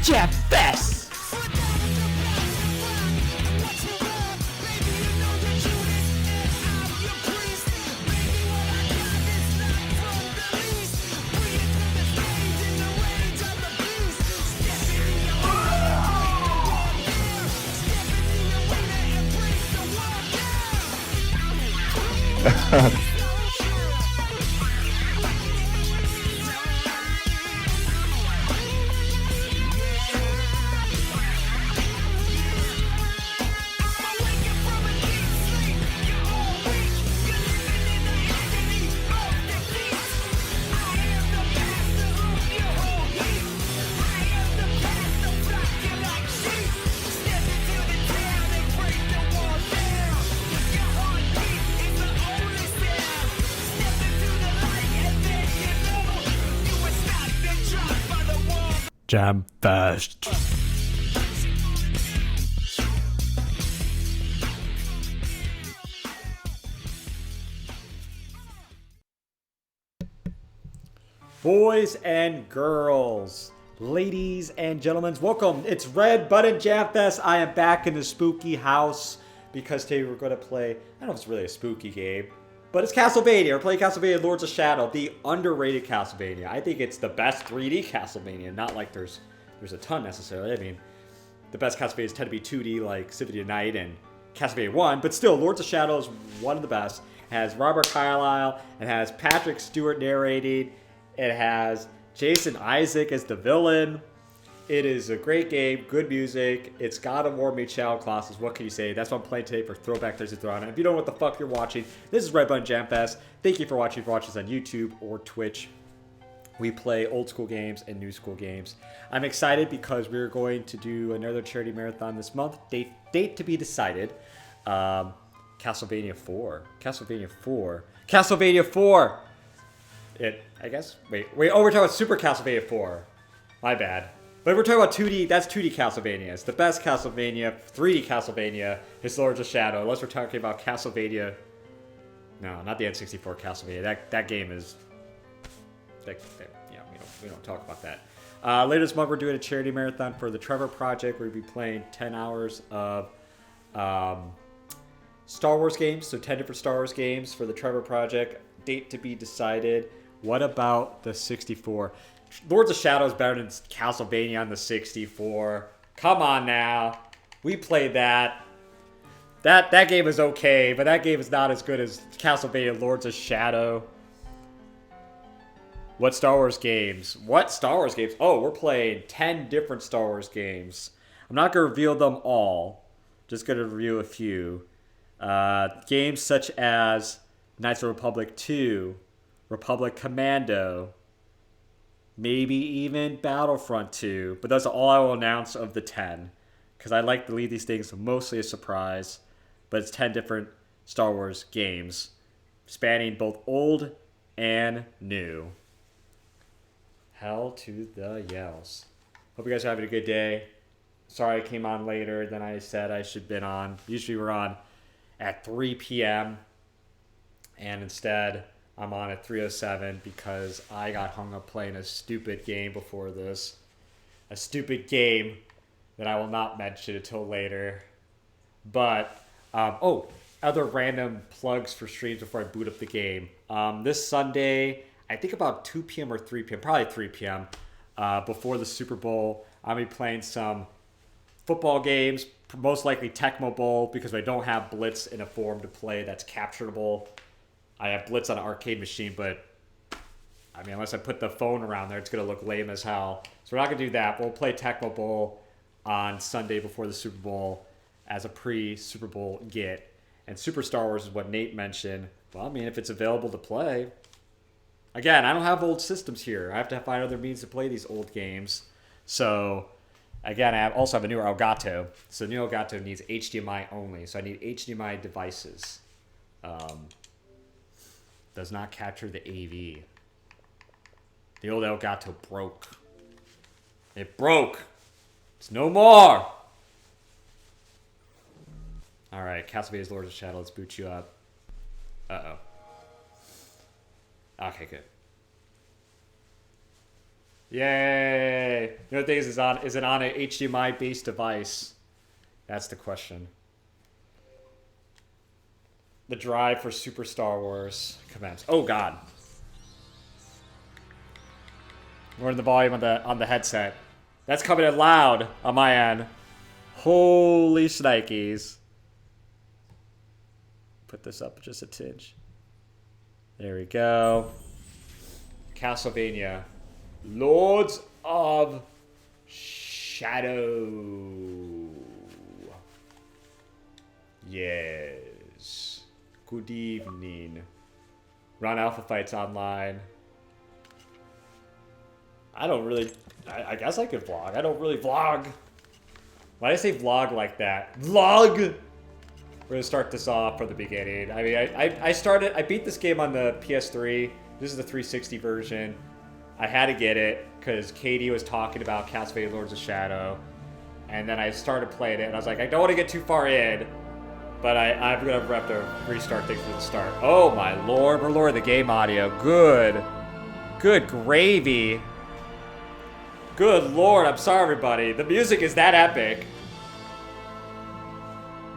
Jam Fest! Jam Fest. Boys and girls, ladies and gentlemen, welcome. It's Red Button Jam Fest. I am back in the spooky house because today we're going to play, I don't know if it's really a spooky game, but it's Castlevania. We're playing Castlevania LORDS of Shadow, the underrated Castlevania. I think it's the best 3D Castlevania. Not like there's a ton necessarily. I mean, the best Castlevanias tend to be 2D like Symphony of Night and Castlevania 1, but still, LORDS of Shadow is one of the best. It has Robert Carlyle, it has Patrick Stewart narrating, it has Jason Isaac as the villain. It is a great game, good music. It's God of War made child classes. What can you say? That's what I'm playing today for Throwback Thursday Throwdown. And if you don't know what the fuck you're watching, this is Red Button Jam Fest. Thank you for watching. If you're watching this on YouTube or Twitch, we play old school games and new school games. I'm excited because we're going to do another charity marathon this month. Date to be decided. Castlevania 4. Castlevania 4. Castlevania 4! I guess. Wait. Oh, we're talking about Super Castlevania 4. My bad. But we're talking about 2D, that's 2D Castlevania. It's the best Castlevania, 3D Castlevania, is Lords of Shadow. Unless we're talking about Castlevania. No, not the N64 Castlevania. That game is. Yeah, we don't talk about that. Later this month, we're doing a charity marathon for the Trevor Project. We'll be playing 10 hours of Star Wars games. So 10 different Star Wars games for the Trevor Project. Date to be decided. What about the 64? Lords of Shadow is better than Castlevania on the 64. Come on now. We played that. That game is okay, but that game is not as good as Castlevania Lords of Shadow. What Star Wars games? What Star Wars games? Oh, we're playing 10 different Star Wars games. I'm not going to reveal them all. Just going to review a few. Games such as Knights of the Republic 2, Republic Commando, maybe even Battlefront 2. But that's all I will announce of the 10. Because I like to leave these things mostly a surprise. But it's 10 different Star Wars games. Spanning both old and new. Hell to the yells. Hope you guys are having a good day. Sorry I came on later than I said I should have been on. Usually we're on at 3 p.m. And instead, I'm on at 3:07 because I got hung up playing a stupid game before this. A stupid game that I will not mention until later. But, other random plugs for streams before I boot up the game. This Sunday, I think about 2 p.m. or 3 p.m., probably 3 p.m., before the Super Bowl, I'll be playing some football games, most likely Tecmo Bowl, because I don't have Blitz in a form to play that's capturable. I have Blitz on an arcade machine, but I mean, unless I put the phone around there, it's going to look lame as hell. So we're not going to do that. We'll play Tecmo Bowl on Sunday before the Super Bowl as a pre-Super Bowl get. And Super Star Wars is what Nate mentioned. Well, I mean, if it's available to play. Again, I don't have old systems here. I have to find other means to play these old games. So, again, I also have a newer Elgato. So the new Elgato needs HDMI only. So I need HDMI devices. Does not capture the AV. The old Elgato broke. It broke. It's no more. Alright, Castlevania's Lords of Shadow. Let's boot you up. Uh-oh. Okay, good. Yay! The other thing is it on an HDMI based device? That's the question. The drive for Super Star Wars commence. Oh god. Lowering the volume on the headset. That's coming in loud on my end. Holy shnikes. Put this up just a tinge. There we go. Castlevania Lords of Shadow. Yes. Good evening. Ron Alpha Fights online. I don't really... I guess I could vlog. I don't really vlog. Why did I say vlog like that? Vlog! We're gonna start this off from the beginning. I mean, I beat this game on the PS3. This is the 360 version. I had to get it because Katie was talking about Castlevania Lords of Shadow. And then I started playing it and I was like, I don't want to get too far in. But I'm gonna have to restart things from the start. Oh my lord, we're lowering the game audio. Good. Good gravy. Good lord, I'm sorry everybody. The music is that epic.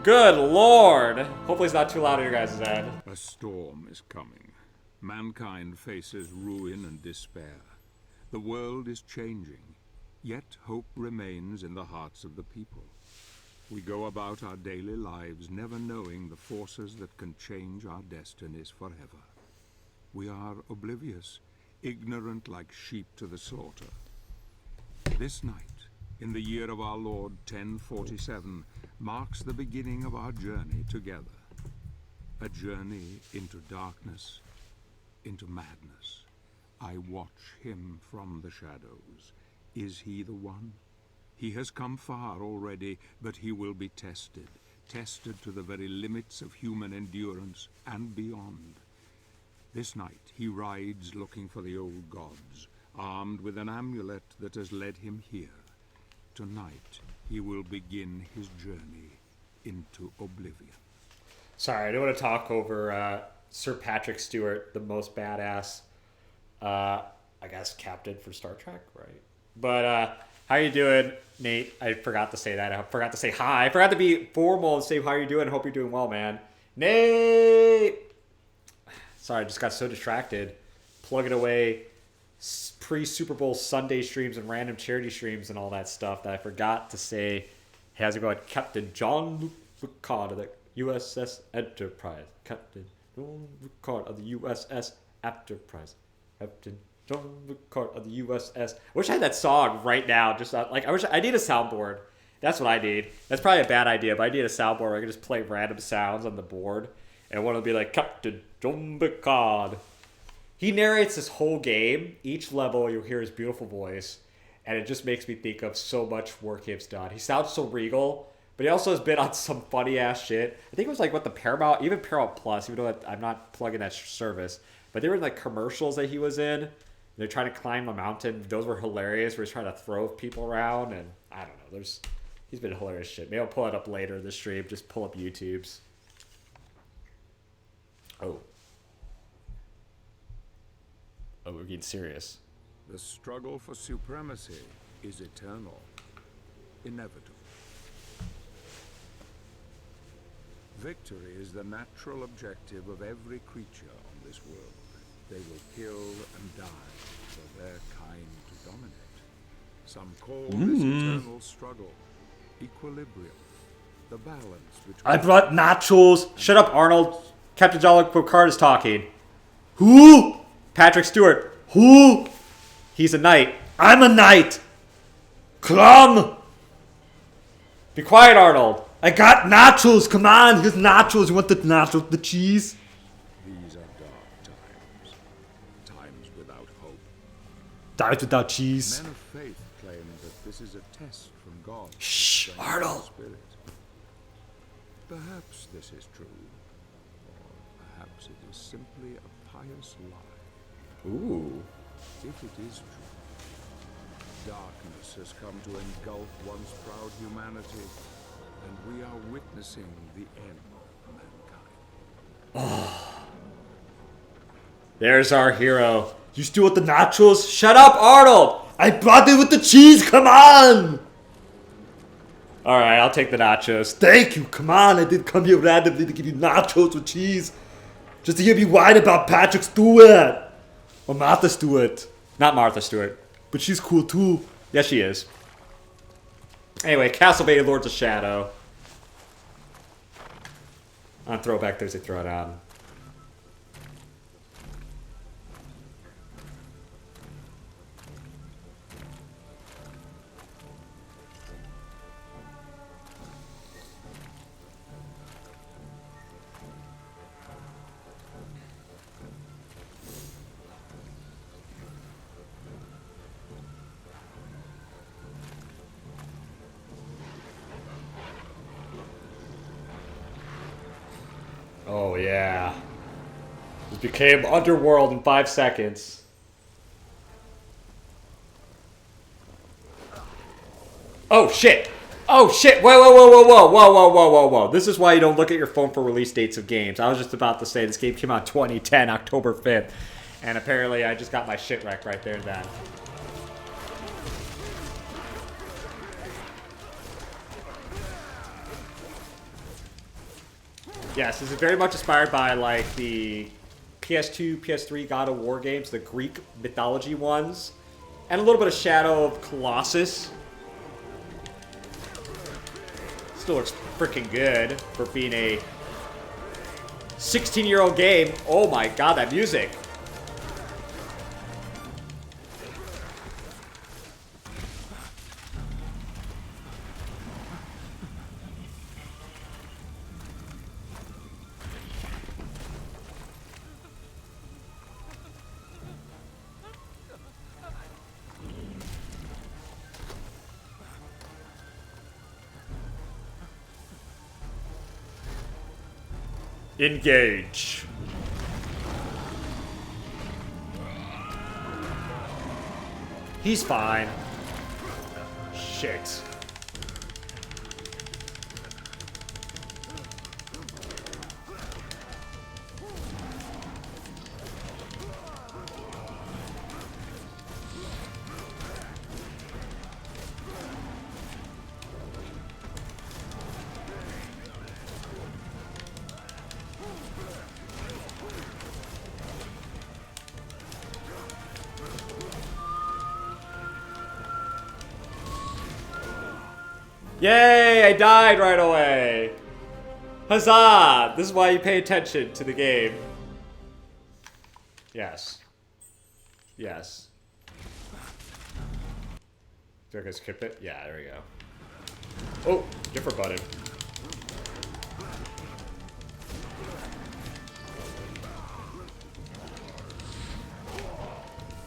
Good lord. Hopefully it's not too loud in your guys' head. A storm is coming. Mankind faces ruin and despair. The world is changing, yet hope remains in the hearts of the people. We go about our daily lives never knowing the forces that can change our destinies forever. We are oblivious, ignorant like sheep to the slaughter. This night, in the year of our Lord 1047, marks the beginning of our journey together. A journey into darkness, into madness. I watch him from the shadows. Is he the one? He has come far already, but he will be tested. Tested to the very limits of human endurance and beyond. This night he rides looking for the old gods, armed with an amulet that has led him here. Tonight he will begin his journey into oblivion. Sorry, I don't want to talk over Sir Patrick Stewart, the most badass, I guess, captain for Star Trek, right? But how you doing, Nate? I forgot to say that. I forgot to say hi. I forgot to be formal and say how you doing. I hope you're doing well, man. Nate! Sorry, I just got so distracted. Plugging away pre-Super Bowl Sunday streams and random charity streams and all that stuff that I forgot to say. How's it going? Captain John Picard of the USS Enterprise. Captain John Picard of the USS Enterprise. Captain John Picard of the USS. I wish I had that song right now. Just like I need a soundboard. That's what I need. That's probably a bad idea, but I need a soundboard where I can just play random sounds on the board, and one will be like Captain John Picard. He narrates this whole game. Each level, you'll hear his beautiful voice, and it just makes me think of so much work he's done. He sounds so regal, but he also has been on some funny-ass shit. I think it was like what the Paramount, even Paramount Plus, even though I'm not plugging that service, but there were like commercials that he was in. They're trying to climb a mountain. Those were hilarious, where he's trying to throw people around, and I don't know. He's been hilarious shit. Maybe I'll pull it up later in the stream. Just pull up YouTube's. Oh, we're getting serious. The struggle for supremacy is eternal, inevitable. Victory is the natural objective of every creature on this world. They will kill and die for their kind to dominate. Some call this eternal struggle equilibrium, the balance between... I brought nachos. Shut up, Arnold. Captain John Picard is talking. Who? Patrick Stewart. Who? He's a knight. I'm a knight. Come. Be quiet, Arnold. I got nachos. Come on. Here's nachos. You want the nachos, the cheese? These are dark times. Times without hope. Times without cheese. Men of faith claim that this is a test from God. Shh, Arnold. Spirit. Perhaps this is true. Or perhaps it is simply a pious lie. Ooh. If it is true, darkness has come to engulf once proud humanity, and we are witnessing the end of mankind. There's our hero. You still with the nachos? Shut up, Arnold! I brought it with the cheese, come on! Alright, I'll take the nachos. Thank you, come on, I didn't come here randomly to give you nachos with cheese. Just to hear me whine about Patrick Stewart. Or Martha Stewart. Not Martha Stewart. But she's cool too. Yes, she is. Anyway, Castlevania Lords of Shadow. On Throwback Thursday Throwdown. Oh yeah. This became Underworld in 5 seconds. Oh shit! Oh shit! Whoa, whoa, whoa, whoa, whoa, whoa, whoa, whoa, whoa, whoa. This is why you don't look at your phone for release dates of games. I was just about to say this game came out 2010, October 5th. And apparently I just got my shit wrecked right there and then. Yes, this is very much inspired by like the PS2, PS3 God of War games, the Greek mythology ones, and a little bit of Shadow of Colossus. Still looks freaking good for being a 16-year-old game. Oh my god, that music. Engage. He's fine. Shit. Yay, I died right away. Huzzah! This is why you pay attention to the game. Yes. Yes. Do I go skip it? Yeah, there we go. Oh, different button.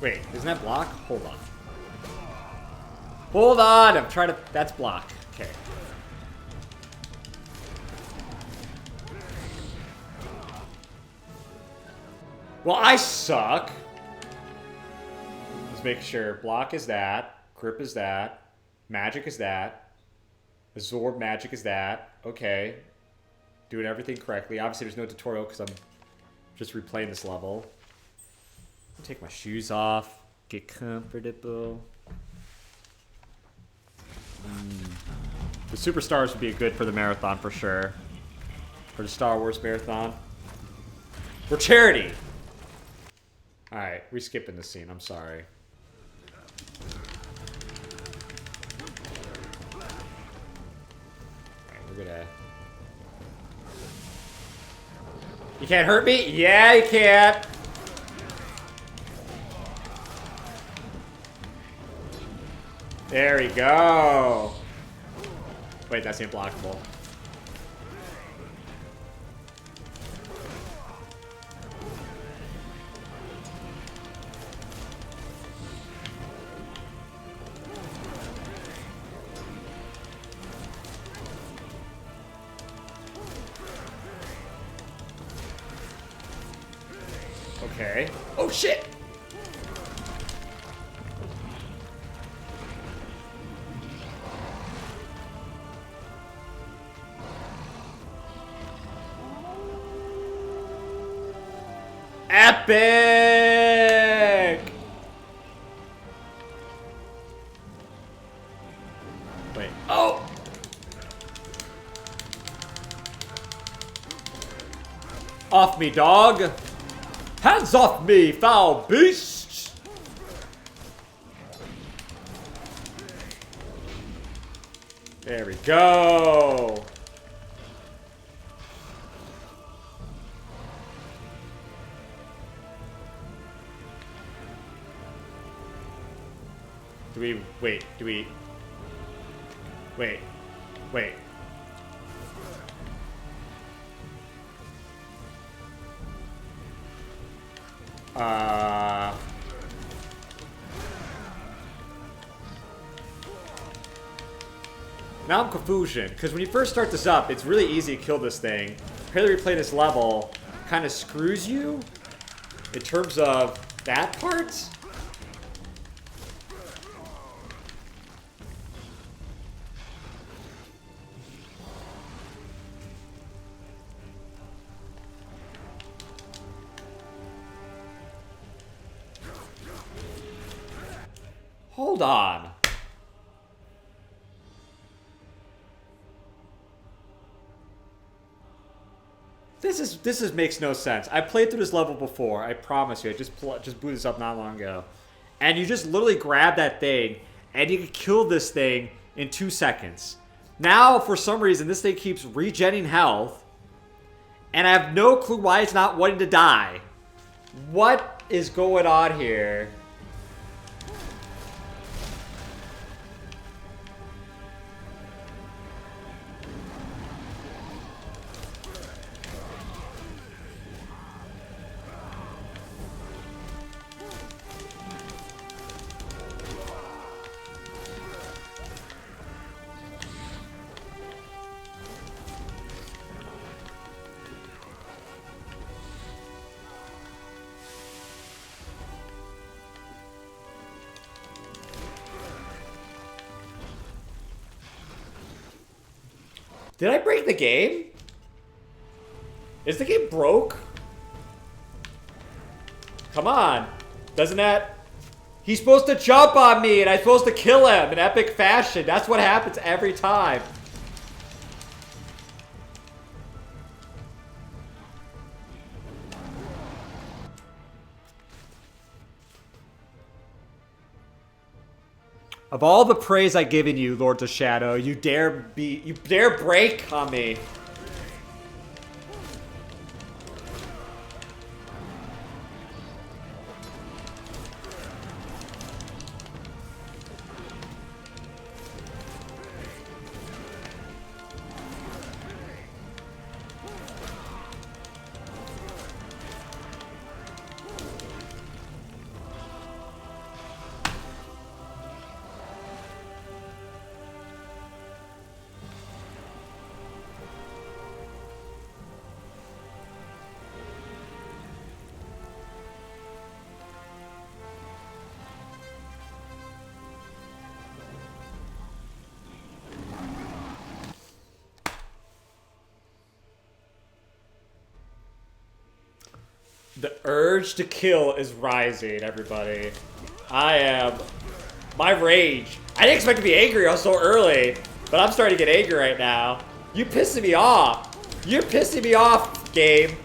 Wait, isn't that block? Hold on. Hold on, I'm trying to... That's block. Okay. Well, I suck. Let's make sure. Block is that. Grip is that. Magic is that. Absorb magic is that. Okay. Doing everything correctly. Obviously, there's no tutorial because I'm just replaying this level. I'll take my shoes off. Get comfortable. The Superstars would be good for the marathon for sure. For the Star Wars marathon. For charity! Alright, we're skipping the scene, I'm sorry. Alright, we're gonna... You can't hurt me? Yeah, you can't! There we go! Wait, that's unblockable. Okay. Oh shit! Epic! off me, dog! Hands off me, foul beast! There we go! Do we... Wait, do we... Wait. Wait. Now I'm confusion, because when you first start this up, it's really easy to kill this thing. Apparently replaying this level kind of screws you in terms of that part. Hold on. This makes no sense. I played through this level before. I promise you. I just booted this up not long ago, and you just literally grab that thing, and you can kill this thing in 2 seconds. Now, for some reason, this thing keeps regenerating health, and I have no clue why it's not wanting to die. What is going on here? Did I break the game? Is the game broke? Come on. Doesn't that... He's supposed to jump on me and I'm supposed to kill him in epic fashion. That's what happens every time. Of all the praise I've given you, Lords of Shadow, you dare break on me. The urge to kill is rising, everybody. My rage. I didn't expect to be angry so early, but I'm starting to get angry right now. You pissing me off. You're pissing me off, game.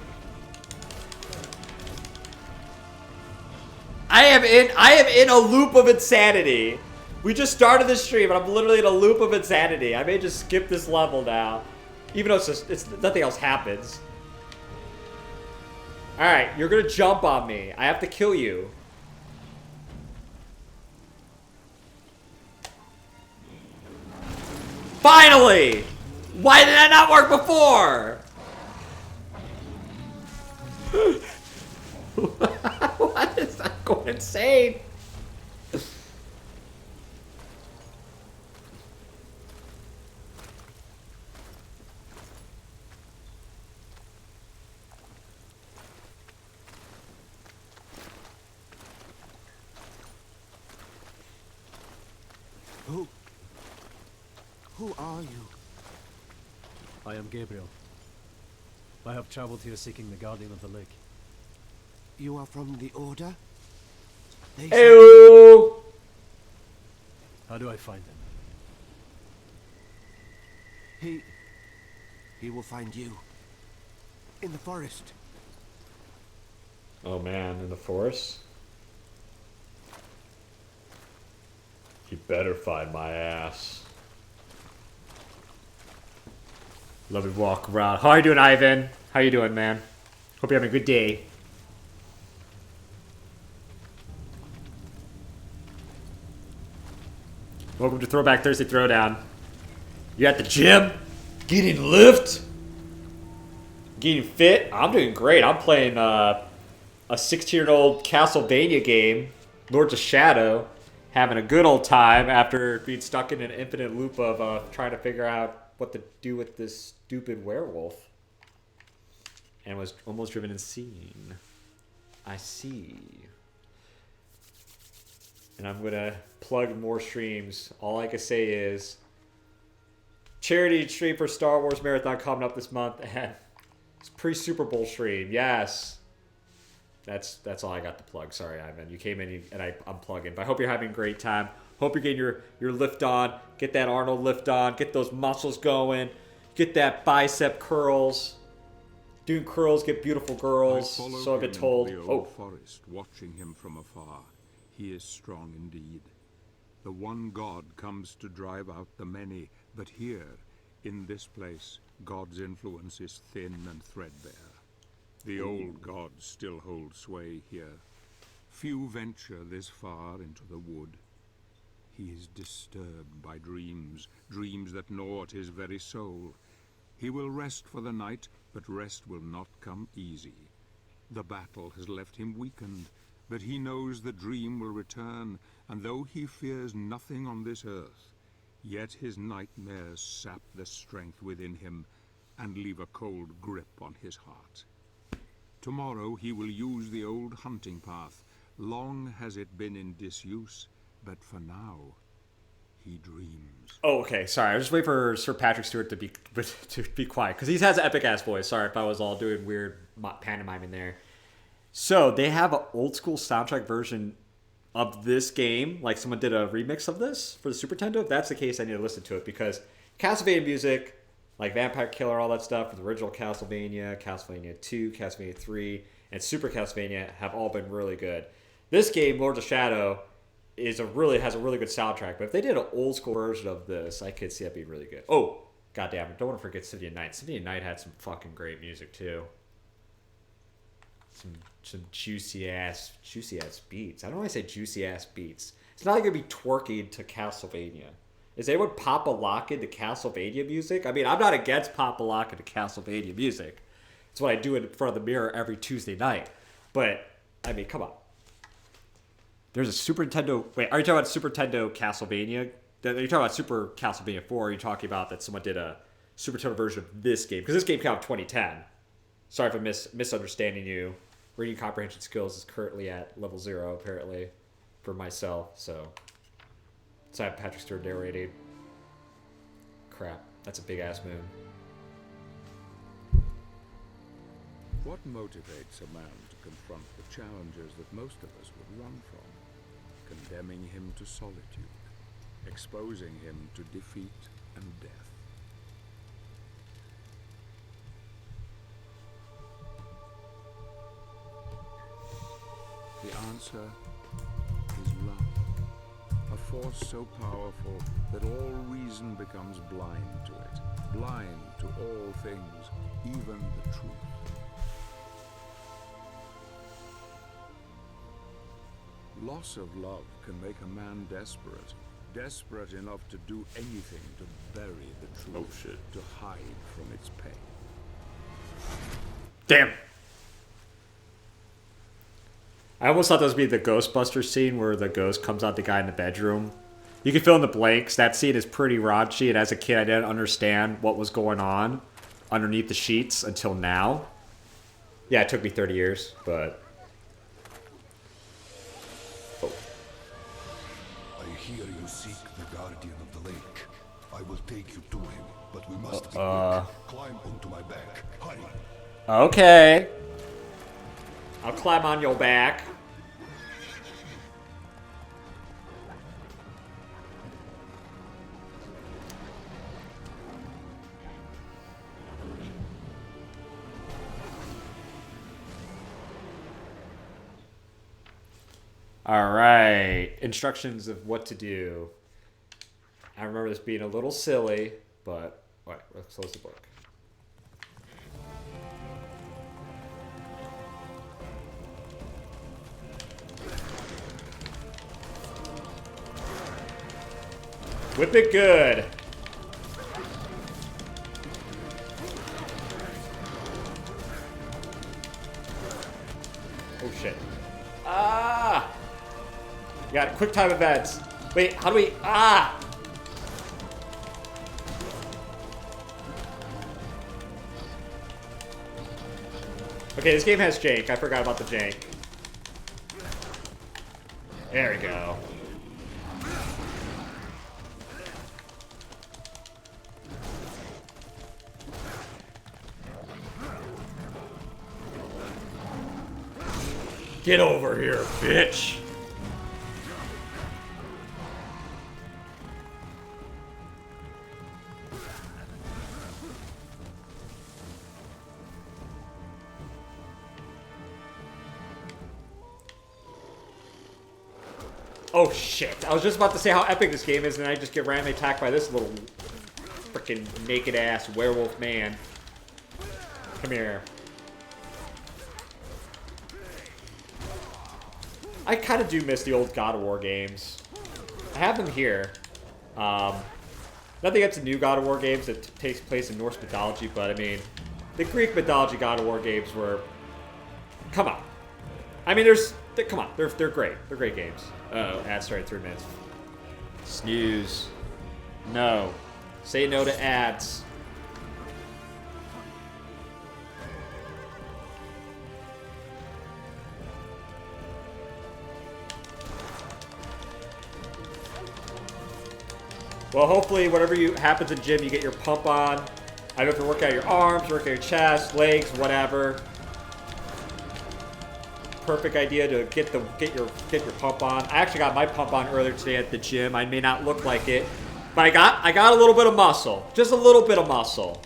I am in a loop of insanity. We just started the stream and I'm literally in a loop of insanity. I may just skip this level now. Even though it's nothing else happens. Alright, you're gonna jump on me. I have to kill you. Finally! Why did that not work before? What is that going insane? Who are you? I am Gabriel. I have traveled here seeking the Guardian of the Lake. You are from the Order? Ew. How do I find him? He will find you. In the forest. Oh man, in the forest? You better find my ass. Let me walk around. How are you doing, Ivan? How you doing, man? Hope you're having a good day. Welcome to Throwback Thursday Throwdown. You at the gym? Getting lift? Getting fit? I'm doing great. I'm playing a 16-year-old Castlevania game, Lords of Shadow. Having a good old time after being stuck in an infinite loop of trying to figure out what to do with this stupid werewolf. And was almost driven insane. I see. And I'm gonna plug more streams. All I can say is charity stream for Star Wars Marathon coming up this month, and it's pre-Super Bowl stream. Yes, that's all I got to plug. Sorry, Ivan. You came in and I'm plugging. But I hope you're having a great time. Hope you're getting your lift on. Get that Arnold lift on. Get those muscles going. Get that bicep curls. Doing curls get beautiful girls. So I've been told. The old forest, watching him from afar. He is strong indeed. The one God comes to drive out the many, but here, in this place, God's influence is thin and threadbare. The old gods still hold sway here. Few venture this far into the wood. He is disturbed by dreams, dreams that gnaw at his very soul. He will rest for the night, but rest will not come easy. The battle has left him weakened, but he knows the dream will return, and though he fears nothing on this earth, yet his nightmares sap the strength within him and leave a cold grip on his heart. Tomorrow he will use the old hunting path. Long has it been in disuse, but for now, he dreams. Oh, okay. Sorry, I was just waiting for Sir Patrick Stewart to be quiet because he has an epic ass voice. Sorry if I was all doing weird pantomiming there. So they have an old school soundtrack version of this game. Like someone did a remix of this for the Super Nintendo. If that's the case, I need to listen to it because Castlevania music, like Vampire Killer, all that stuff, the original Castlevania, Castlevania 2, Castlevania 3, and Super Castlevania have all been really good. This game, Lords of Shadow, has a really good soundtrack. But if they did an old school version of this, I could see that being really good. Oh, goddamn! Don't want to forget Symphony of Night. Symphony of Night had some fucking great music too. Some juicy ass beats. I don't want to say juicy ass beats. It's not like gonna be twerking to Castlevania. Is anyone pop a lock into Castlevania music? I mean, I'm not against pop a lock into Castlevania music. It's what I do in front of the mirror every Tuesday night. But I mean, come on. There's a Super Nintendo. Wait, are you talking about Super Nintendo Castlevania? Are you talking about Super Castlevania 4? Or are you talking about that someone did a Super Nintendo version of this game? Because this game came out in 2010. Sorry if I'm misunderstanding you. Reading comprehension skills is currently at level 0, apparently, for myself. So I have Patrick Stewart narrating. Crap, that's a big ass moon. What motivates a man to confront the challenges that most of us would run from? Condemning him to solitude, exposing him to defeat and death. The answer is love, a force so powerful that all reason becomes blind to it, blind to all things, even the truth. Loss of love can make a man desperate, desperate enough to do anything to bury the truth, to hide from its pain. Damn. I almost thought this would be the Ghostbusters scene where the ghost comes out the guy in the bedroom. You can fill in the blanks. That scene is pretty raunchy, and as a kid, I didn't understand what was going on underneath the sheets until now. Yeah, it took me 30 years, but... Oh. I hear you seek the Guardian of the Lake. I will take you to him, but we must be quick. Climb onto my back. Hurry. Okay. I'll climb on your back. All right. Instructions of what to do. I remember this being a little silly, but all right, let's close the book. Whip it good. Oh shit. Ah! You got quick time events. Wait, how do we... Ah! Okay, this game has jank. I forgot about the jank. There we go. Get over here, bitch! Oh shit, I was just about to say how epic this game is and I just get randomly attacked by this little freaking naked ass werewolf man. Come here. I kind of do miss the old God of War games. I have them here. Nothing against the new God of War games that takes place in Norse mythology, but I mean, the Greek mythology God of War games were... Come on. I mean, come on, they're great. They're great games. Uh-oh, ad started 3 minutes. Snooze. No. Say no to ads. Well, hopefully, whatever happens in gym, you get your pump on. I don't know if you're working out your arms, working out your chest, legs, whatever. Perfect idea to get your pump on. I actually got my pump on earlier today at the gym. I may not look like it, but I got a little bit of muscle, just a little bit of muscle,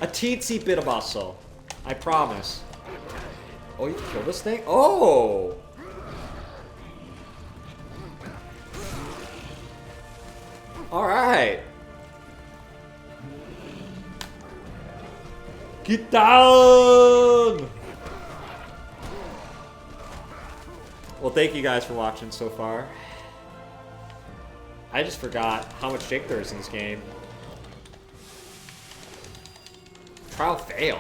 a teensy bit of muscle. I promise. Oh, you kill this thing? Oh. All right. Get down! Well, thank you guys for watching so far. I just forgot how much Jake there is in this game. Trial fail.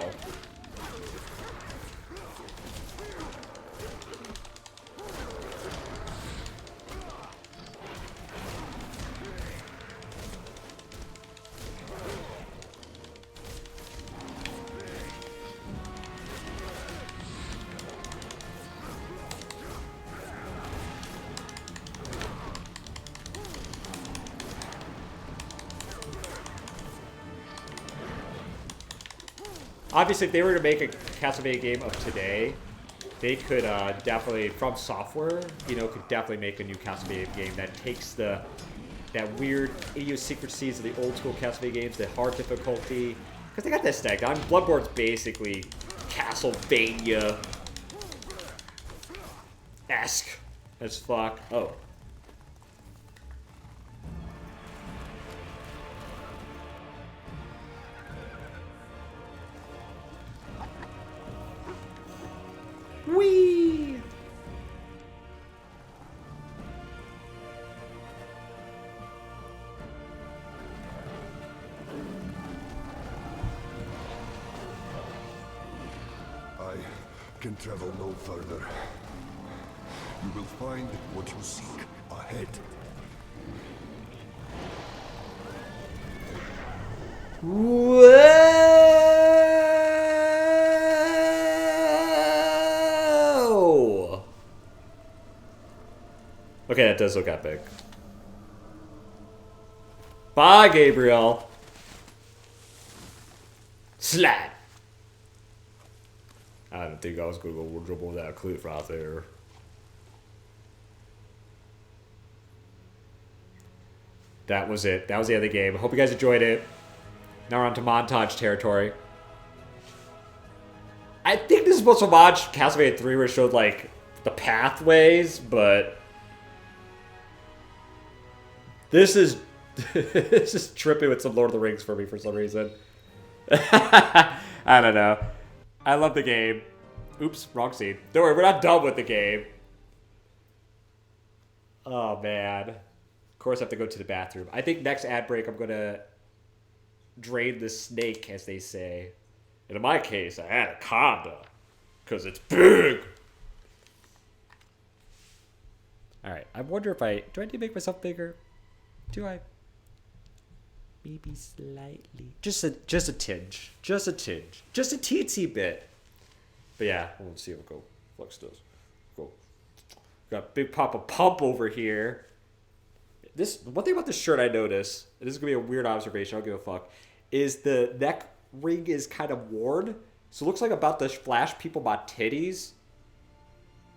Obviously, if they were to make a Castlevania game of today, they could definitely, from software, you know, could definitely make a new Castlevania game that takes that weird idiosyncrasies of the old school Castlevania games, the hard difficulty, because they got that stacked on. Bloodborne's basically Castlevania-esque as fuck. Oh. Whee! I can travel no further. You will find what you seek ahead. Whoa! Okay, that does look epic. Bye, Gabriel. Slap. I didn't think I was gonna go dribble that cliff right there. That was it. That was the end of the game. I hope you guys enjoyed it. Now we're on to montage territory. I think this is supposed to watch Castlevania 3 where it showed, like, the pathways, but This is this is tripping with some Lord of the Rings for me for some reason. I don't know. I love the game. Oops, wrong scene. Don't worry, we're not done with the game. Oh man. Of course I have to go to the bathroom. I think next ad break I'm gonna drain the snake, as they say. And in my case, an anaconda. Because it's big. Alright, I wonder if do I need to make myself bigger? Do I? Maybe slightly. Just a tinge. Just a tinge. Just a teensy bit. But yeah, we'll see what go. Flux does. Go. Got Big Papa Pump over here. This one thing about this shirt I noticed, and this is gonna be a weird observation, I don't give a fuck, is the neck ring is kind of worn. So it looks like about to flash people about titties.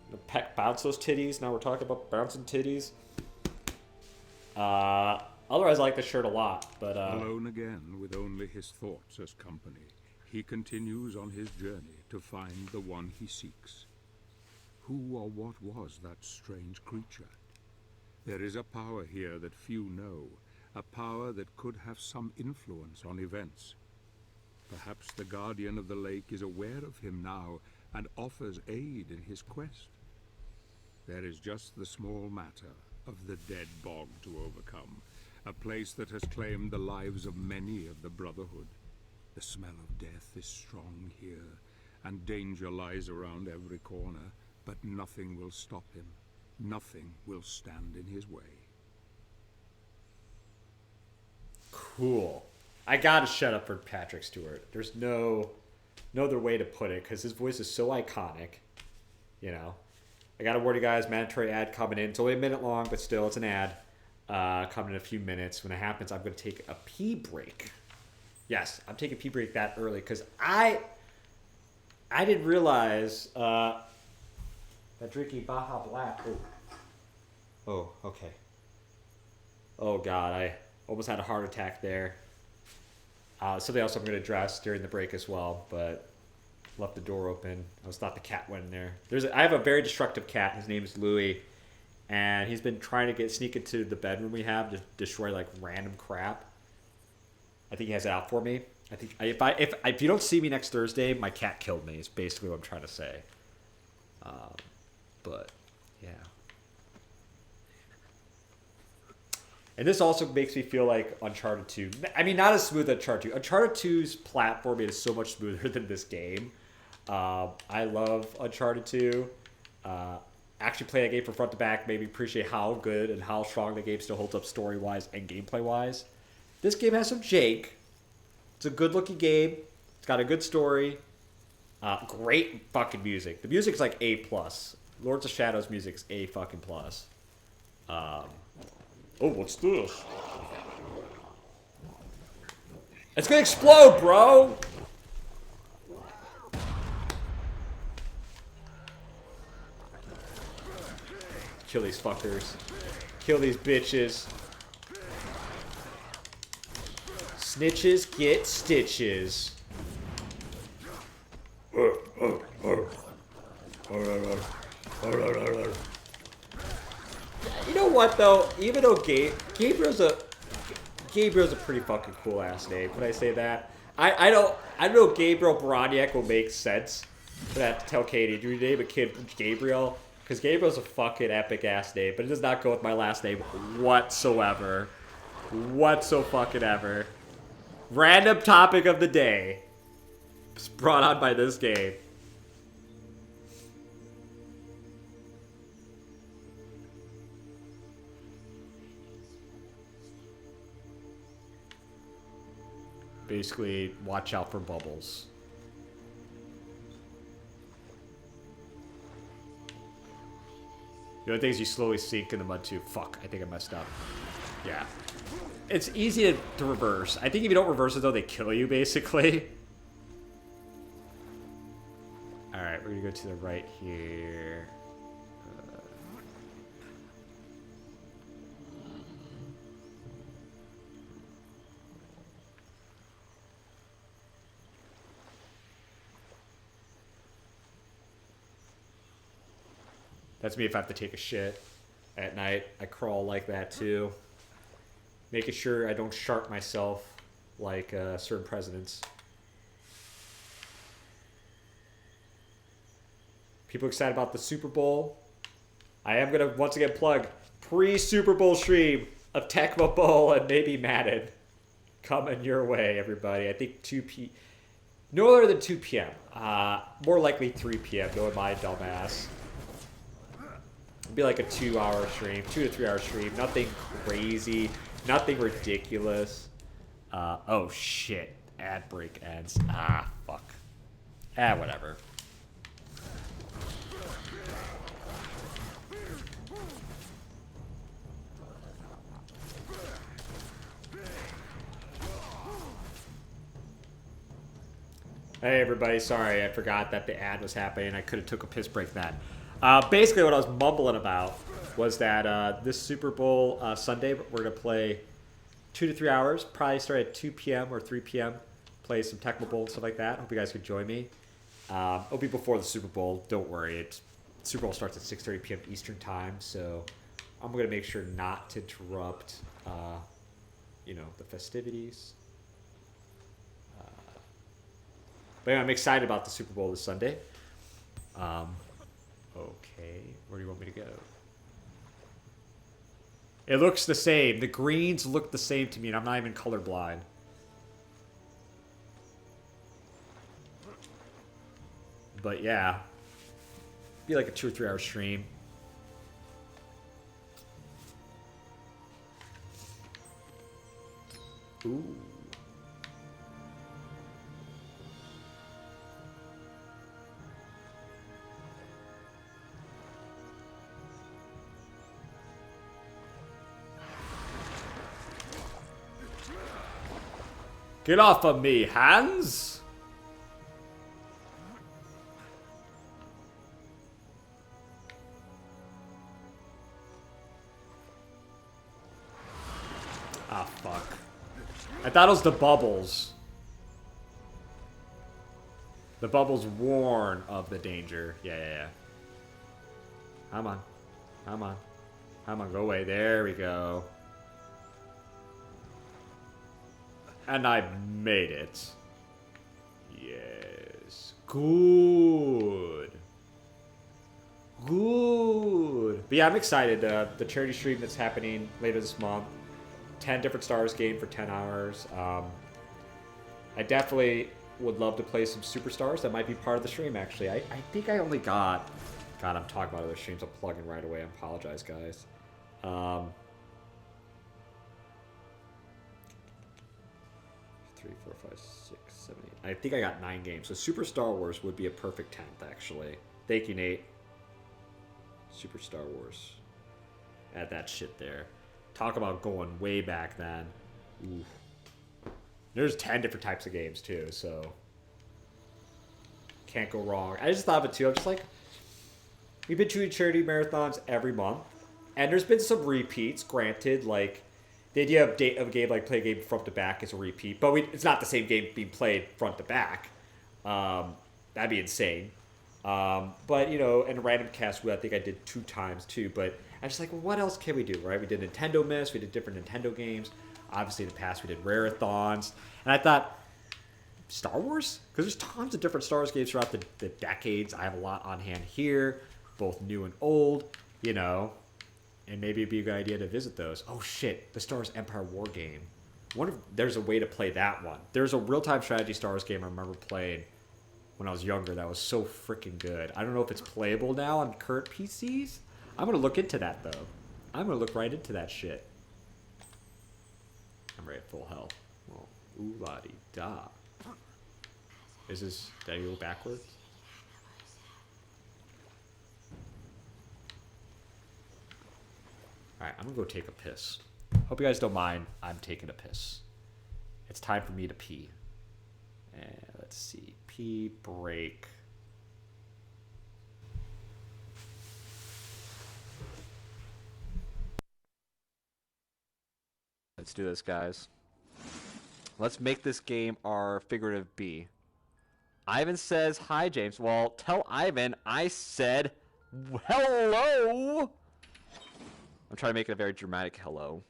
The peck bounce those titties. Now we're talking about bouncing titties. Otherwise, I like the shirt a lot. But alone again, with only his thoughts as company, he continues on his journey to find the one he seeks. Who or what was that strange creature? There is a power here that few know, a power that could have some influence on events. Perhaps the Guardian of the Lake is aware of him now and offers aid in his quest. There is just the small matter of the Dead Bog to overcome, a place that has claimed the lives of many of the Brotherhood. The smell of death is strong here, and danger lies around every corner, but nothing will stop him. Nothing will stand in his way. cool. I gotta shut up for Patrick Stewart. There's no other way to put it because his voice is so iconic. You know, I gotta warn you guys, mandatory ad coming in. It's only a minute long, but still, it's an ad coming in a few minutes. When it happens, I'm gonna take a pee break. Yes, I'm taking a pee break that early because I didn't realize that drinking Baja Black. Oh, okay. Oh God, I almost had a heart attack there. Something else I'm going to address during the break as well, but left the door open. I was thought the cat went in there. I have a very destructive cat. His name is Louie, and he's been trying to sneak into the bedroom we have to destroy like random crap. I think he has it out for me. I think if you don't see me next Thursday, my cat killed me. Is basically what I'm trying to say. But yeah. And this also makes me feel like Uncharted 2. I mean, not as smooth as Uncharted 2. Uncharted 2's platforming is so much smoother than this game. I love Uncharted 2. Actually playing that game from front to back made me appreciate how good and how strong the game still holds up story-wise and gameplay-wise. This game has some jank. It's a good-looking game. It's got a good story. Great fucking music. The music's like A+. Lords of Shadow's music's A fucking plus. Oh, what's this? It's gonna explode, bro! Kill these fuckers. Kill these bitches. Snitches get stitches. You know what though? Even though Gabriel's a pretty fucking cool ass name. Can I say that? I don't know if Gabriel Baraniak will make sense. But I have to tell Katie, do you name a kid Gabriel? Because Gabriel's a fucking epic ass name, but it does not go with my last name whatsoever. Whatso-fucking-ever. Random topic of the day. It's brought on by this game. Basically, watch out for bubbles. The only thing is you slowly sink in the mud too. Fuck, I think I messed up. Yeah. It's easy to reverse. I think if you don't reverse it though, they kill you basically. Alright, we're gonna go to the right here. That's me if I have to take a shit at night. I crawl like that too. Making sure I don't shark myself like certain presidents. People excited about the Super Bowl? I am going to once again plug pre-Super Bowl stream of Tecmo Bowl and maybe Madden. Coming your way, everybody. I think 2 p. No later than 2 p.m. More likely 3 p.m. knowing my dumbass. It'd be like a 2-hour stream, 2 to 3 hour stream. Nothing crazy, nothing ridiculous. Oh shit! Ad break ends. Ah, fuck. Whatever. Hey everybody, sorry I forgot that the ad was happening. I could have took a piss break then. Basically what I was mumbling about was that this Super Bowl Sunday, we're going to play 2 to 3 hours. Probably start at 2 p.m. or 3 p.m. Play some Tecmo Bowl and stuff like that. Hope you guys could join me. It'll be before the Super Bowl. Don't worry. Super Bowl starts at 6:30 p.m. Eastern time, so I'm going to make sure not to interrupt, the festivities. But yeah, I'm excited about the Super Bowl this Sunday. Okay, where do you want me to go? It looks the same. The greens look the same to me, and I'm not even colorblind. But yeah, be like a 2 or 3 hour stream. Ooh. Get off of me, Hans! Ah, fuck. I thought it was the bubbles. The bubbles warn of the danger. Yeah. Come on. Come on. Come on, go away. There we go. And I made it. Yes. Good. Good. But yeah, I'm excited. The charity stream that's happening later this month. 10 different stars game for 10 hours. I definitely would love to play some superstars. That might be part of the stream, actually. I think I only got... God, I'm talking about other streams. I'm plugging right away. I apologize, guys. 3, 4, 5, 6, 7, 8. I think I got 9 games. So Super Star Wars would be a perfect 10th, actually. Thank you, Nate. Super Star Wars. Add that shit there. Talk about going way back then. Oof. There's 10 different types of games, too, so... Can't go wrong. I just thought of it, too. I'm just like... We've been doing charity marathons every month. And there's been some repeats, granted, like... The idea of a game like play a game front to back is a repeat, but it's not the same game being played front to back. That'd be insane. But in a random cast, I think I did 2 times too. But I was just like, well, what else can we do, right? We did Nintendo Miss, we did different Nintendo games. Obviously, in the past, we did Rare-a-thons. And I thought, Star Wars? Because there's tons of different Star Wars games throughout the decades. I have a lot on hand here, both new and old, And maybe it'd be a good idea to visit those. Oh shit, the Star Wars Empire War game. I wonder if there's a way to play that one. There's a real-time strategy Star Wars game I remember playing when I was younger that was so freaking good. I don't know if it's playable now on current PCs. I'm going to look into that, though. I'm going to look right into that shit. I'm right at full health. Well, ooh-la-dee-da. Did I go backwards? Alright, I'm gonna go take a piss. Hope you guys don't mind. I'm taking a piss. It's time for me to pee. And let's see. Pee break. Let's do this, guys. Let's make this game our figurative B. Ivan says, hi, James. Well, tell Ivan I said hello. I'm trying to make it a very dramatic hello.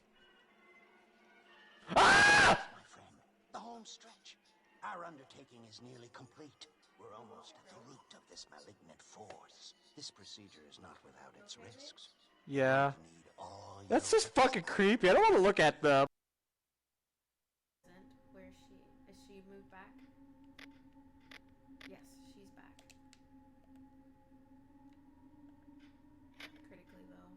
My friend, the home stretch. Our undertaking is nearly complete. We're almost at the root of this malignant force. This procedure is not without its risks. Yeah. We need all That's your just fucking creepy. I don't want to look at them. Where is she? Is she moved back? Yes, she's back. Critically though.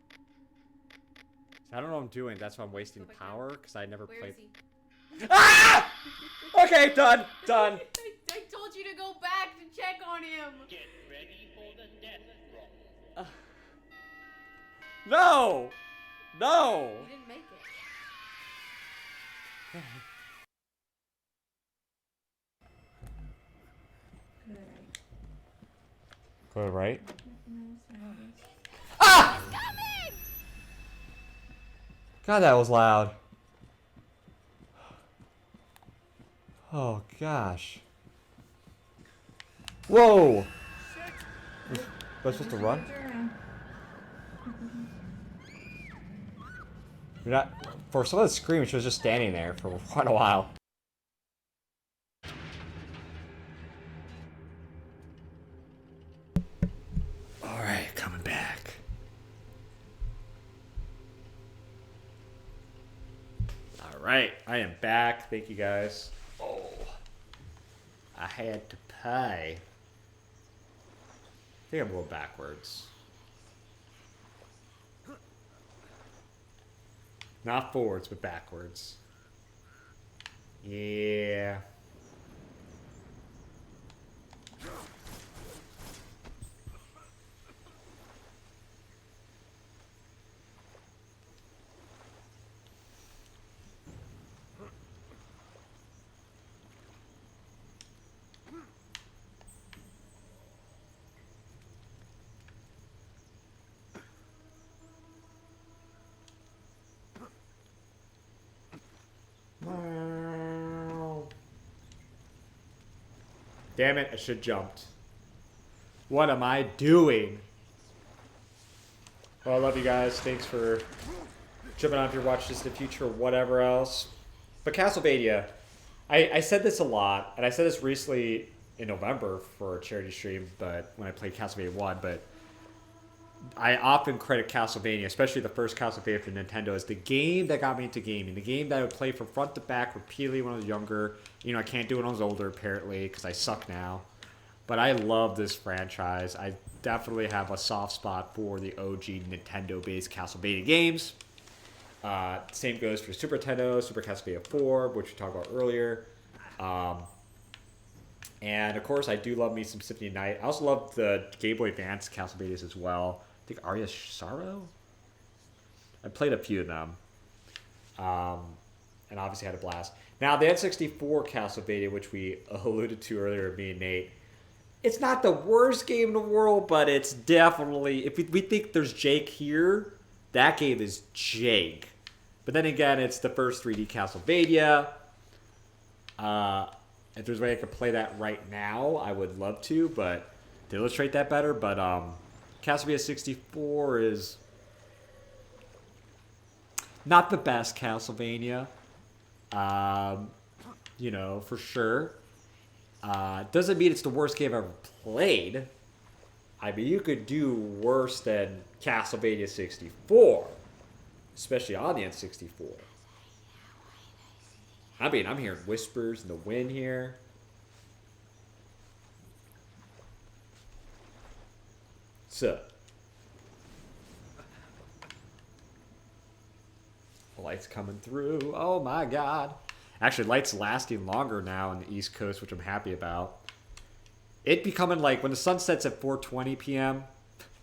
I don't know what I'm doing. That's why I'm wasting power because I never Where played. is he? Ah! Okay, done. Done. I told you to go back to check on him. Get ready for the death roll. No. No. You didn't make it. Go right. Ah! God, that was loud. Oh gosh. Whoa! Was I supposed to run? You're not. For some of the scream, she was just standing there for quite a while. Alright, coming back. Alright, I am back. Thank you guys. Oh. I had to pay. I think I'm going backwards. Not forwards, but backwards. Yeah. Damn it, I should have jumped. What am I doing? Well, I love you guys. Thanks for jumping on if you're watching this in the future or whatever else. But Castlevania, I said this a lot, and I said this recently in November for a charity stream, but when I played Castlevania 1, but I often credit Castlevania, especially the first Castlevania for Nintendo, as the game that got me into gaming. The game that I would play from front to back repeatedly when I was younger. You know, I can't do it when I was older, apparently, because I suck now. But I love this franchise. I definitely have a soft spot for the OG Nintendo-based Castlevania games. Same goes for Super Nintendo, Super Castlevania 4, which we talked about earlier. And, of course, I do love me some Symphony of Night. I also love the Game Boy Advance Castlevanias as well. I think Aria's Sorrow? I played a few of them. And obviously had a blast. Now, the N64 Castlevania, which we alluded to earlier, me and Nate, it's not the worst game in the world, but it's definitely... If we think there's Jake here, that game is Jake. But then again, it's the first 3D Castlevania. If there's a way I could play that right now, I would love to, but to illustrate that better. But Castlevania 64 is not the best Castlevania. You know, for sure. Doesn't mean it's the worst game I've ever played. I mean, you could do worse than Castlevania 64. Especially on the N64. I mean, I'm hearing whispers in the wind here. So. Lights coming through. Oh my god. Actually, lights lasting longer now on the East Coast, which I'm happy about. It becoming like, when the sun sets at 4:20 p.m.,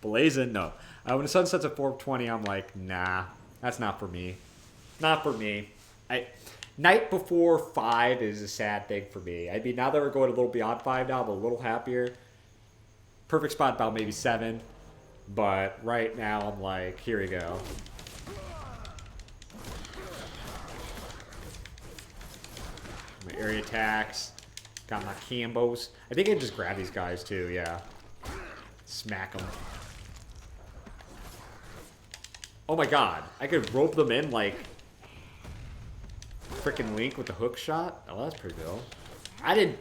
blazing, no. When the sun sets at 4:20, I'm like, nah, that's not for me. Not for me. Night before 5 is a sad thing for me. I mean, now that we're going a little beyond 5 now, I'm a little happier. Perfect spot about maybe 7. But right now, I'm like, here we go. My area attacks. Got my combos. I think I can just grab these guys too, yeah. Smack them. Oh my god. I could rope them in like... freaking Link with the hook shot. Oh, that's pretty cool. I didn't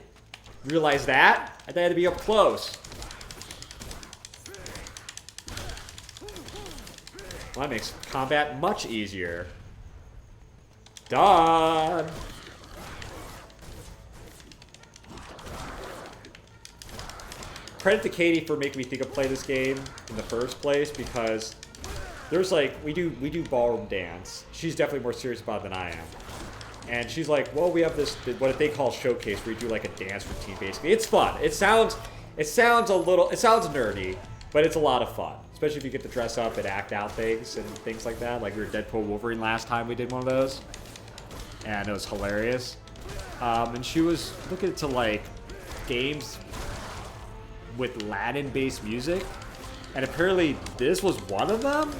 realize that. I thought I had to be up close. Well, that makes combat much easier. Done. Credit to Katie for making me think of play this game in the first place, because there's like we do ballroom dance. She's definitely more serious about it than I am. And she's like, well, we have this what they call showcase where you do like a dance routine basically. It's fun. It sounds nerdy, but it's a lot of fun. Especially if you get to dress up and act out things and things like that. Like we were Deadpool Wolverine last time we did one of those. And it was hilarious. And she was looking to like games with Latin-based music. And apparently this was one of them.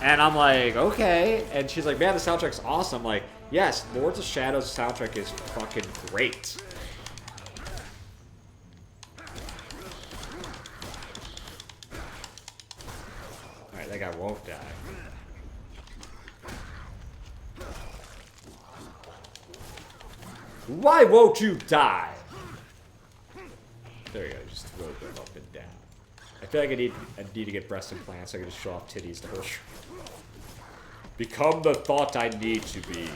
And I'm like, okay. And she's like, man, the soundtrack's awesome. I'm like, yes, Lords of Shadow's soundtrack is fucking great. Alright, that guy won't die. Why won't you die? There you go, just throw them up and down. I feel like I need to get breast implants so I can just show off titties the whole show. Become the thought I need to be.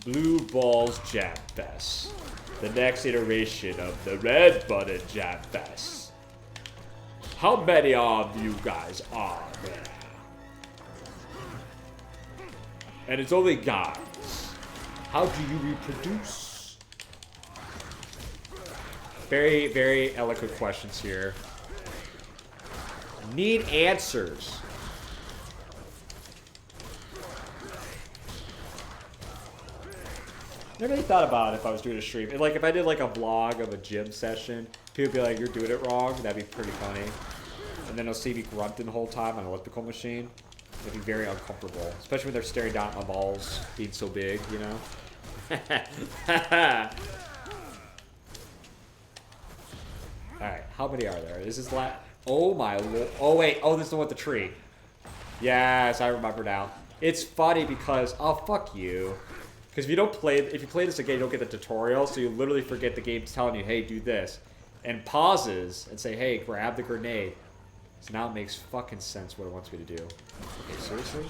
Blue Balls Jam Fest. The next iteration of the Red Button Jam Fest. How many of you guys are there? And it's only guys. How do you reproduce? Very, very eloquent questions here. Need answers. Never really thought about it if I was doing a stream. Like if I did like a vlog of a gym session, people would be like, you're doing it wrong. That'd be pretty funny. And then they'll see me grunting the whole time on an elliptical machine. It'd be very uncomfortable. Especially when they're staring down at my balls being so big, you know? Alright, how many are there? This is oh my lord. Oh wait, oh this is the one with the tree. Yes, I remember now. It's funny because, oh fuck you. Because if you play this again, you don't get the tutorial, so you literally forget the game's telling you, hey, do this. And pauses and say, hey, grab the grenade. So now it makes fucking sense what it wants me to do. Okay, seriously?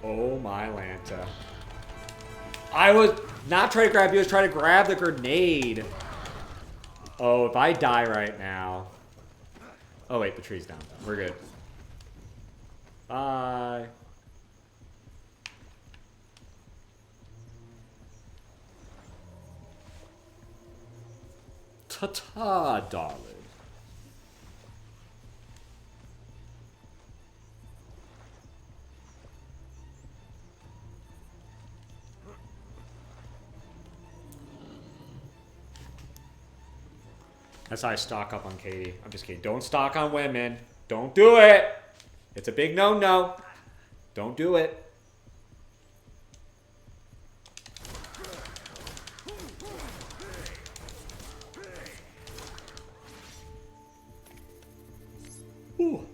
Oh my Lanta. I was not trying to grab you, I was trying to grab the grenade. Oh, if I die right now. Oh wait, the tree's down. We're good. Bye. Ta-ta, darling. That's how I stock up on Katie. I'm just kidding. Don't stock on women. Don't do it. It's a big no-no. Don't do it. Ooh.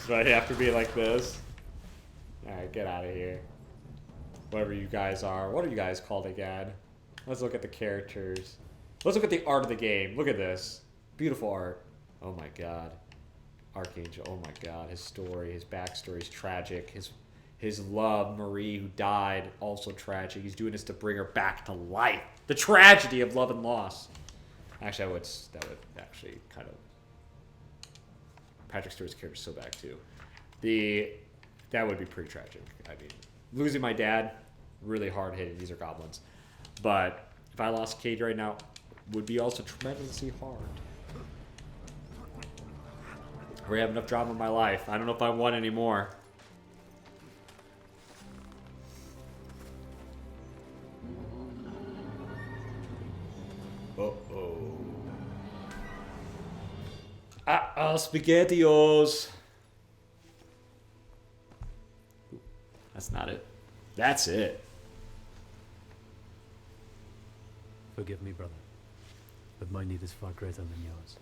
Do I have to be like this? Alright, get out of here. Whatever you guys are. What are you guys called again? Let's look at the characters. Let's look at the art of the game. Look at this. Beautiful art. Oh my god. Archangel. Oh my god. His story, his backstory is tragic. His love, Marie, who died, also tragic. He's doing this to bring her back to life. The tragedy of love and loss. Actually, that would actually kind of Patrick Stewart's character is so back too. That would be pretty tragic. I mean, losing my dad, really hard hitting. These are goblins. But if I lost Cade right now, would be also tremendously hard. I already have enough drama in my life. I don't know if I want any more. Uh-oh. SpaghettiOs. That's not it. That's it. Forgive me, brother, but my need is far greater than yours.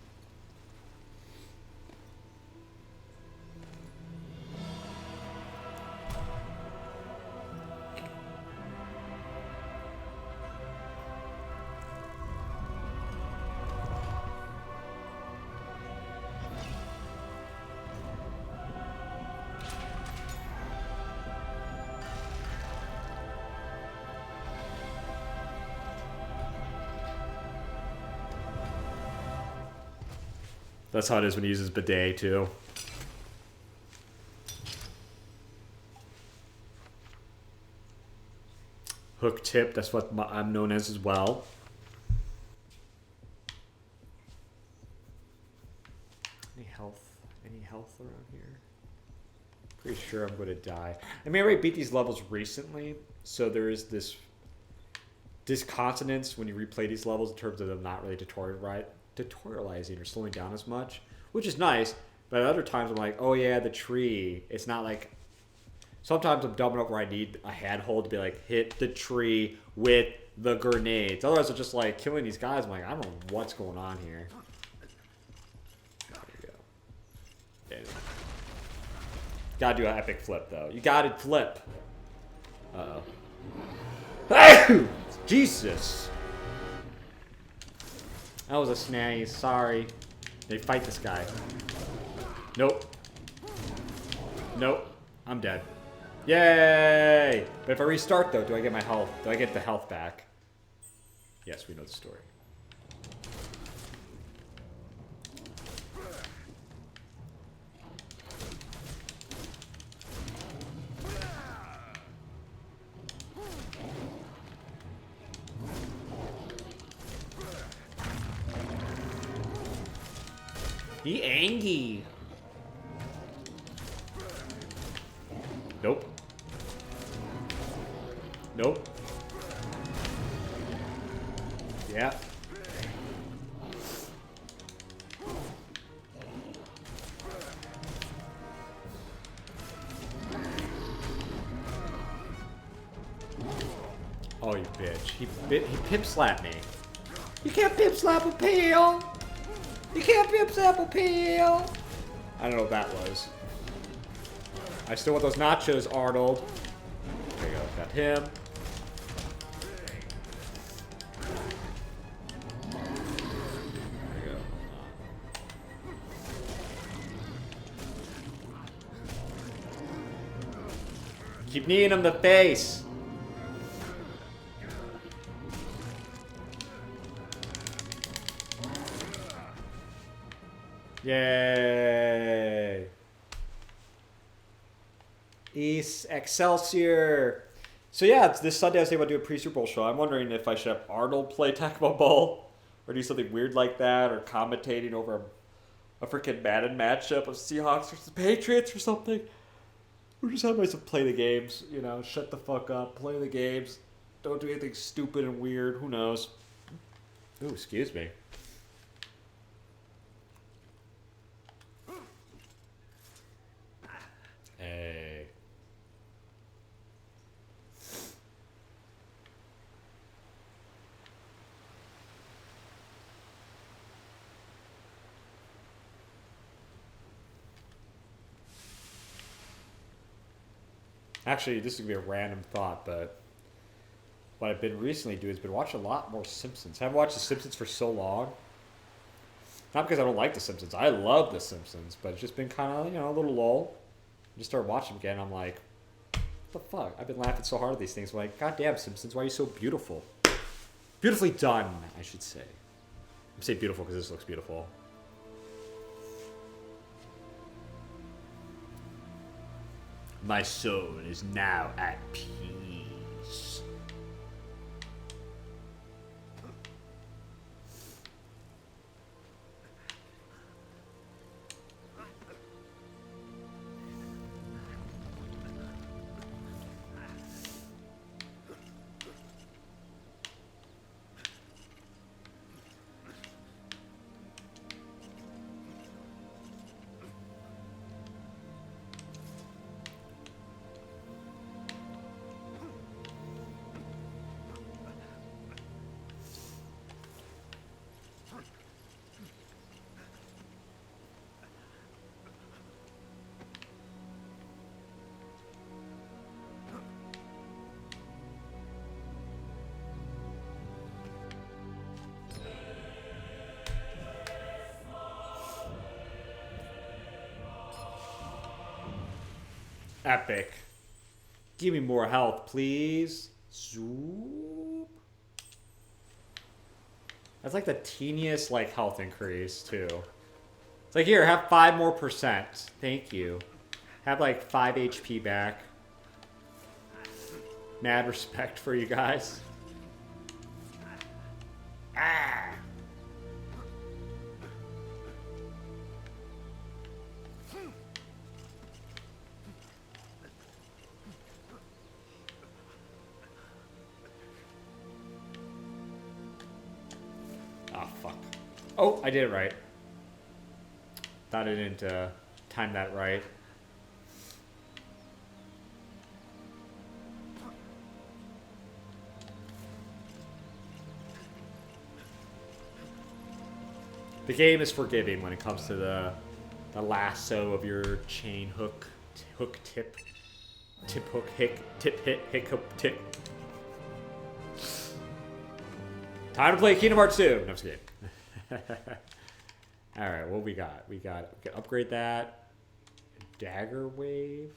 That's how it is when he uses bidet, too. Hook tip, that's what I'm known as well. Any health around here? Pretty sure I'm going to die. I mean, I already beat these levels recently, so there is this disconsonance when you replay these levels in terms of them not really tutorializing or slowing down as much, which is nice. But at other times I'm like, oh yeah, the tree. It's not like, sometimes I'm dumb enough where I need a handhold to be like, hit the tree with the grenades. Otherwise I'm just like killing these guys. I'm like, I don't know what's going on here. There we go. Anyway. Gotta do an epic flip though. You gotta flip. Uh-oh. Jesus. That was a snag. Sorry. They fight this guy. Nope. Nope. I'm dead. Yay! But if I restart though, do I get my health? Do I get the health back? Yes, we know the story. He angry. Nope. Nope. Yeah. Oh, you bitch. He pimp slapped me. You can't pimp slap a peel. You can't pimp slap a peel. I don't know what that was. I still want those nachos, Arnold. There you go. Got him. There you go. Keep kneeing him in the face. Yay! East Excelsior! So yeah, it's this Sunday I was thinking about doing a pre-Super Bowl show. I'm wondering if I should have Arnold play Tecmo Bowl, or do something weird like that, or commentating over a freaking Madden matchup of Seahawks versus Patriots or something. Or just have myself play the games, you know, shut the fuck up, play the games. Don't do anything stupid and weird, who knows. Ooh, excuse me. Hey. Actually, this is going to be a random thought, but what I've been recently doing is been watching a lot more Simpsons. I haven't watched The Simpsons for so long. Not because I don't like The Simpsons. I love The Simpsons, but it's just been kind of, you know, a little lull. I just started watching them again, and I'm like, what the fuck? I've been laughing so hard at these things. I'm like, goddamn, Simpsons, why are you so beautiful? Beautifully done, I should say. I'm saying beautiful because this looks beautiful. My soul is now at peace. Epic. Give me more health, please. Zoop. That's like the teeniest like health increase too. It's like, here, have 5 more %. Thank you. Have like 5 HP back. Mad respect for you guys. Ah. Oh, fuck. Oh, I did it right. Thought I didn't time that right. The game is forgiving when it comes to the lasso of your chain hook tip hook hick tip hit hook tip. Time to play Kingdom Hearts 2. No, I'm just kidding. All right, what we got? We can upgrade that. Dagger wave.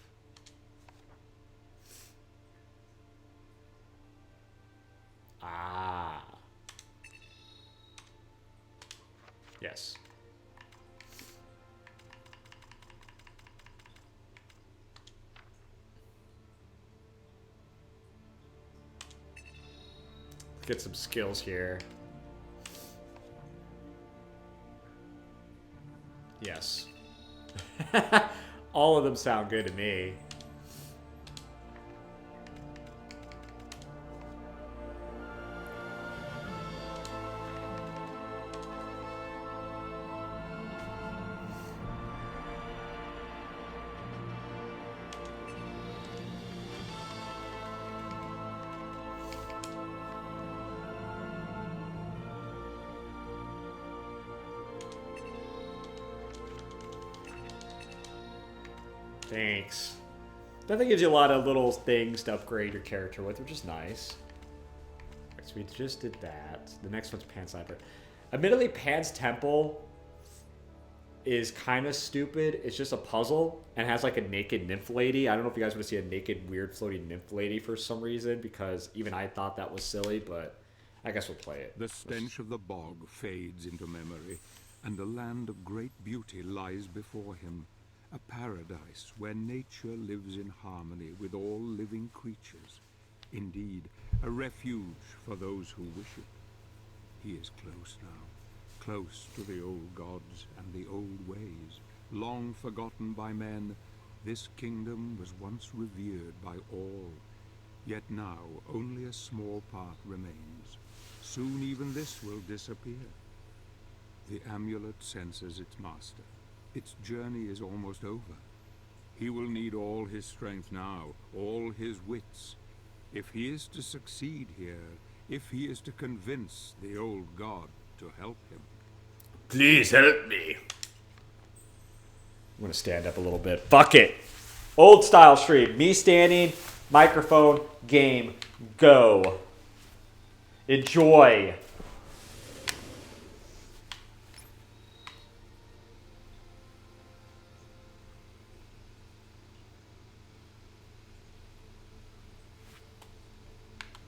Ah. Yes. Get some skills here. Yes. All of them sound good to me. Thanks. Definitely gives you a lot of little things to upgrade your character with, which is nice. Right, so we just did that. The next one's Pan's Library. Admittedly, Pan's Temple is kind of stupid. It's just a puzzle and has like a naked nymph lady. I don't know if you guys want to see a naked, weird, floating nymph lady for some reason, because even I thought that was silly, but I guess we'll play it. The stench of the bog fades into memory, and a land of great beauty lies before him. A paradise where nature lives in harmony with all living creatures. Indeed, a refuge for those who wish it. He is close now, close to the old gods and the old ways. Long forgotten by men, this kingdom was once revered by all. Yet now only a small part remains. Soon even this will disappear. The amulet senses its master. Its journey is almost over. He will need all his strength now, all his wits. If he is to succeed here, if he is to convince the old god to help him. Please help me. I'm going to stand up a little bit. Fuck it. Old style stream. Me standing, microphone, game, go. Enjoy.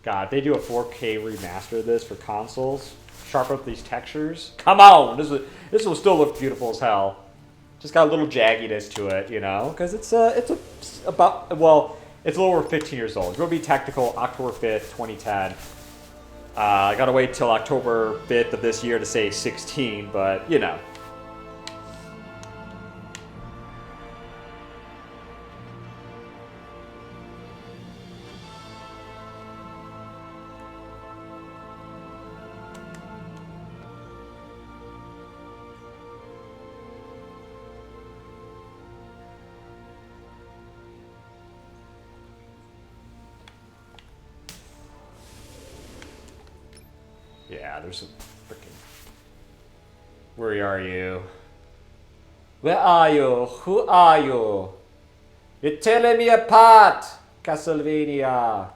God, they do a 4K remaster of this for consoles. Sharpen up these textures. Come on, this will still look beautiful as hell. Just got a little jagginess to it, you know, because it's about, well, it's a little over 15 years old. It's going to be technical, October 5th, 2010. I got to wait till October 5th of this year to say 16, but, you know. Yeah, there's some freaking... Where are you? Where are you? Who are you? You're tearing me apart, Castlevania.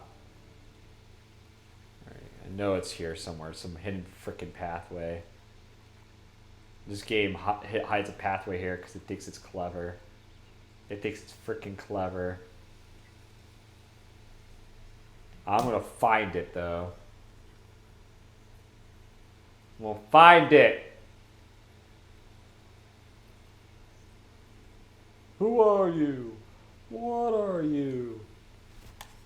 I know it's here somewhere, some hidden freaking pathway. This game hides a pathway here because it thinks it's clever. It thinks it's freaking clever. I'm gonna find it though. We'll find it. Who are you? What are you?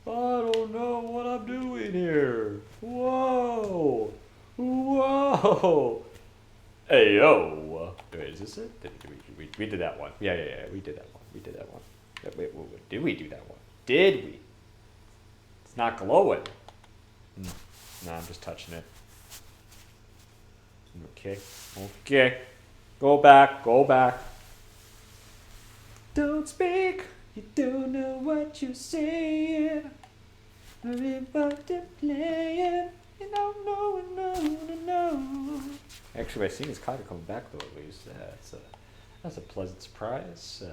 I don't know what I'm doing here. Whoa. Whoa. Hey, yo. Wait, is this it? We did that one. Yeah, we did that one. We did that one. Wait, did we do that one? Did we? It's not glowing. No, I'm just touching it. Okay. Okay. Go back. Go back. Don't speak. You don't know what you're saying. Everybody playing. You don't know, no. Actually, my singing's kind of coming back though. At least that's a pleasant surprise.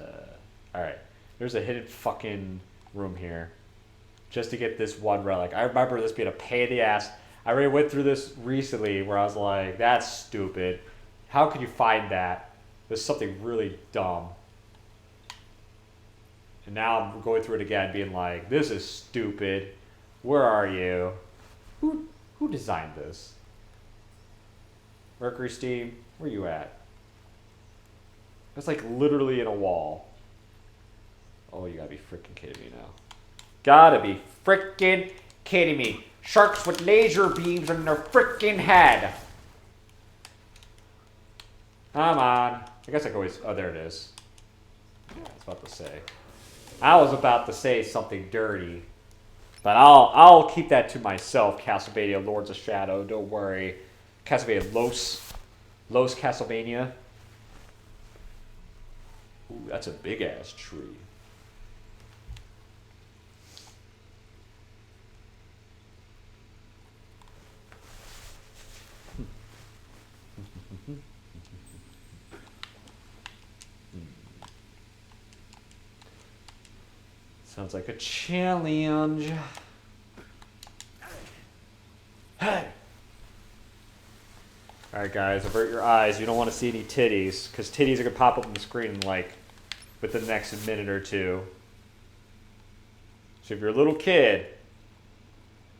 All right. There's a hidden fucking room here, just to get this one relic. I remember this being a pain in the ass. I already went through this recently where I was like, that's stupid. How could you find that? There's something really dumb. And now I'm going through it again being like, this is stupid. Where are you? Who designed this? Mercury Steam, where you at? It's like literally in a wall. Oh, you gotta be freaking kidding me now. Gotta be freaking kidding me. Sharks with laser beams in their freaking head. Come on. I guess I can always... Oh, there it is. I was about to say. I was about to say something dirty. But I'll keep that to myself, Castlevania Lords of Shadow. Don't worry. Castlevania Los Castlevania. Ooh, that's a big-ass tree. Sounds like a challenge. Hey! Alright guys, avert your eyes. You don't want to see any titties, because titties are going to pop up on the screen like within the next minute or two. So if you're a little kid,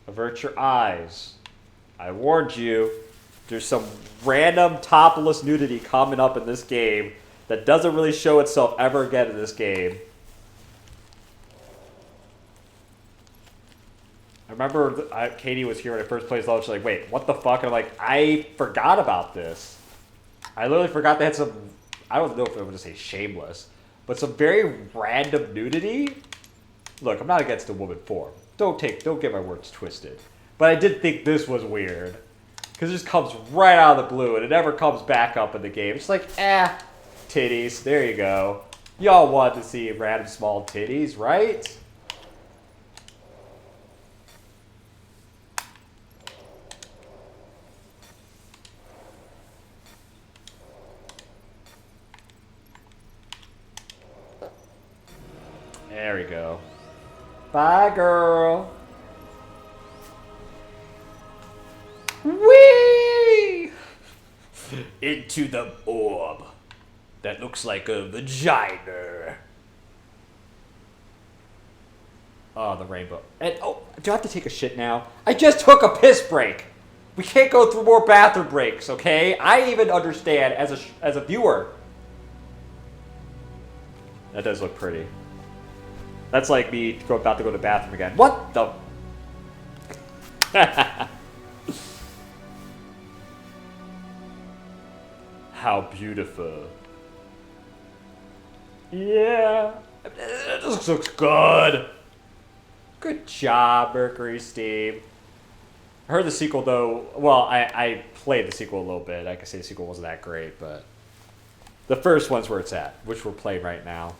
avert your eyes. I warned you, there's some random topless nudity coming up in this game that doesn't really show itself ever again in this game. I remember Katie was here when I first played Zelda. She's like, wait, what the fuck? And I'm like, I forgot about this. I literally forgot they had some, I don't know if I would just say shameless, but some very random nudity. Look, I'm not against the woman form. Don't get my words twisted. But I did think this was weird. Because it just comes right out of the blue and it never comes back up in the game. It's like, titties, there you go. Y'all want to see random small titties, right? There we go. Bye, girl. Whee! Into the orb. That looks like a vagina. Oh, the rainbow. And oh, do I have to take a shit now? I just took a piss break. We can't go through more bathroom breaks, okay? I even understand as a viewer. That does look pretty. That's like me about to go to the bathroom again. What the? How beautiful. Yeah. This looks good. Good job, Mercury Steam. I heard the sequel, though. Well, I played the sequel a little bit. I can say the sequel wasn't that great, but the first one's where it's at, which we're playing right now.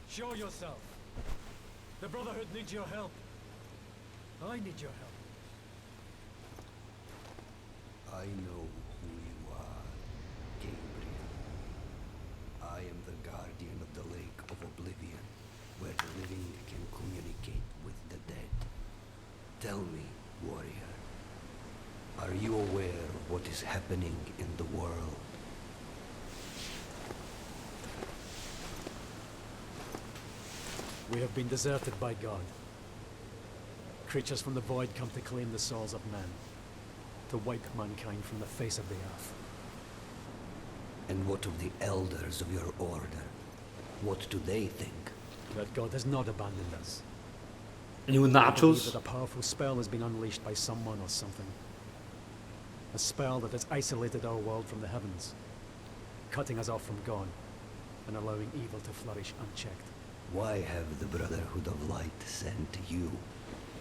Show yourself. The Brotherhood needs your help. I need your help. I know who you are, Gabriel. I am the guardian of the Lake of Oblivion, where the living can communicate with the dead. Tell me, warrior, are you aware of what is happening in the world? We have been deserted by God. Creatures from the void come to claim the souls of men, to wipe mankind from the face of the earth. And what of the elders of your order? What do they think? That God has not abandoned us. You I believe nachos? that a powerful spell has been unleashed by someone or something. A spell that has isolated our world from the heavens, cutting us off from God, and allowing evil to flourish unchecked. Why have the Brotherhood of Light sent you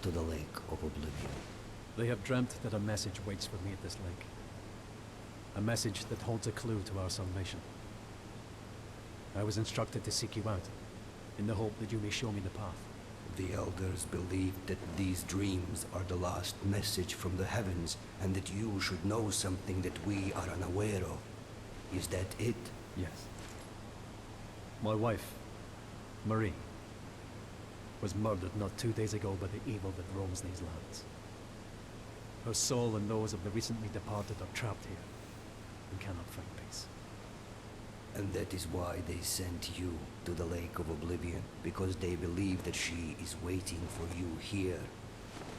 to the Lake of Oblivion? They have dreamt that a message waits for me at this lake. A message that holds a clue to our salvation. I was instructed to seek you out, in the hope that you may show me the path. The elders believe that these dreams are the last message from the heavens, and that you should know something that we are unaware of. Is that it? Yes. My wife, Marie, was murdered not 2 days ago by the evil that roams these lands. Her soul and those of the recently departed are trapped here, and cannot find peace. And that is why they sent you to the Lake of Oblivion, because they believe that she is waiting for you here,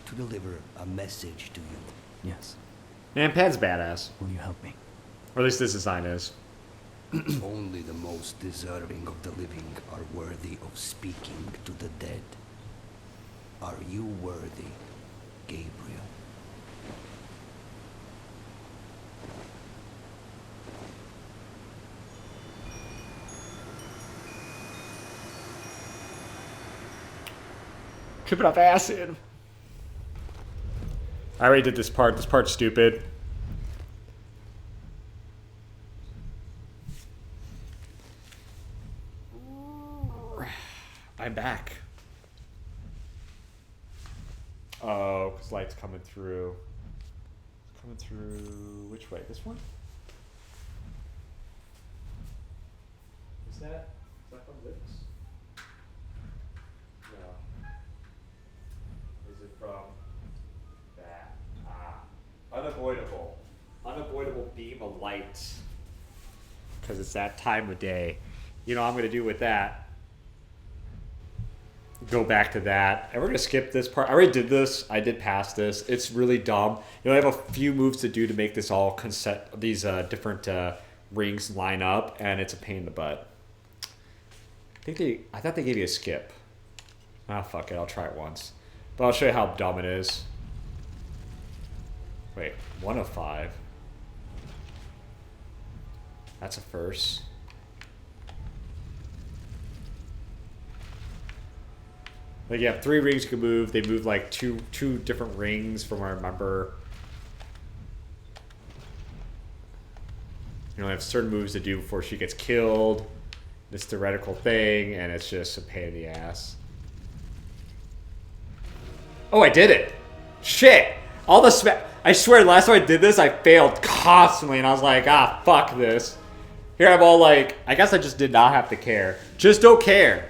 to deliver a message to you. Yes. Man, Pad's badass. Will you help me? Or at least this design is. Only the most deserving of the living are worthy of speaking to the dead. Are you worthy, Gabriel? Tripping off acid. I already did this part. This part's stupid. I'm back. Oh, because light's coming through. Coming through... Which way? This one? Is that from this? No. Is it from that? Ah. Unavoidable. Unavoidable beam of light. Because it's that time of day. You know what I'm going to do with that? Go back to that. And we're going to skip this part. I already did this. I did pass this. It's really dumb. You know, I have a few moves to do to make this all these different rings line up, and it's a pain in the butt. I thought they gave you a skip. Ah, fuck it. I'll try it once. But I'll show you how dumb it is. Wait, 1 of 5. That's a first. Like, you have 3 rings you can move. They move like two different rings from what I remember. You only have certain moves to do before she gets killed. This theoretical thing, and it's just a pain in the ass. Oh, I did it! Shit! All the I swear, last time I did this, I failed constantly, and I was like, ah, fuck this. Here I'm all like, I guess I just did not have to care. Just don't care.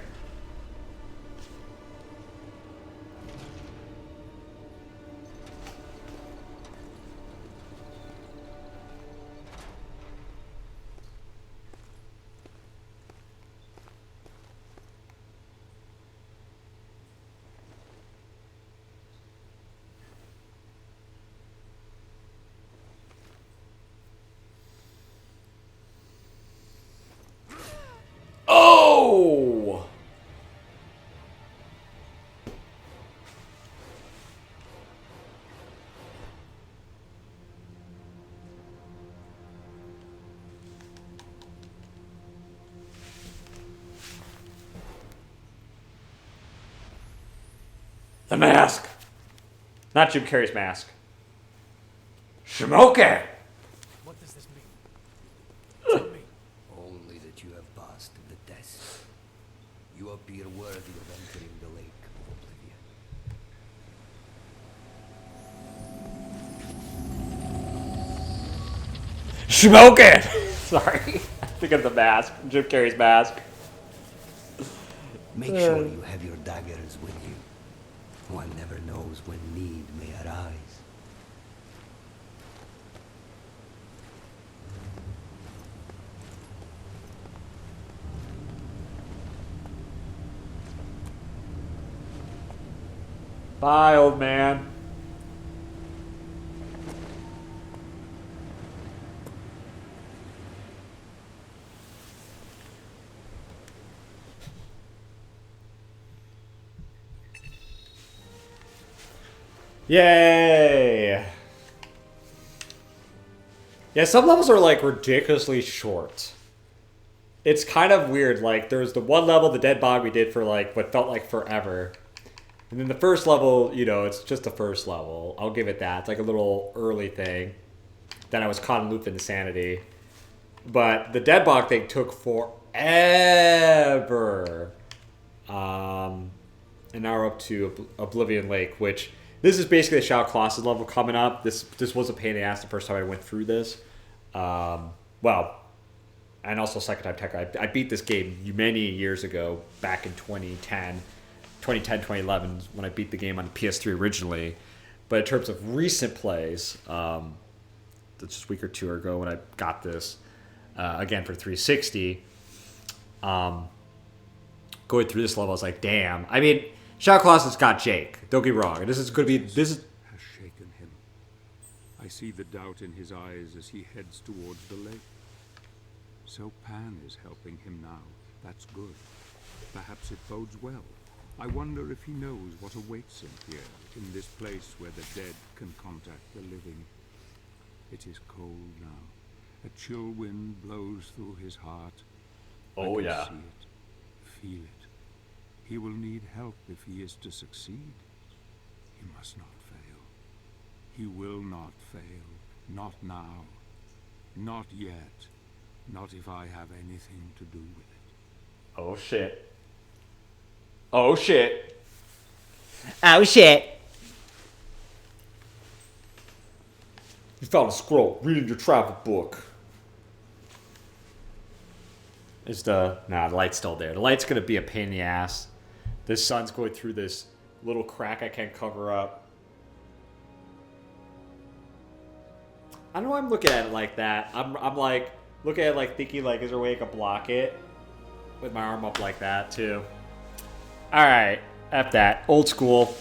The mask! Not Jim Carrey's mask. Smoke it! What does this mean? Tell me. Only that you have passed the test. You appear worthy of entering the lake of oblivion. Smoke it! Sorry. Think of the mask. Jim Carrey's mask. Make sure you have your daggers with you. One never knows when need may arise. Bye, old man. Yay! Yeah, some levels are like ridiculously short. It's kind of weird. Like, there's the one level, the dead bog, we did for like what felt like forever. And then the first level, you know, it's just the first level. I'll give it that. It's like a little early thing. Then I was caught in loop insanity. But the dead bog thing took forever. And now we're up to Oblivion Lake, which this is basically a Shadow Colossus level coming up. This was a pain in the ass the first time I went through this. Well, and also second time tech. I beat this game many years ago, back in 2010, 2011, when I beat the game on PS3 originally. But in terms of recent plays, just a week or two ago when I got this, again for 360, going through this level, I was like, damn. I mean, Shadow Colossus got Jake. Don't get me wrong. This is going to be... This is... has shaken him. I see the doubt in his eyes as he heads towards the lake. So Pan is helping him now. That's good. Perhaps it bodes well. I wonder if he knows what awaits him here, in this place where the dead can contact the living. It is cold now. A chill wind blows through his heart. I can see it, feel it. He will need help if he is to succeed. He must not fail. He will not fail. Not now. Not yet. Not if I have anything to do with it. Oh, shit. Oh, shit. Oh, shit. You found a scroll. Reading your travel book. Is the... Nah, the light's still there. The light's going to be a pain in the ass. This sun's going through this little crack I can't cover up. I don't know why I'm looking at it like that. I'm like... Looking at it like thinking like, is there a way I can block it? With my arm up like that, too. Alright. F that. Old school.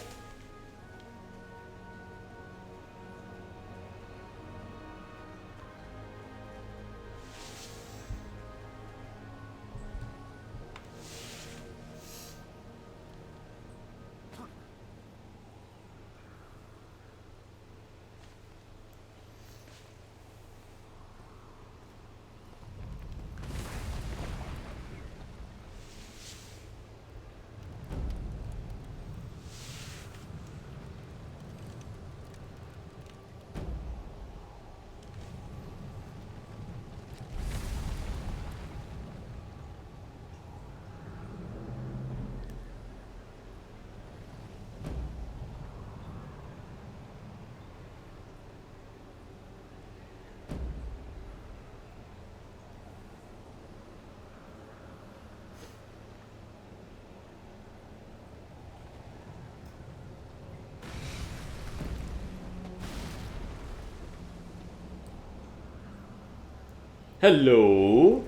Hello?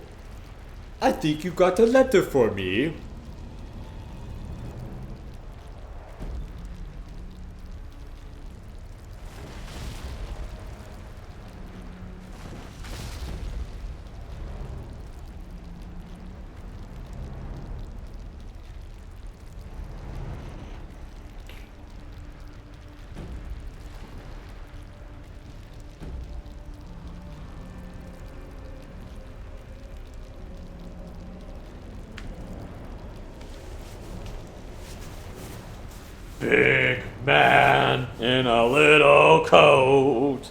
I think you got a letter for me. Big man in a little coat.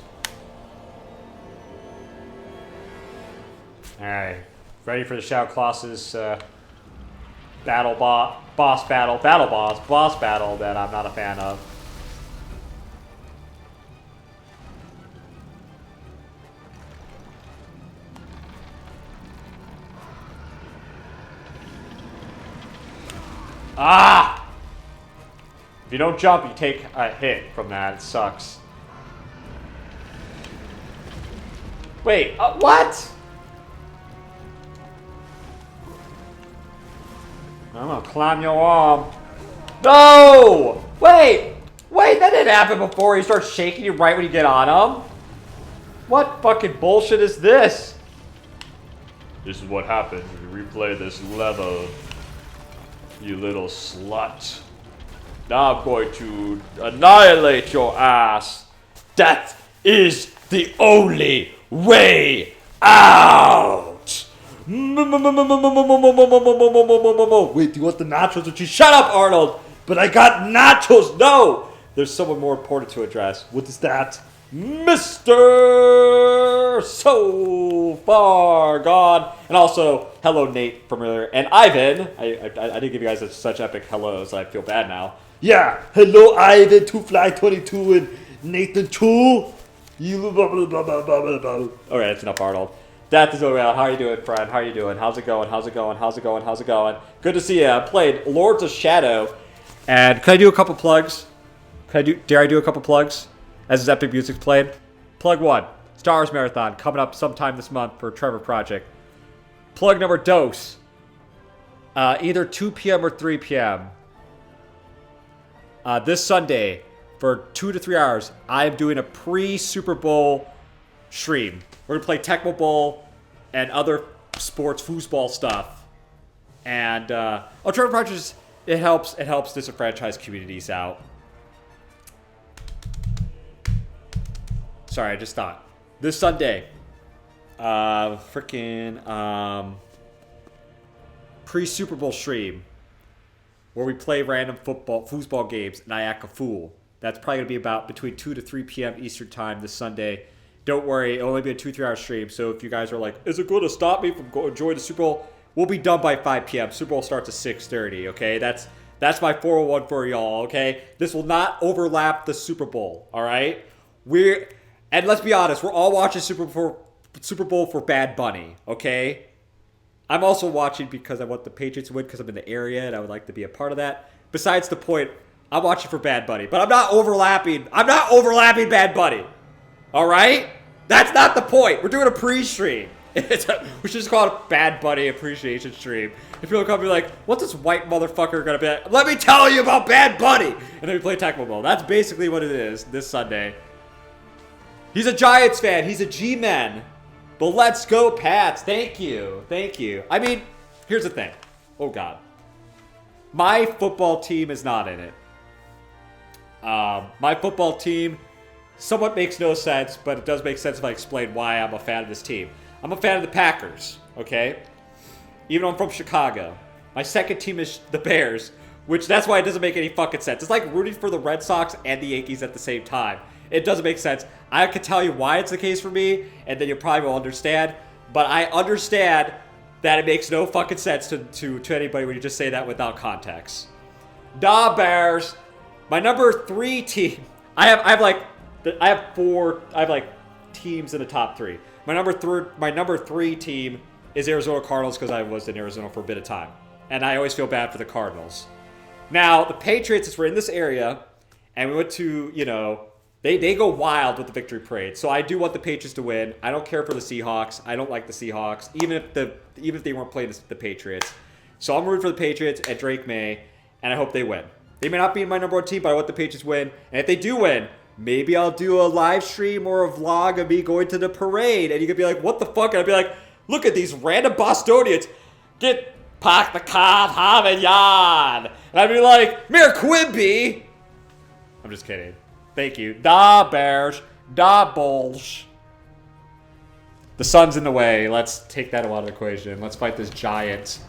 Alright. Ready for the Shadow Colossus boss battle that I'm not a fan of. Ah! If you don't jump, you take a hit from that. It sucks. Wait, what? I'm gonna climb your arm. No! Wait, that didn't happen before. He starts shaking you right when you get on him. What fucking bullshit is this? This is what happens when you replay this level, you little slut. Now I'm going to annihilate your ass. Death is the only way out. Wait, do you want the nachos? Would you shut up, Arnold? But I got nachos. No, there's someone more important to address. What is that? Mr. So Far Gone. And also, hello, Nate from earlier. And Ivan. I didn't give you guys such epic hellos. I feel bad now. Yeah, hello, Ivan, 2Fly22, and Nathan 2. You blah, blah, blah, blah, blah, blah. All right, that's enough, Arnold. Death is over. How are you doing, friend? How are you doing? How's it going? How's it going? How's it going? How's it going? Good to see you. I played Lords of Shadow. And can I do a couple plugs? Dare I do a couple plugs? As his epic music's played? Plug 1. Star Wars Marathon coming up sometime this month for Trevor Project. Plug number dose. Either 2 p.m. or 3 p.m. This Sunday, for 2 to 3 hours, I am doing a pre-Super Bowl stream. We're going to play Tecmo Bowl and other sports foosball stuff. And, Trevor Project, it helps disenfranchised communities out. Sorry, I just thought. This Sunday, pre-Super Bowl stream, where we play random foosball games, and I act a fool. That's probably going to be about between 2 to 3 p.m. Eastern Time this Sunday. Don't worry, it'll only be a 2-3 hour stream, so if you guys are like, is it going to stop me from enjoying the Super Bowl? We'll be done by 5 p.m. Super Bowl starts at 6:30, okay? That's my 401 for y'all, okay? This will not overlap the Super Bowl, all right? And let's be honest, we're all watching Super Bowl for Bad Bunny, okay? I'm also watching because I want the Patriots to win because I'm in the area and I would like to be a part of that. Besides the point, I'm watching for Bad Bunny, but I'm not overlapping Bad Bunny. All right? That's not the point. We're doing a pre-stream. We should just call it a Bad Bunny appreciation stream. If people come and be like, what's this white motherfucker gonna be like? Let me tell you about Bad Bunny! And then we play Tecmo Bowl. That's basically what it is this Sunday. He's a Giants fan. He's a G-man. But let's go, Pats. Thank you. Thank you. I mean, here's the thing. Oh, God. My football team is not in it. My football team somewhat makes no sense, but it does make sense if I explain why I'm a fan of this team. I'm a fan of the Packers, okay? Even though I'm from Chicago. My second team is the Bears, which that's why it doesn't make any fucking sense. It's like rooting for the Red Sox and the Yankees at the same time. It doesn't make sense. I could tell you why it's the case for me, and then you probably will understand. But I understand that it makes no fucking sense to anybody when you just say that without context. Da Bears. My number 3 team. I have like teams in the top 3. My number 3 team is Arizona Cardinals because I was in Arizona for a bit of time. And I always feel bad for the Cardinals. Now, the Patriots, since we're in this area, and we went to, they go wild with the victory parade. So I do want the Patriots to win. I don't care for the Seahawks. I don't like the Seahawks, even if they weren't playing the Patriots. So I'm rooting for the Patriots and Drake May, and I hope they win. They may not be my number 1 team, but I want the Patriots to win. And if they do win, maybe I'll do a live stream or a vlog of me going to the parade. And you could be like, what the fuck? And I'd be like, look at these random Bostonians. Get Park the car, have a yard. And I'd be like, Mayor Quimby. I'm just kidding. Thank you. Da Bears. Da Bulls. The sun's in the way. Let's take that out of the equation. Let's fight this Giants.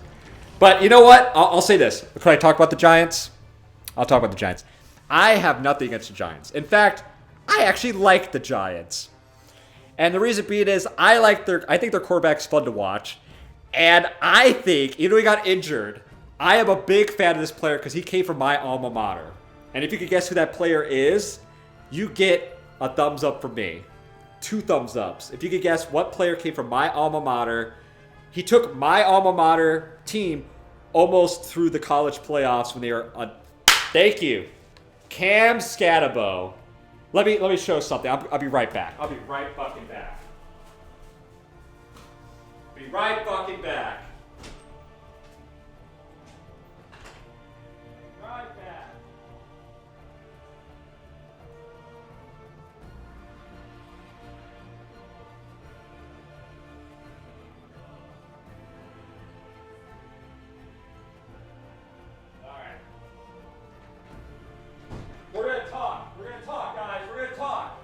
But you know what? I'll say this. Can I talk about the Giants? I'll talk about the Giants. I have nothing against the Giants. In fact, I actually like the Giants. And the reason being is I think their quarterback's fun to watch. And I think, even though he got injured, I am a big fan of this player because he came from my alma mater. And if you could guess who that player is, you get a thumbs up from me. 2 thumbs ups. If you could guess what player came from my alma mater, he took my alma mater team almost through the college playoffs when they were on. Thank you. Cam Scatabo. Let me show something. I'll be right back. I'll be right fucking back. Be right fucking back. Right back. All right. We're gonna talk. We're gonna talk, guys. We're gonna talk.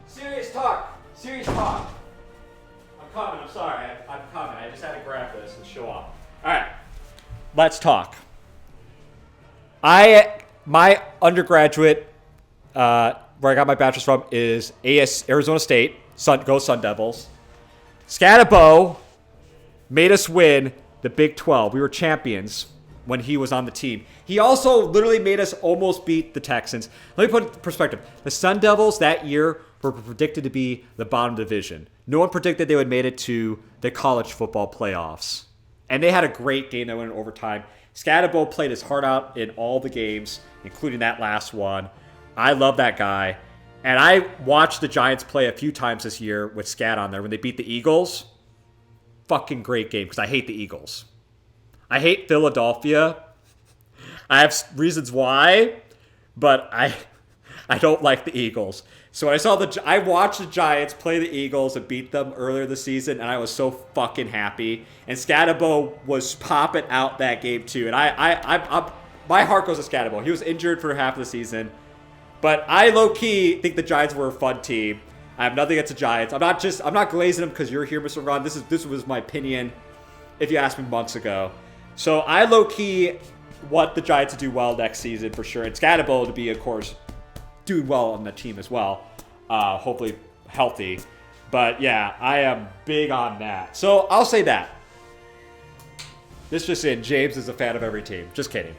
Serious talk. Serious talk. I'm coming. I'm sorry. I'm coming. I just had to grab this and show off. All right. Let's talk. My undergraduate, where I got my bachelor's from, is Arizona State. Go Sun Devils. Scatabo made us win the Big 12. We were champions when he was on the team. He also literally made us almost beat the Texans. Let me put it in perspective. The Sun Devils that year were predicted to be the bottom division. No one predicted they would made it to the college football playoffs. And they had a great game that went in overtime. Scatabo played his heart out in all the games, including that last one. I love that guy. And I watched the Giants play a few times this year with Scat on there when they beat the Eagles. Fucking great game because I hate the Eagles. I hate Philadelphia. I have reasons why, but I don't like the Eagles. So when I watched the Giants play the Eagles and beat them earlier this season, and I was so fucking happy. And Scatabo was popping out that game too. And my heart goes to Scatabo. He was injured for half of the season, but I low key think the Giants were a fun team. I have nothing against the Giants. I'm not glazing them because you're here, Mr. Ron. This was my opinion if you asked me months ago. So I low key want the Giants to do well next season for sure, and Scatabo to be, of course, doing well on the team as well. Hopefully healthy. But yeah, I am big on that. So I'll say that. This just in, James is a fan of every team. Just kidding.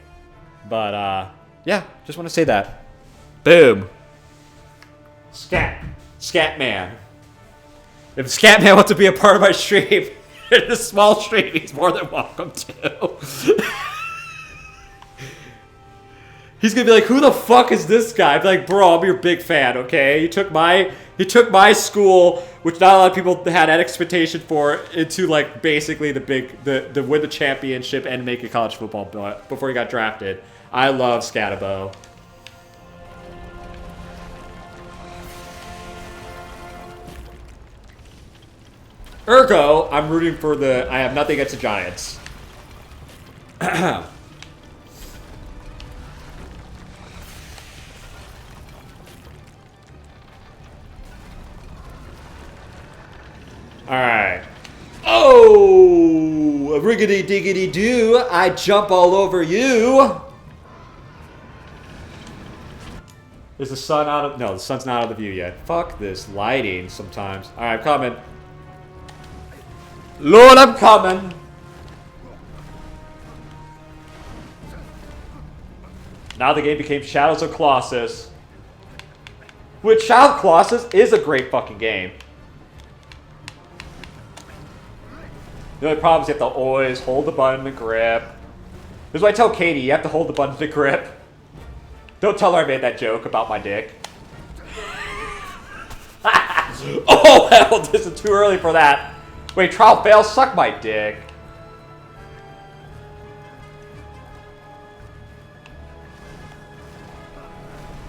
But yeah, just want to say that. Boom. Scatman. If Scatman wants to be a part of my stream, in a small stream, he's more than welcome to. He's gonna be like, who the fuck is this guy? I'd be like, bro, I'm your big fan, okay? He took my school, which not a lot of people had an expectation for, into like basically the win the championship and make a college football before he got drafted. I love Scatabo. Ergo, I'm rooting for I have nothing against the Giants. Alright. Oh! Riggedy diggity doo. I jump all over you. Is the sun out of... No, the sun's not out of the view yet. Fuck this lighting sometimes. Alright, I'm coming. Lord, I'm coming. Now the game became Shadows of Colossus. Which Shadow of Colossus is a great fucking game. The only problem is you have to always hold the button to grip. This is why I tell Katie, you have to hold the button to grip. Don't tell her I made that joke about my dick. Oh, hell, this is too early for that. Wait, trial fails? Suck my dick.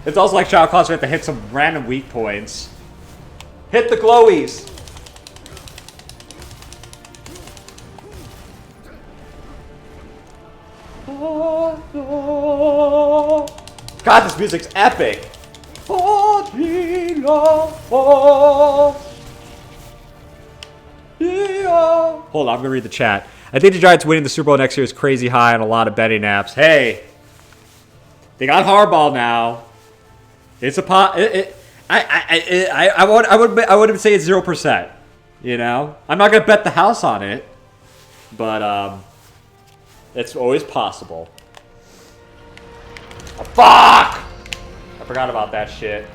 It's also like Shadow Claws, we have to hit some random weak points. Hit the glowies! God, this music's epic! Hold on, I'm gonna read the chat. I think the Giants winning the Super Bowl next year is crazy high on a lot of betting apps. Hey! They got hardball now. It's a pot. I wouldn't say it's 0%. You know, I'm not gonna bet the house on it, but it's always possible. Oh, fuck! I forgot about that shit.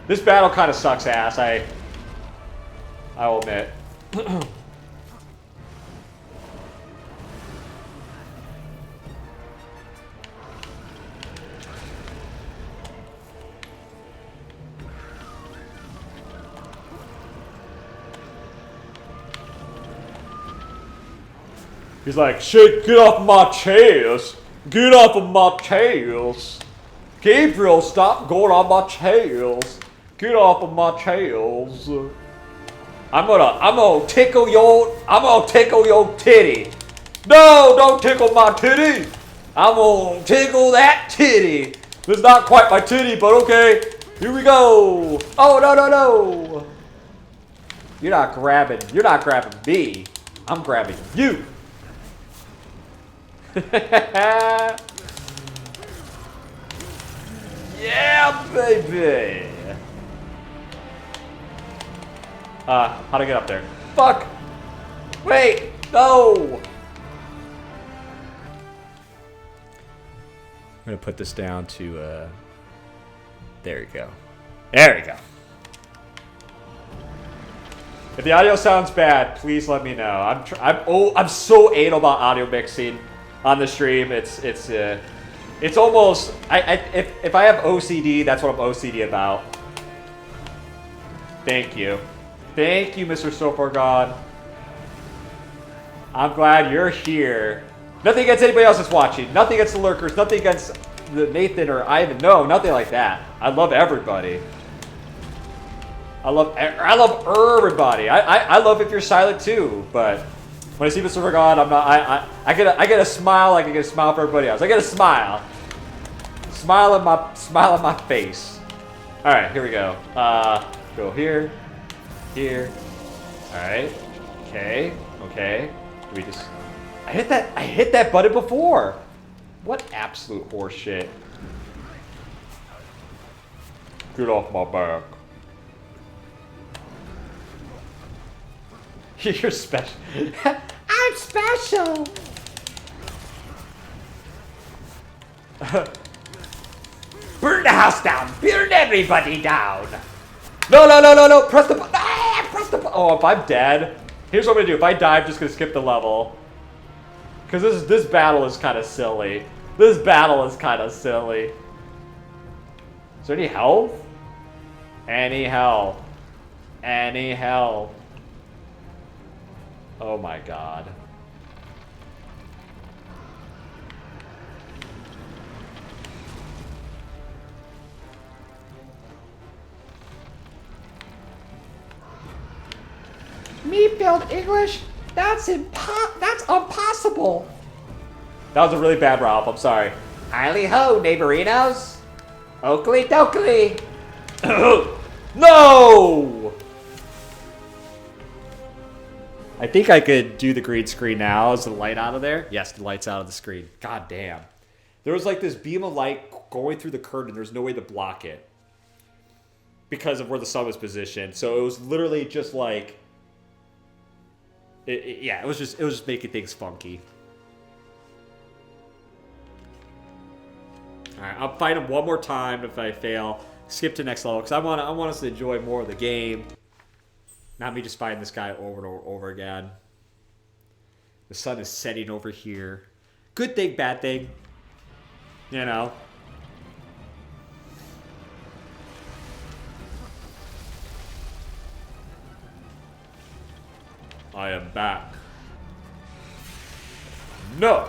This battle kind of sucks ass. I'll admit. He's like, shit, get off my tails. Get off of my tails. Gabriel, stop going on my tails. Get off of my tails. I'm gonna tickle your titty. No, don't tickle my titty. I'm gonna tickle that titty. It's not quite my titty, but okay. Here we go. Oh, no. You're not grabbing me. I'm grabbing you. Yeah, baby. How'd I get up there? Fuck! Wait! No! I'm gonna put this down to, there you go. There you go. If the audio sounds bad, please let me know. I'm so anal about audio mixing on the stream. It's almost, if I have OCD, that's what I'm OCD about. Thank you. Thank you, Mr. So Far God. I'm glad you're here. Nothing against anybody else that's watching. Nothing against the lurkers. Nothing against Nathan or Ivan. No, nothing like that. I love everybody. I love everybody. I love if you're silent too. But when I see Mr. God, I'm not. I get a smile like I get a smile for everybody else. I get a smile. Smile on my face. All right, here we go. Go here. Here. All right. Okay. Do we just? I hit that button before. What absolute horse shit. Get off my back. You're special. I'm special. Burn the house down. Burn everybody down. No. Press the button. Press the button. Oh, if I'm dead, here's what I'm gonna do. If I die, I'm just gonna skip the level. Because this battle is kind of silly. Is there any health? Any health? Oh my god. Me build English? That's impossible. That was a really bad Ralph, I'm sorry. Hiley ho, neighborinos. Oakley dokley. No! I think I could do the green screen now. Is the light out of there? Yes, the light's out of the screen. God damn. There was like this beam of light going through the curtain. There's no way to block it. Because of where the sun was positioned. So it was literally just like... it was just making things funky. Alright, I'll fight him one more time. If I fail, skip to next level. Because I want us to enjoy more of the game. Not me just fighting this guy over and over again. The sun is setting over here. Good thing, bad thing. You know. I am back. No.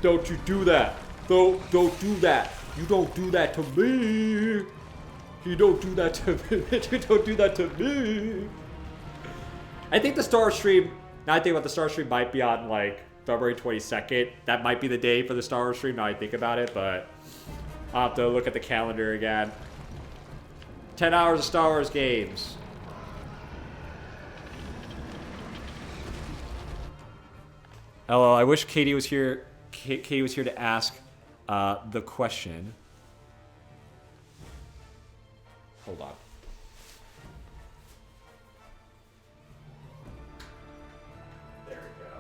Don't you do that. Don't do that. You don't do that to me. You don't do that to me. You don't do that to me. I think the Star Stream, now I think about the Star Stream might be on like February 22nd. That might be the day for the Star Wars stream now I think about it, but I'll have to look at the calendar again. 10 hours of Star Wars games. Hello, I wish Katie was here. Katie was here to ask the question. Hold on. There we go.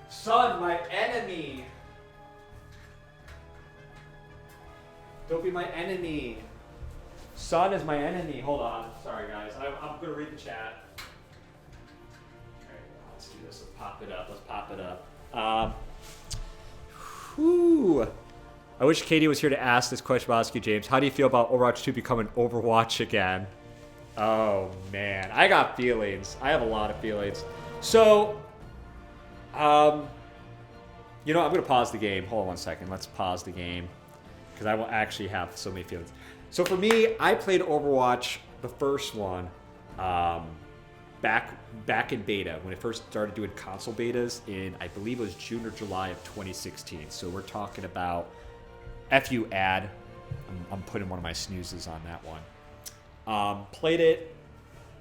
Son, my enemy. Don't be my enemy. Son is my enemy. Hold on. Sorry, guys. I'm going to read the chat. Let's do this. Let's pop it up. Let's pop it up. Whew. I wish Katie was here to ask this question about Ask You, James. How do you feel about Overwatch 2 becoming Overwatch again? Oh, man. I got feelings. I have a lot of feelings. So, you know, I'm going to pause the game. Hold on one second. Let's pause the game. Because I will actually have so many feelings. So for me, I played Overwatch, the first one, back in beta, when it first started doing console betas in, I believe it was June or July of 2016. So we're talking about, FU ad, I'm putting one of my snoozes on that one. Played it,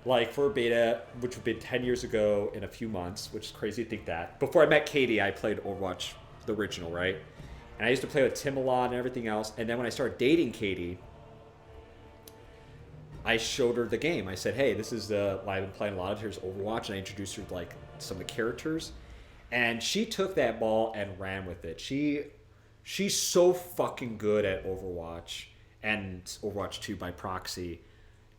like, for beta, which would have been 10 years ago in a few months, which is crazy to think that. Before I met Katie, I played Overwatch, the original, right? And I used to play with Tim a lot and everything else. And then when I started dating Katie, I showed her the game. I said, hey, this is I've been playing a lot of, here's Overwatch. And I introduced her to, like, some of the characters. And she took that ball and ran with it. She's so fucking good at Overwatch and Overwatch 2 by proxy.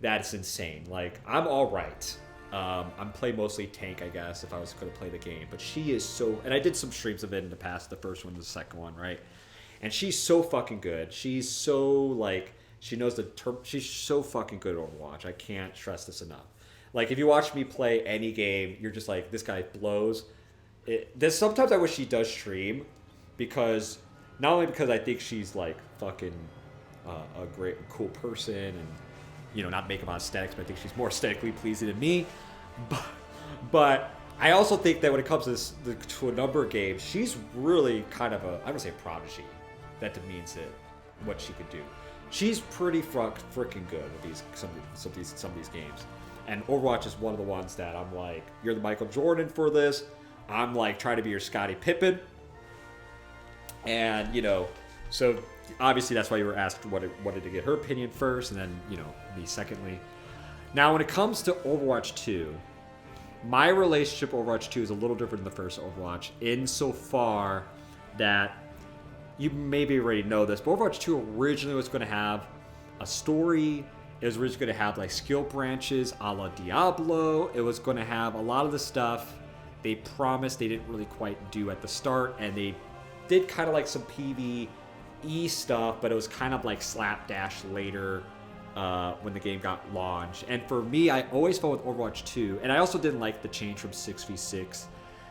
That's insane. Like, I'm all right. I'm playing mostly tank, I guess, if I was going to play the game. But she is so... And I did some streams of it in the past, the first one, the second one, right? And she's so fucking good. She's so, like... She knows the term... She's so fucking good at Overwatch. I can't stress this enough. Like, if you watch me play any game, you're just like, this guy blows. Sometimes I wish she does stream. Because... Not only because I think she's, like, fucking a great, cool person and... You know, not make about aesthetics, but I think she's more aesthetically pleasing than me. But I also think that when it comes to a number of games, she's really kind of I don't say prodigy. That demeans it, what she could do. She's pretty freaking good with some of these games. And Overwatch is one of the ones that I'm like, you're the Michael Jordan for this. I'm like trying to be your Scottie Pippen. And, you know, so obviously that's why you were asked wanted to get her opinion first, and then, you know, me secondly. Now, when it comes to Overwatch 2, my relationship with Overwatch 2 is a little different than the first Overwatch, insofar that you maybe already know this, but Overwatch 2 originally was going to have a story. It was originally going to have, like, skill branches a la Diablo. It was going to have a lot of the stuff they promised they didn't really quite do at the start, and they did kind of like some PvE stuff, but it was kind of like slapdash later when the game got launched. And for me, I always felt with Overwatch 2, and I also didn't like the change from 6v6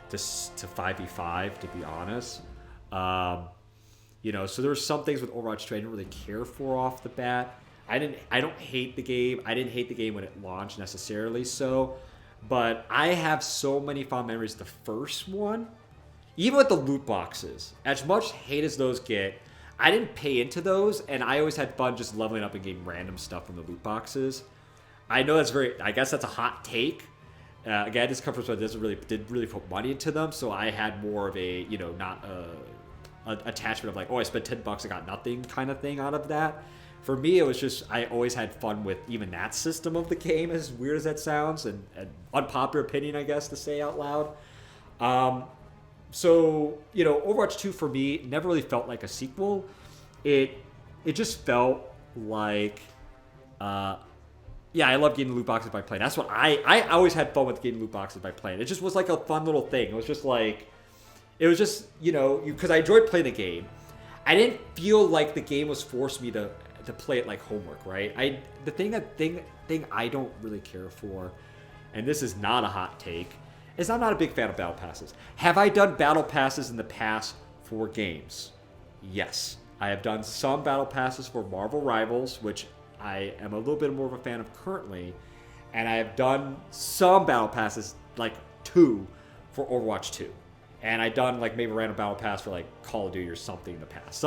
to 5v5, to be honest. You know, so there were some things with Overwatch 2 I didn't really care for off the bat. I don't hate the game. I didn't hate the game when it launched necessarily, but I have so many fond memories of the first one. Even with the loot boxes, as much hate as those get, I didn't pay into those, and I always had fun just leveling up and getting random stuff from the loot boxes. I know I guess that's a hot take. Again, this comes from someone that didn't really put money into them, so I had more of a, you know, not an attachment of like, oh, I spent $10, I got nothing kind of thing out of that. For me, it was just, I always had fun with even that system of the game, as weird as that sounds, and unpopular opinion, I guess, to say out loud. So, you know, Overwatch 2 for me never really felt like a sequel. It just felt like, yeah, I love getting loot boxes by playing. That's what I always had fun with getting loot boxes by playing. It just was like a fun little thing. It was just, you know, because I enjoyed playing the game. I didn't feel like the game was forced me to play it like homework, right? The thing I don't really care for, and this is not a hot take, is I'm not a big fan of battle passes. Have I done battle passes in the past for games? Yes. I have done some battle passes for Marvel Rivals, which I am a little bit more of a fan of currently, and I have done some battle passes, like 2, for Overwatch 2. And I've done like maybe a random battle pass for like Call of Duty or something in the past.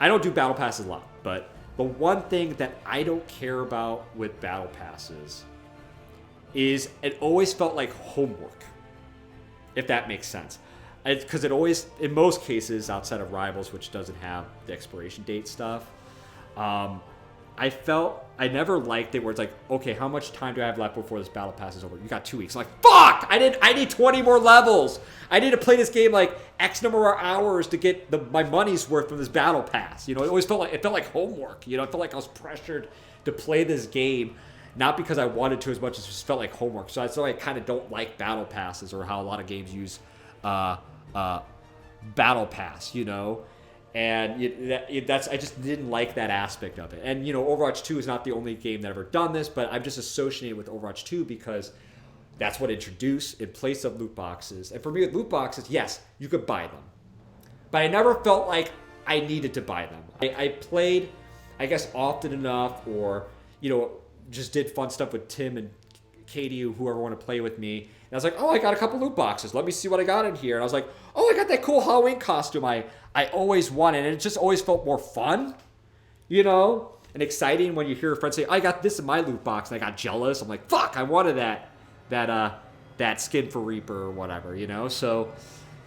I don't do battle passes a lot, but the one thing that I don't care about with battle passes is it always felt like homework, if that makes sense. because it always, in most cases, outside of Rivals, which doesn't have the expiration date stuff, I never liked it where it's like, okay, how much time do I have left before this battle pass is over? You got 2 weeks. I'm like, fuck! I need 20 more levels. I need to play this game like X number of hours to get my money's worth from this battle pass. You know, it always felt like homework. You know, it felt like I was pressured to play this game, not because I wanted to as much as it just felt like homework. So that's why I kind of don't like battle passes, or how a lot of games use battle pass, you know. And I just didn't like that aspect of it. And, you know, Overwatch 2 is not the only game that ever done this, but I'm just associated with Overwatch 2 because that's what introduced in place of loot boxes. And for me, with loot boxes, yes, you could buy them. But I never felt like I needed to buy them. I played, I guess, often enough, or, you know, just did fun stuff with Tim and Katie, or whoever wanted to play with me. And I was like, oh, I got a couple loot boxes. Let me see what I got in here. And I was like, oh, I got that cool Halloween costume I always wanted. And it just always felt more fun, you know, and exciting when you hear a friend say, I got this in my loot box. And I got jealous. I'm like, fuck, I wanted that skin for Reaper or whatever, you know. So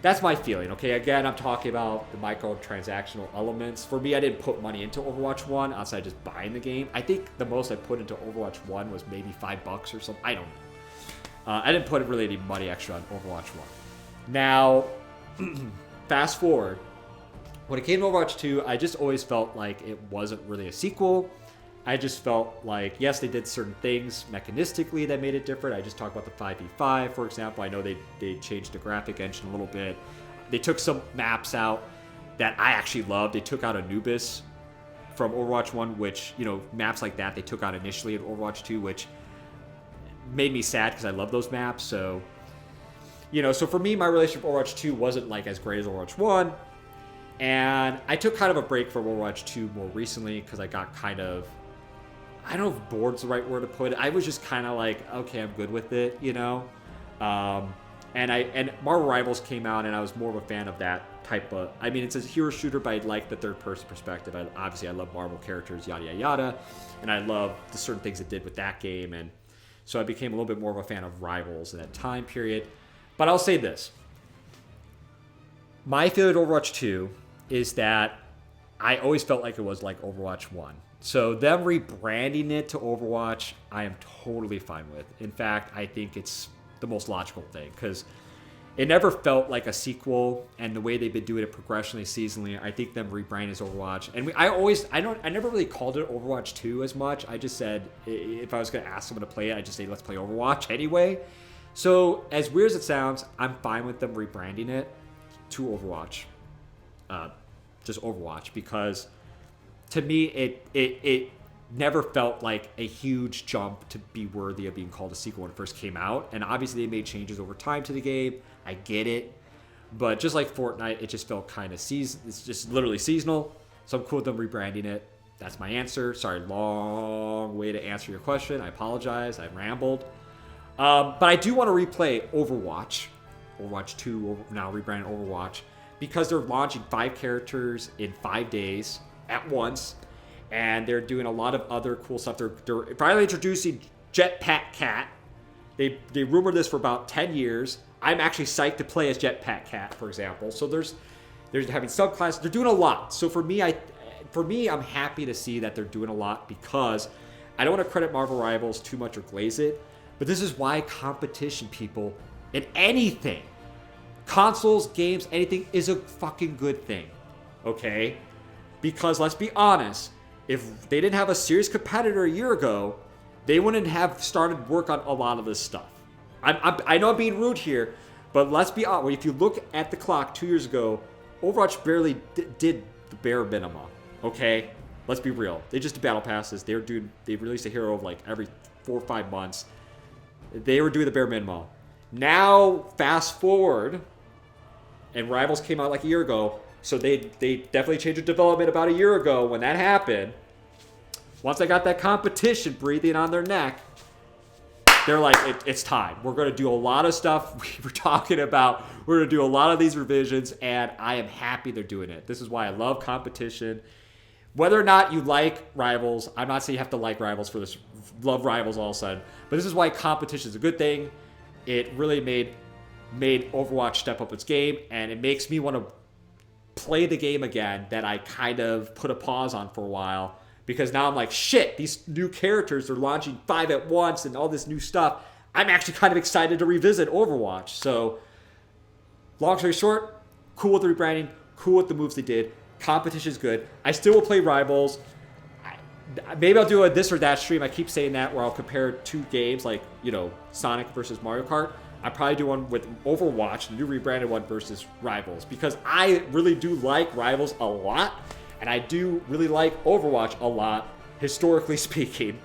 that's my feeling, okay? Again, I'm talking about the microtransactional elements. For me, I didn't put money into Overwatch 1 outside just buying the game. I think the most I put into Overwatch 1 was maybe $5 or something. I don't know. I didn't put really any money extra on Overwatch 1. Now, fast forward. When it came to Overwatch 2, I just always felt like it wasn't really a sequel. I just felt like, yes, they did certain things mechanistically that made it different. I just talked about the 5v5, for example. I know they changed the graphic engine a little bit. They took some maps out that I actually loved. They took out Anubis from Overwatch 1, which, you know, maps like that they took out initially in Overwatch 2, which made me sad because I love those maps. So, you know, so for me, my relationship with Overwatch 2 wasn't like as great as Overwatch 1. And I took kind of a break from Overwatch 2 more recently because I got kind of, I don't know if bored's the right word to put it. I was just kind of like, okay, I'm good with it, you know? And Marvel Rivals came out, and I was more of a fan of that type of, I mean, it's a hero shooter, but I like the third-person perspective. Obviously, I love Marvel characters, yada, yada, yada. And I love the certain things it did with that game. And so I became a little bit more of a fan of Rivals in that time period. But I'll say this. My feeling with Overwatch 2 is that I always felt like it was like Overwatch 1. So them rebranding it to Overwatch, I am totally fine with. In fact, I think it's the most logical thing because it never felt like a sequel, and the way they've been doing it progressionally, seasonally, I think them rebranding as Overwatch. And I never really called it Overwatch 2 as much. I just said if I was going to ask someone to play it, I'd just say let's play Overwatch anyway. So as weird as it sounds, I'm fine with them rebranding it to Overwatch. Just Overwatch, because to me, it never felt like a huge jump to be worthy of being called a sequel when it first came out. And obviously, they made changes over time to the game. I get it. But just like Fortnite, it just felt kind of seasonal. It's just literally seasonal. So I'm cool with them rebranding it. That's my answer. Sorry, long way to answer your question. I apologize. I rambled. But I do want to replay Overwatch. Overwatch 2, now rebranded Overwatch. Because they're launching 5 characters in 5 days at once, and they're doing a lot of other cool stuff. They're finally introducing Jetpack Cat. They rumored this for about 10 years. I'm actually psyched to play as Jetpack Cat, for example. So they're having subclasses. They're doing a lot. So for me, I'm happy to see that they're doing a lot, because I don't want to credit Marvel Rivals too much or glaze it, but this is why competition, people, in anything, consoles, games, anything, is a fucking good thing, okay? Because let's be honest, if they didn't have a serious competitor a year ago, they wouldn't have started work on a lot of this stuff. I know I'm being rude here, but let's be honest. If you look at the clock 2 years ago, Overwatch barely did the bare minimum, okay? Let's be real. They just did battle passes. They released a hero like every 4 or 5 months. They were doing the bare minimum. Now, fast forward, and Rivals came out like a year ago, so they definitely changed the development about a year ago when that happened. Once I got that competition breathing on their neck, they're like, it's time. We're going to do a lot of stuff we were talking about. We're going to do a lot of these revisions, and I am happy they're doing it. This is why I love competition. Whether or not you like Rivals, I'm not saying you have to like Rivals for this, love Rivals all of a sudden, but this is why competition is a good thing. It really made made Overwatch step up its game, and it makes me want to play the game again that I kind of put a pause on for a while, because now I'm like, shit, these new characters are launching 5 at once and all this new stuff. I'm actually kind of excited to revisit Overwatch. So, long story short, cool with the rebranding, cool with the moves they did. Competition's good. I still will play Rivals. Maybe I'll do a this or that stream. I keep saying that, where I'll compare 2 games, like, you know, Sonic versus Mario Kart. I probably do one with Overwatch, the new rebranded one, versus Rivals, because I really do like Rivals a lot, and I do really like Overwatch a lot, historically speaking.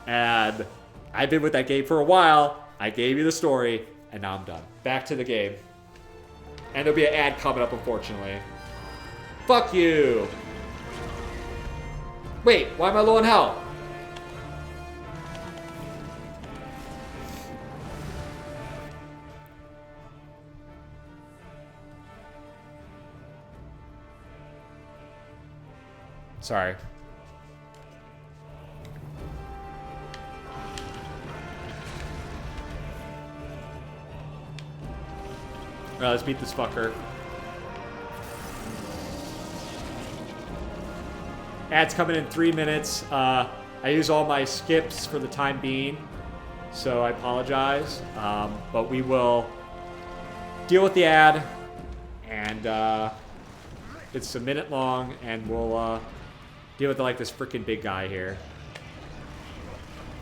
And I've been with that game for a while. I gave you the story, and now I'm done. Back to the game. And there'll be an ad coming up, unfortunately. Fuck you! Wait, why am I low on health? Sorry. Alright, let's beat this fucker. Ad's coming in 3 minutes. I use all my skips for the time being, so I apologize. But we will deal with the ad, and it's a minute long, and we'll deal with like this freaking big guy here.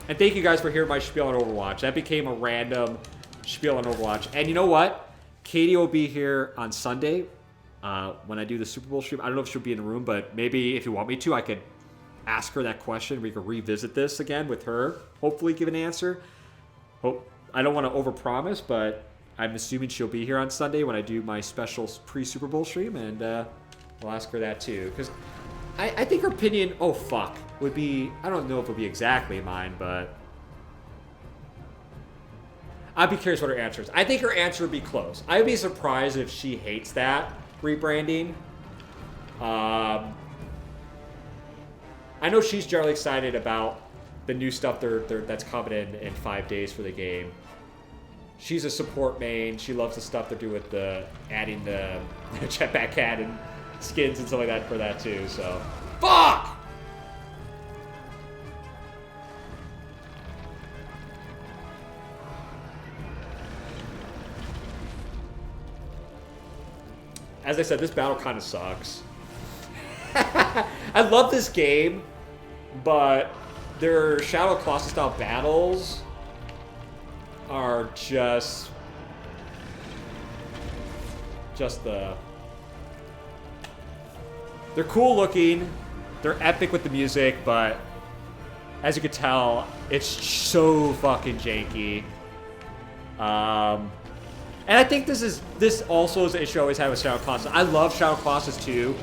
And thank you guys for hearing my spiel on Overwatch. That became a random spiel on Overwatch. And you know what? Katie will be here on Sunday when I do the Super Bowl stream. I don't know if she'll be in the room, but maybe if you want me to, I could ask her that question. We could revisit this again with her. Hopefully give an answer. I don't want to overpromise, but I'm assuming she'll be here on Sunday when I do my special pre-Super Bowl stream, and I'll ask her that too. Because I think her opinion, oh fuck, would be, I don't know if it would be exactly mine, but I'd be curious what her answer is. I think her answer would be close. I'd be surprised if she hates that rebranding. I know she's generally excited about the new stuff that's coming in 5 days for the game. She's a support main. She loves the stuff they're doing with the adding the jetpack cat and skins and stuff like that for that too. So, fuck. As I said, this battle kind of sucks. I love this game, but their Shadow Colossus style battles are just the... They're cool looking, they're epic with the music, but as you can tell, it's so fucking janky. And I think this also is an issue I always had with Shadow Colossus. I love Shadow Colossus too,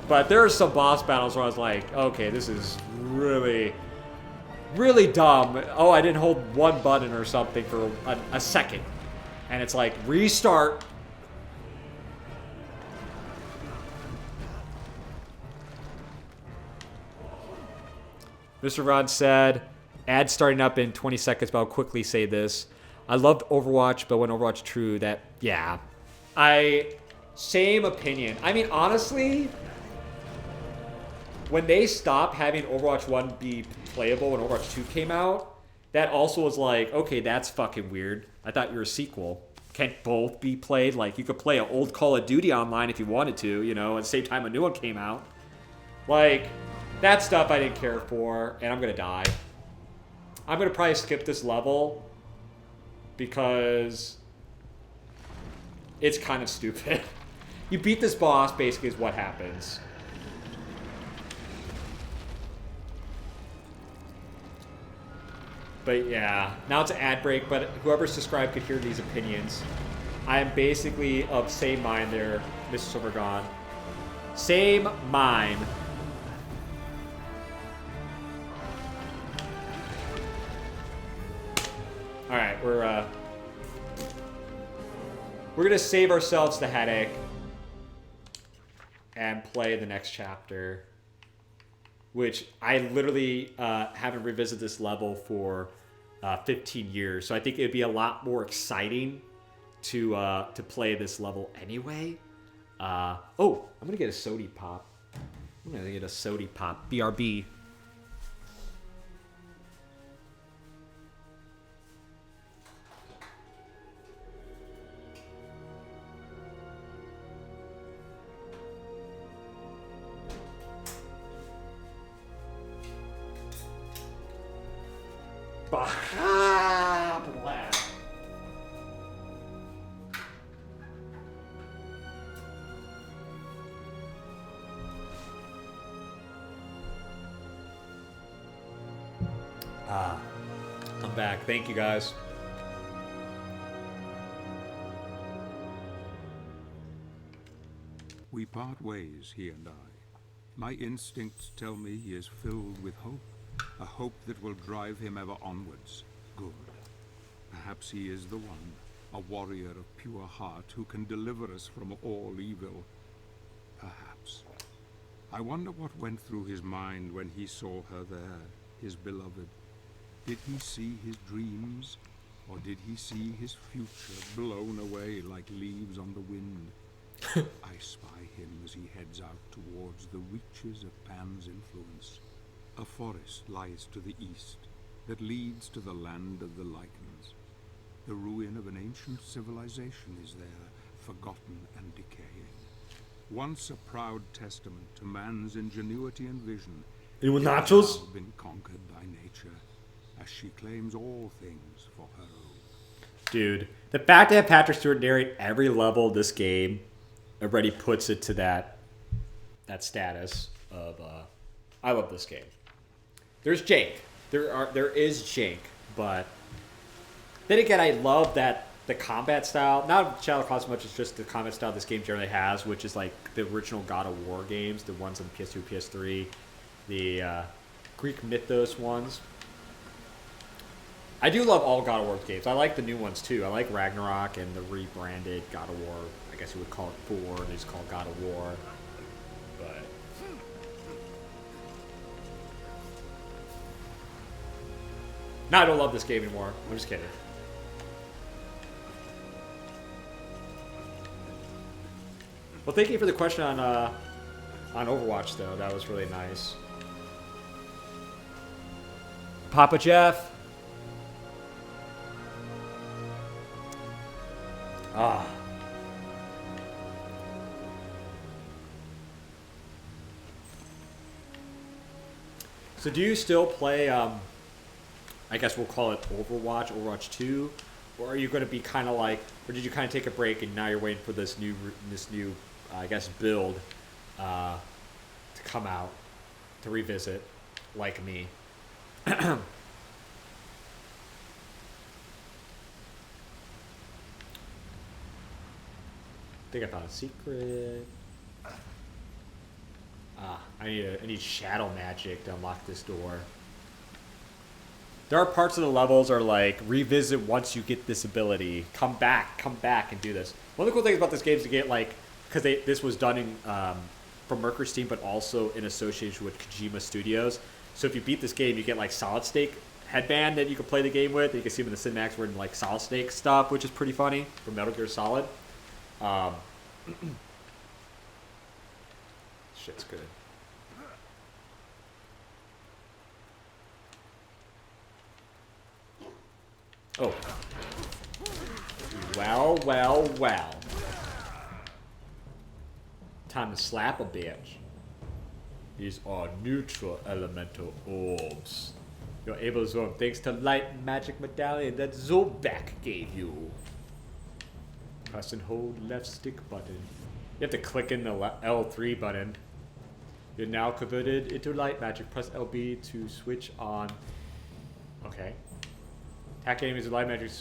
but there are some boss battles where I was like, okay, this is really, really dumb. Oh, I didn't hold one button or something for a second. And it's like, restart. Mr. Ron said, ad starting up in 20 seconds, but I'll quickly say this. I loved Overwatch, but when Overwatch True, that, yeah. Same opinion. I mean, honestly, when they stopped having Overwatch 1 be playable when Overwatch 2 came out, that also was like, okay, that's fucking weird. I thought you were a sequel. Can't both be played? Like, you could play an old Call of Duty online if you wanted to, you know, at the same time a new one came out. Like, that stuff I didn't care for, and I'm gonna die. I'm gonna probably skip this level because it's kind of stupid. You beat this boss, basically, is what happens. But yeah, now it's an ad break, but whoever subscribed could hear these opinions. I am basically of same mind there, Mr. Silvergone. Same mind. Alright, we're gonna save ourselves the headache and play the next chapter, which I literally haven't revisited this level for 15 years, so I think it'd be a lot more exciting to play this level anyway. Oh, I'm gonna get a sody pop. I'm gonna get a sody pop. BRB. I'm back. Thank you, guys. We part ways, he and I. My instincts tell me he is filled with hope, a hope that will drive him ever onwards. Good. Perhaps he is the one, a warrior of pure heart who can deliver us from all evil. Perhaps. I wonder what went through his mind when he saw her there, his beloved. Did he see his dreams, or did he see his future blown away like leaves on the wind? I spy him as he heads out towards the reaches of Pan's influence. A forest lies to the east that leads to the land of the Lycans. The ruin of an ancient civilization is there, forgotten and decaying. Once a proud testament to man's ingenuity and vision, Anyone it has nachos? now been conquered by nature, as she claims all things for her own. Dude, the fact to have Patrick Stewart narrate every level of this game already puts it to that status of I love this game. There's Jake. There is Jake, but then again, I love that the combat style, not Shadow Claw as much as just the combat style this game generally has, which is like the original God of War games, the ones on PS2, PS3, the Greek Mythos ones. I do love all God of War games. I like the new ones too. I like Ragnarok and the rebranded God of War. I guess you would call it 4, and it's called God of War. But no, I don't love this game anymore. I'm just kidding. Well, thank you for the question on Overwatch, though. That was really nice. Papa Jeff. Ah. So do you still play, I guess we'll call it Overwatch 2? Or are you going to be kind of like, or did you kind of take a break and now you're waiting for this new I guess, build to come out, to revisit, like me? I think I found a secret. I need shadow magic to unlock this door. There are parts of the levels are like revisit once you get this ability. Come back and do this. One of the cool things about this game is to get like, because this was done in from Mercury Steam, but also in association with Kojima Studios. So if you beat this game, you get like Solid Snake headband that you can play the game with. You can see him in the cinematics wearing like Solid Snake stuff, which is pretty funny from Metal Gear Solid. Shit's good. Oh. Well. Time to slap a bitch. These are neutral elemental orbs. You're able to absorb thanks to light magic medallion that Throwback gave you. Press and hold left stick button. You have to click in the L3 button. You're now converted into light magic. Press LB to switch on. Okay. Attack enemies with light magic.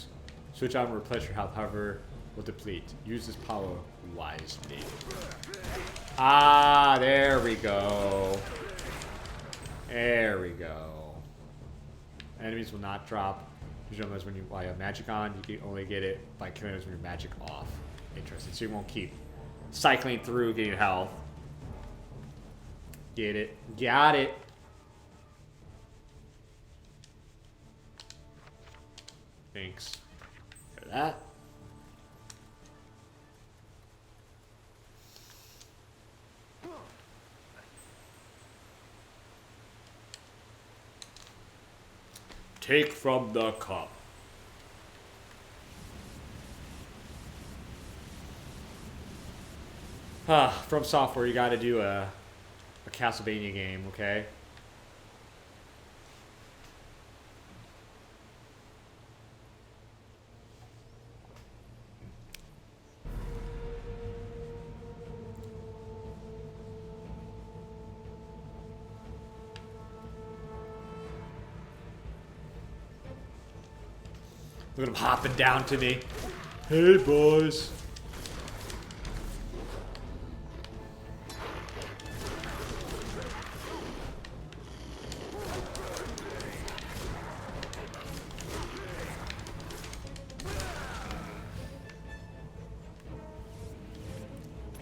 Switch on and replenish your health, however, will deplete. Use this power wisely. Ah, there we go. There we go. Enemies will not drop. When while you have magic on, you can only get it by killing enemies when your magic off. Interesting. So you won't keep cycling through getting health. Get it. Got it. Thanks for that. Take from the cup. From Software, you gotta do a Castlevania game, okay? Look at him hopping down to me. Hey, boys.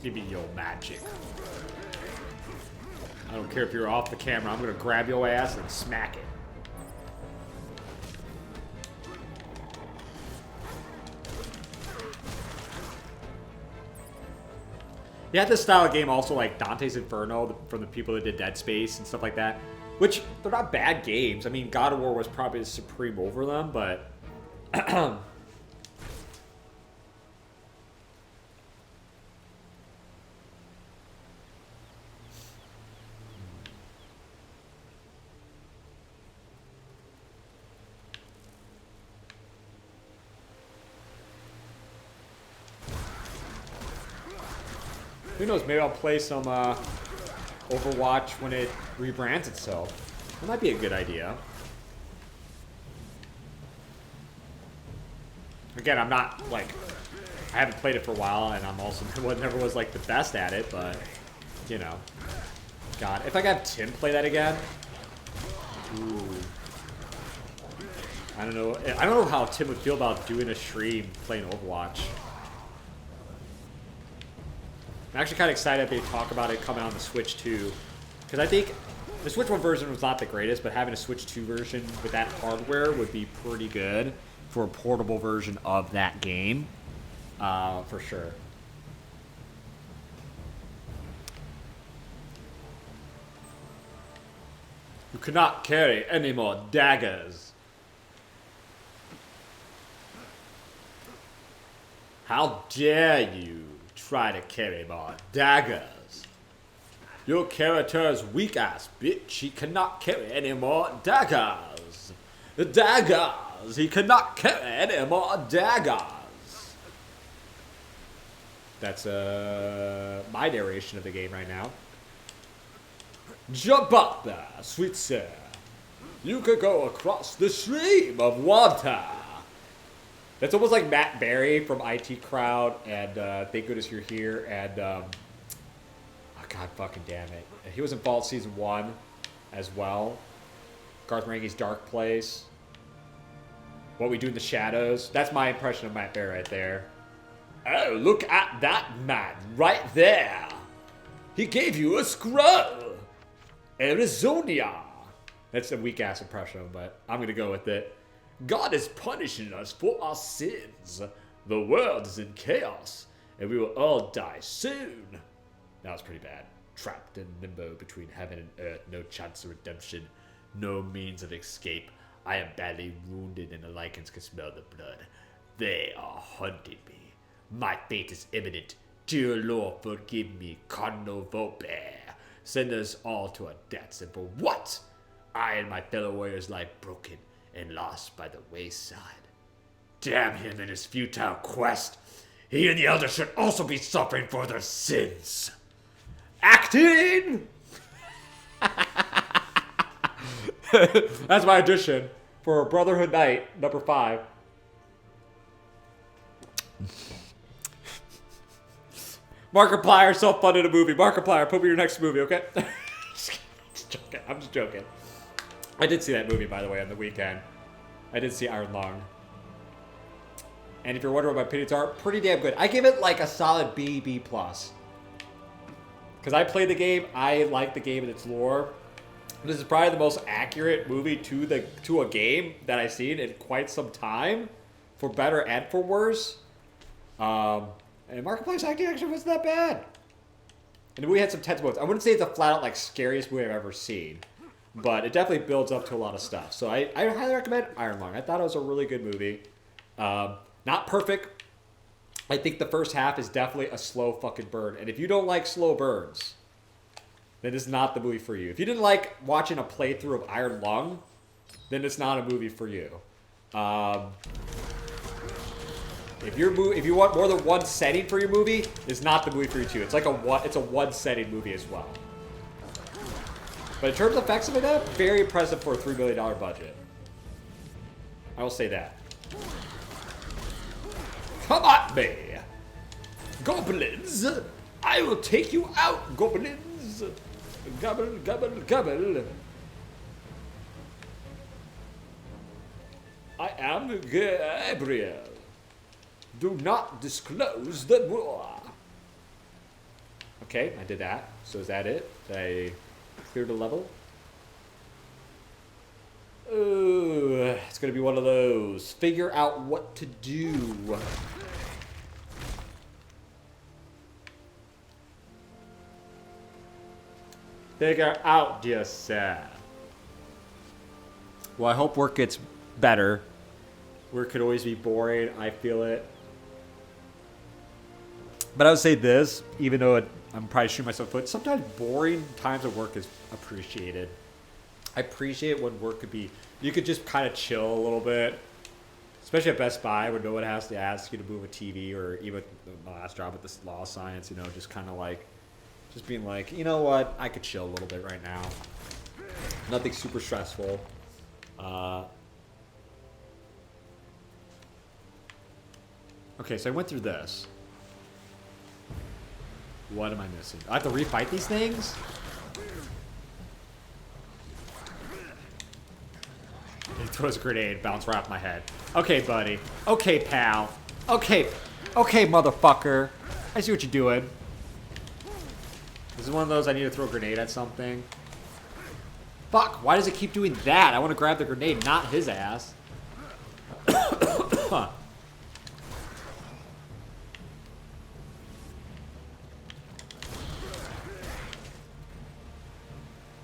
Give me your magic. I don't care if you're off the camera. I'm gonna grab your ass and smack it. You had this style of game also like Dante's Inferno from the people that did Dead Space and stuff like that, which they're not bad games. I mean, God of War was probably the supreme over them, but who knows, maybe I'll play some Overwatch when it rebrands itself. That might be a good idea. Again, I'm not, like, I haven't played it for a while, and I'm also never was, like, the best at it, but, you know. God, if I could have Tim play that again. Ooh. I don't know how Tim would feel about doing a stream playing Overwatch. I'm actually kind of excited that they talk about it coming on the Switch 2. Because I think the Switch 1 version was not the greatest, but having a Switch 2 version with that hardware would be pretty good for a portable version of that game. For sure. You cannot carry any more daggers. How dare you try to carry more daggers? Your character is weak ass, bitch. He cannot carry any more daggers. The daggers. He cannot carry any more daggers. That's my narration of the game right now. Jump up there, sweet sir. You could go across the stream of water. That's almost like Matt Berry from IT Crowd and Thank Goodness You're Here and oh god fucking damn it. He was in Vault Season 1 as well. Garth Marenghi's Dark Place. What We Do in the Shadows. That's my impression of Matt Berry right there. Oh, look at that man right there. He gave you a scroll. Arizonia. That's a weak ass impression, but I'm gonna go with it. God is punishing us for our sins. The world is in chaos, and we will all die soon. That was pretty bad. Trapped in limbo between heaven and earth, no chance of redemption, no means of escape. I am badly wounded, and the lichens can smell the blood. They are hunting me. My fate is imminent. Dear Lord, forgive me, Cardinal Volpe. Send us all to our deaths, and for what? I and my fellow warriors lie broken and lost by the wayside. Damn him and his futile quest. He and the elders should also be suffering for their sins. Acting! That's my audition for Brotherhood Night, number 5. Markiplier self-funded a movie. Markiplier, put me your next movie, okay? Just joking. I'm just joking. I did see that movie, by the way, on the weekend. I did see Iron Lung. And if you're wondering what my opinions are, pretty damn good. I give it like a solid B, B+. Because I played the game, I like the game and its lore. This is probably the most accurate movie to a game that I've seen in quite some time. For better and for worse. And Markiplier's acting actually wasn't that bad. And the movie had some tense moments. I wouldn't say it's a flat-out like scariest movie I've ever seen. but it definitely builds up to a lot of stuff. So I highly recommend Iron Lung. I thought it was a really good movie. Not perfect. I think the first half is definitely a slow fucking burn. And if you don't like slow burns, then it's not the movie for you. If you didn't like watching a playthrough of Iron Lung, then it's not a movie for you. If you want more than one setting for your movie, it's not the movie for you too. It's like it's a one setting movie as well. But in terms of effects and that, very impressive for a $3 million budget. I will say that. Come at me, goblins! I will take you out, goblins! Gobble, gobble, gobble. I am Gabriel. Do not disclose the more. Okay, I did that. So is that it? Did I clear the level? Ooh, it's gonna be one of those. Figure out what to do. Figure out, dear sir. Well, I hope work gets better. Work could always be boring. I feel it. But I would say this, even though I'm probably shooting myself in the foot, sometimes boring times of work is appreciated. I appreciate when work could be, you could just kind of chill a little bit. Especially at Best Buy when no one has to ask you to move a TV, or even my last job at this law science, you know, just kind of like, just being like, you know what, I could chill a little bit right now. Nothing super stressful. Okay, so I went through this. What am I missing? I have to refight these things? He throws a grenade, bounce right off my head. Okay, buddy. Okay, pal. Okay, motherfucker. I see what you're doing. This is one of those I need to throw a grenade at something. Fuck, why does it keep doing that? I want to grab the grenade, not his ass. Huh.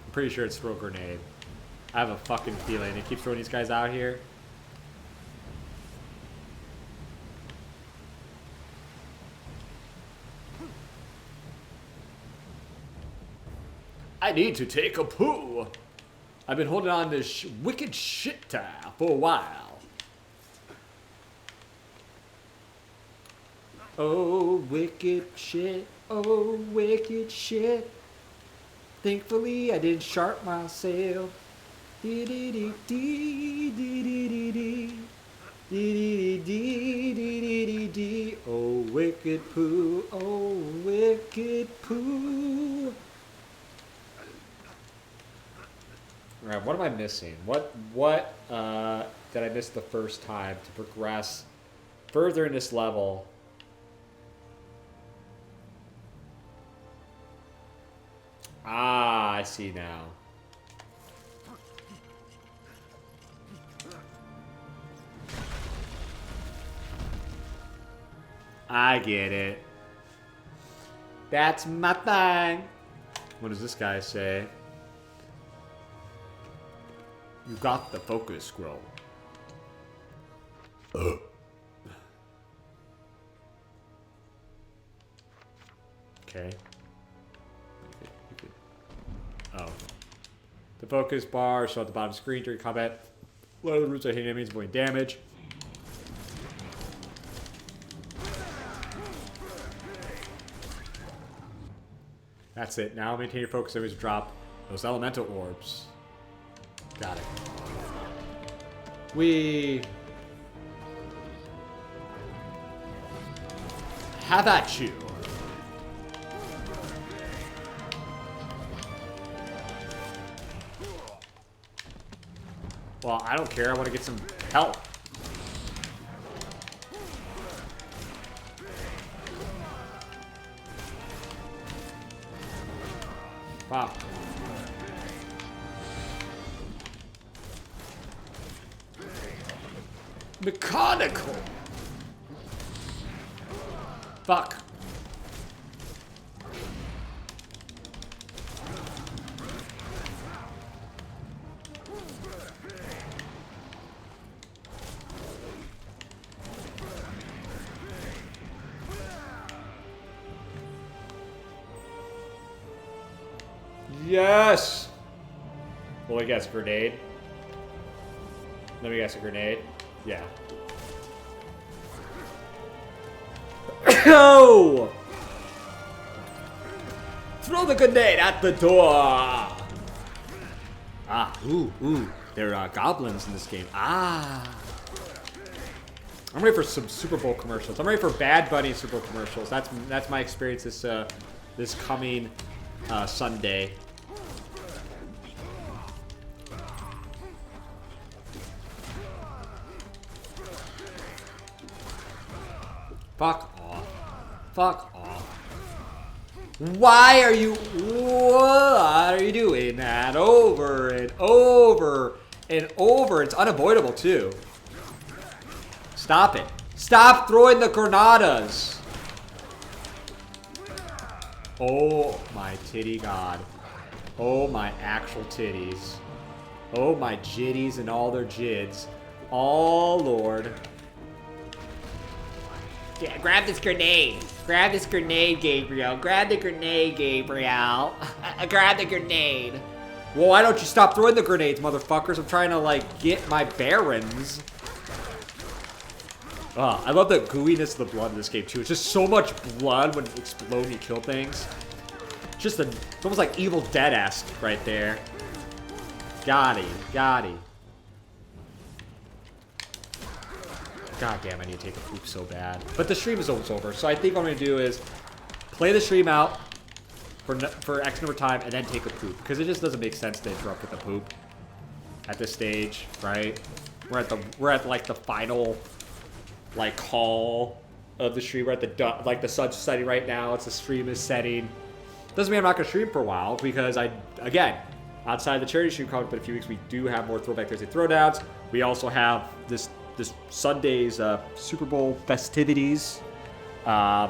I'm pretty sure it's throw a grenade. I have a fucking feeling it keeps throwing these guys out here. I need to take a poo. I've been holding on to this wicked shit for a while. Oh, wicked shit. Oh, wicked shit. Thankfully, I didn't sharp myself. Dee dee dee dee dee dee dee dee dee dee dee. Oh, wicked poo. Oh, wicked poo. Alright, what am I missing? What did I miss the first time to progress further in this level? Ah, I see now. I get it. That's my thing. What does this guy say? You got the focus scroll. Okay. Oh. The focus bar show at the bottom of the screen during combat. Lower the roots of hitting enemies, avoiding damage. That's it. Now maintain your focus enemies drop those elemental orbs. Got it. We have at you. Well, I don't care. I want to get some help. Wow. Mechanical. Fuck. Yes! Well, I guess grenade. Let me guess a grenade. Yeah. Oh! Throw the grenade at the door! Ah, ooh. There are goblins in this game. Ah. I'm ready for some Super Bowl commercials. I'm ready for Bad Bunny Super Bowl commercials. That's my experience this coming Sunday. Fuck off. Fuck off. Why are you... What are you doing that over and over and over? It's unavoidable, too. Stop it. Stop throwing the granadas. Oh, my titty god. Oh, my actual titties. Oh, my jitties and all their jids. Oh, Lord. Yeah, grab this grenade. Grab this grenade, Gabriel. Grab the grenade, Gabriel. Grab the grenade. Well, why don't you stop throwing the grenades, motherfuckers? I'm trying to, like, get my bearings. I love the gooiness of the blood in this game, too. It's just so much blood when you explode and you kill things. It's almost like Evil Dead-esque right there. Got him. God damn, I need to take a poop so bad. But the stream is almost over, so I think what I'm going to do is play the stream out for X number of time and then take a poop. Because it just doesn't make sense to interrupt with a poop at this stage, right? We're at like the final like call of the stream. We're at the sun's setting right now. The stream is setting. Doesn't mean I'm not going to stream for a while because again, outside the charity stream coming up in a few weeks, we do have more Throwback Thursday Throwdowns. We also have this Sunday's Super Bowl festivities. The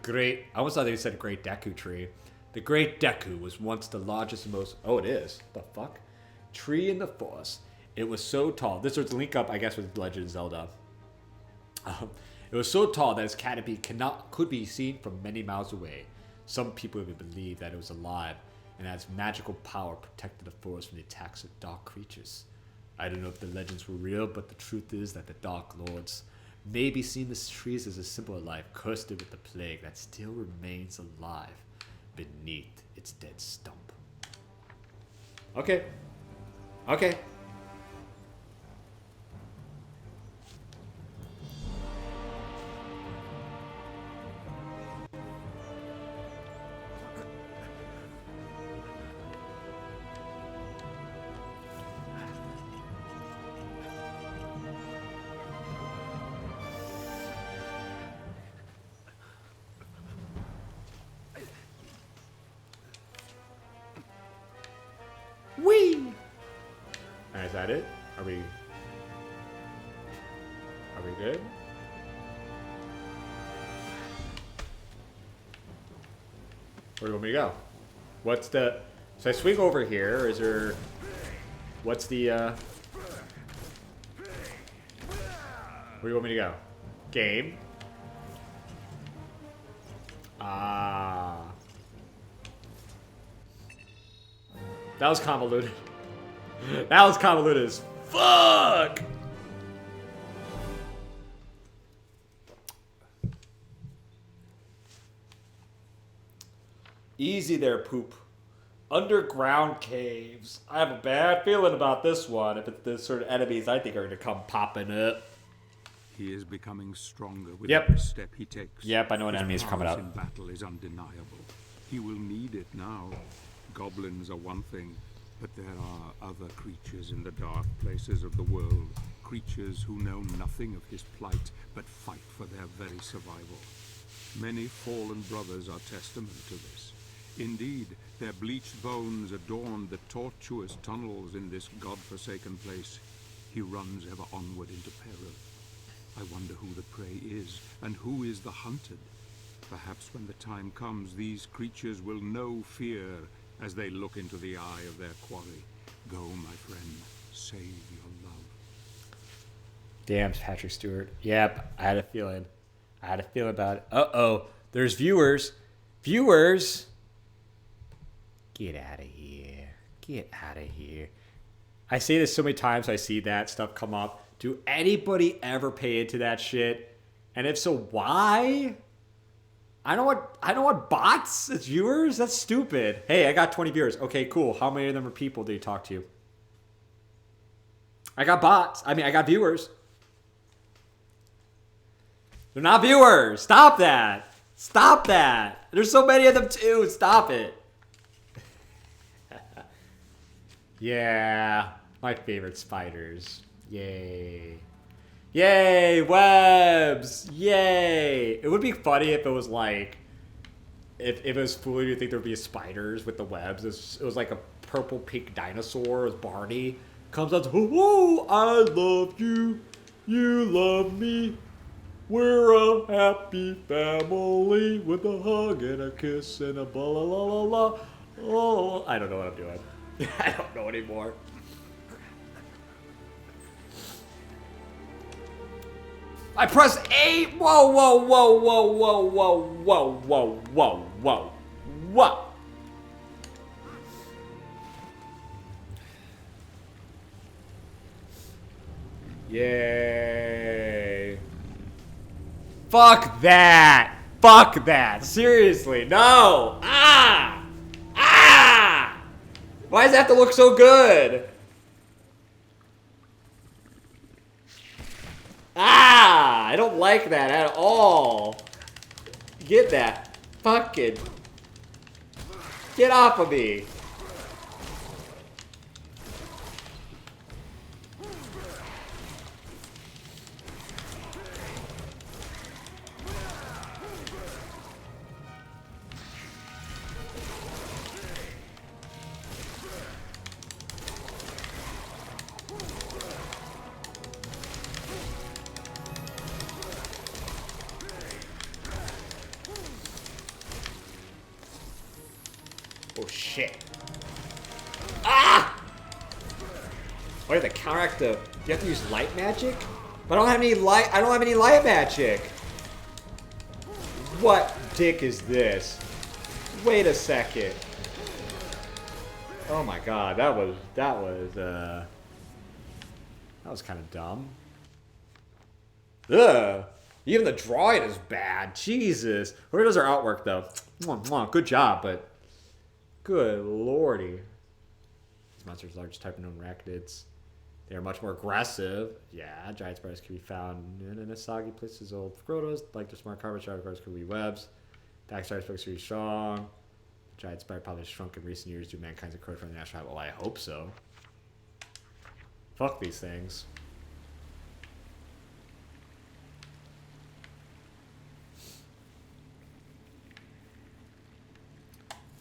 great, I almost thought they said Great Deku Tree. The Great Deku was once the largest and most, oh it is, the fuck? Tree in the forest. It was so tall. This was a link up, I guess, with Legend of Zelda. It was so tall that its canopy could be seen from many miles away. Some people even believe that it was alive and that its magical power protected the forest from the attacks of dark creatures. I don't know if the legends were real, but the truth is that the Dark Lords may be seeing the trees as a symbol of life, cursed with the plague that still remains alive beneath its dead stump. Okay. Whee! Is that it? Are we good? Where do you want me to go? What's the... So I swing over here, or is there... What's the, Where do you want me to go? Game? That was convoluted. That was convoluted as fuck! Easy there, poop. Underground caves. I have a bad feeling about this one. If it's the sort of enemies I think are going to come popping up. He is becoming stronger with Yep. every step he takes. Yep, I know an His enemy is coming prowess up. in battle is undeniable. He will need it now. Goblins are one thing, but there are other creatures in the dark places of the world. Creatures who know nothing of his plight, but fight for their very survival. Many fallen brothers are testament to this. Indeed, their bleached bones adorn the tortuous tunnels in this god-forsaken place. He runs ever onward into peril. I wonder who the prey is, and who is the hunted. Perhaps when the time comes, these creatures will know fear as they look into the eye of their quarry. Go, my friend, save your love. Damn, Patrick Stewart. Yep, I had a feeling. I had a feeling about it. Uh-oh. There's viewers. Viewers! Get out of here. Get out of here. I say this so many times I see that stuff come up. Do anybody ever pay into that shit? And if so, why? I don't want bots as viewers. That's stupid. Hey, I got 20 viewers. Okay, cool. How many of them are people do you talk to? I got bots. I mean, I got viewers. They're not viewers. Stop that. Stop that. There's so many of them too. Stop it. Yeah. My favorite spiders. Yay. Yay, webs! Yay! It would be funny if it was like, if it was foolish to think there would be spiders with the webs. It was like a purple pink dinosaur. It was Barney. Comes out to, oh, I love you. You love me. We're a happy family with a hug and a kiss and a blah la la la la. Oh, I don't know what I'm doing. I don't know anymore. I press A. Whoa, whoa, whoa, whoa, whoa, whoa, whoa, whoa, whoa, whoa, whoa. Yay. Fuck that. Fuck that. Seriously, no. Ah. Ah. Why does it have to look so good? Ah! I don't like that at all. Get that. Fucking. Get off of me. Oh shit. Ah! Oh, you have to counteract the. You have to use light magic? But I don't have any light. I don't have any light magic. What dick is this? Wait a second. Oh my god, that was kind of dumb. Ugh. Even the drawing is bad. Jesus. Where does our artwork though? Mwah, mwah. Good job, but good lordy. These monsters are large type of known arachnids. They are much more aggressive. Yeah, giant spiders can be found in a soggy place as old grottos. Like the smart carpet spiders could be webs. Backside spiders can be strong. Giant spider probably shrunk in recent years due to mankind's encroachment from the national habitat. Well, I hope so. Fuck these things.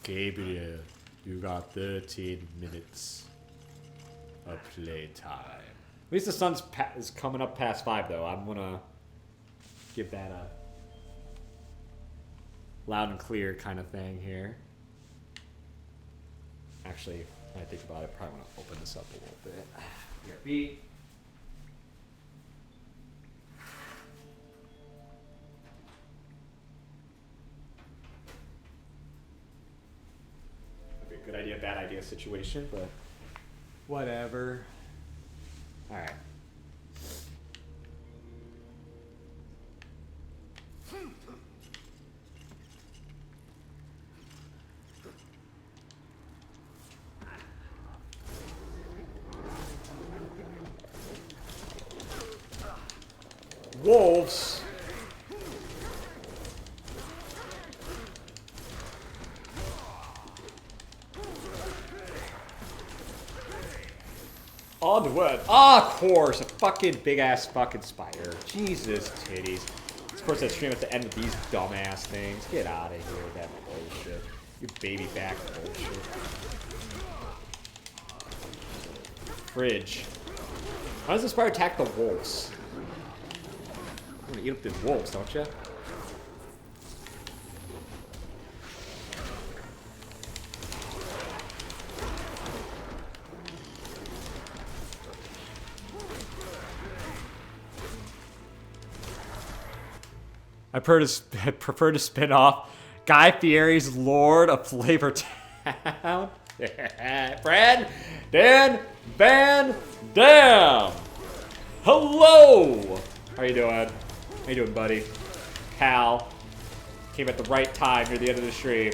Gabriel, you got 13 minutes of playtime. At least the sun's is coming up past 5, though. I'm gonna give that a loud and clear kind of thing here. Actually, when I think about it, I probably want to open this up a little bit. BRB. Good idea, bad idea situation, but whatever. All right. Wolves. Onward. Ah, of course. A fucking big-ass fucking spider. Jesus titties. Of course, that stream at the end of these dumbass things. Get out of here with that bullshit. You baby back bullshit. Fridge. Why does the spider attack the wolves? You want to eat up the wolves, don't you? I prefer to spin off Guy Fieri's Lord of Flavor Town. Brad, Dan, Van Dam. Hello. How you doing? How you doing, buddy? Cal came at the right time near the end of the stream.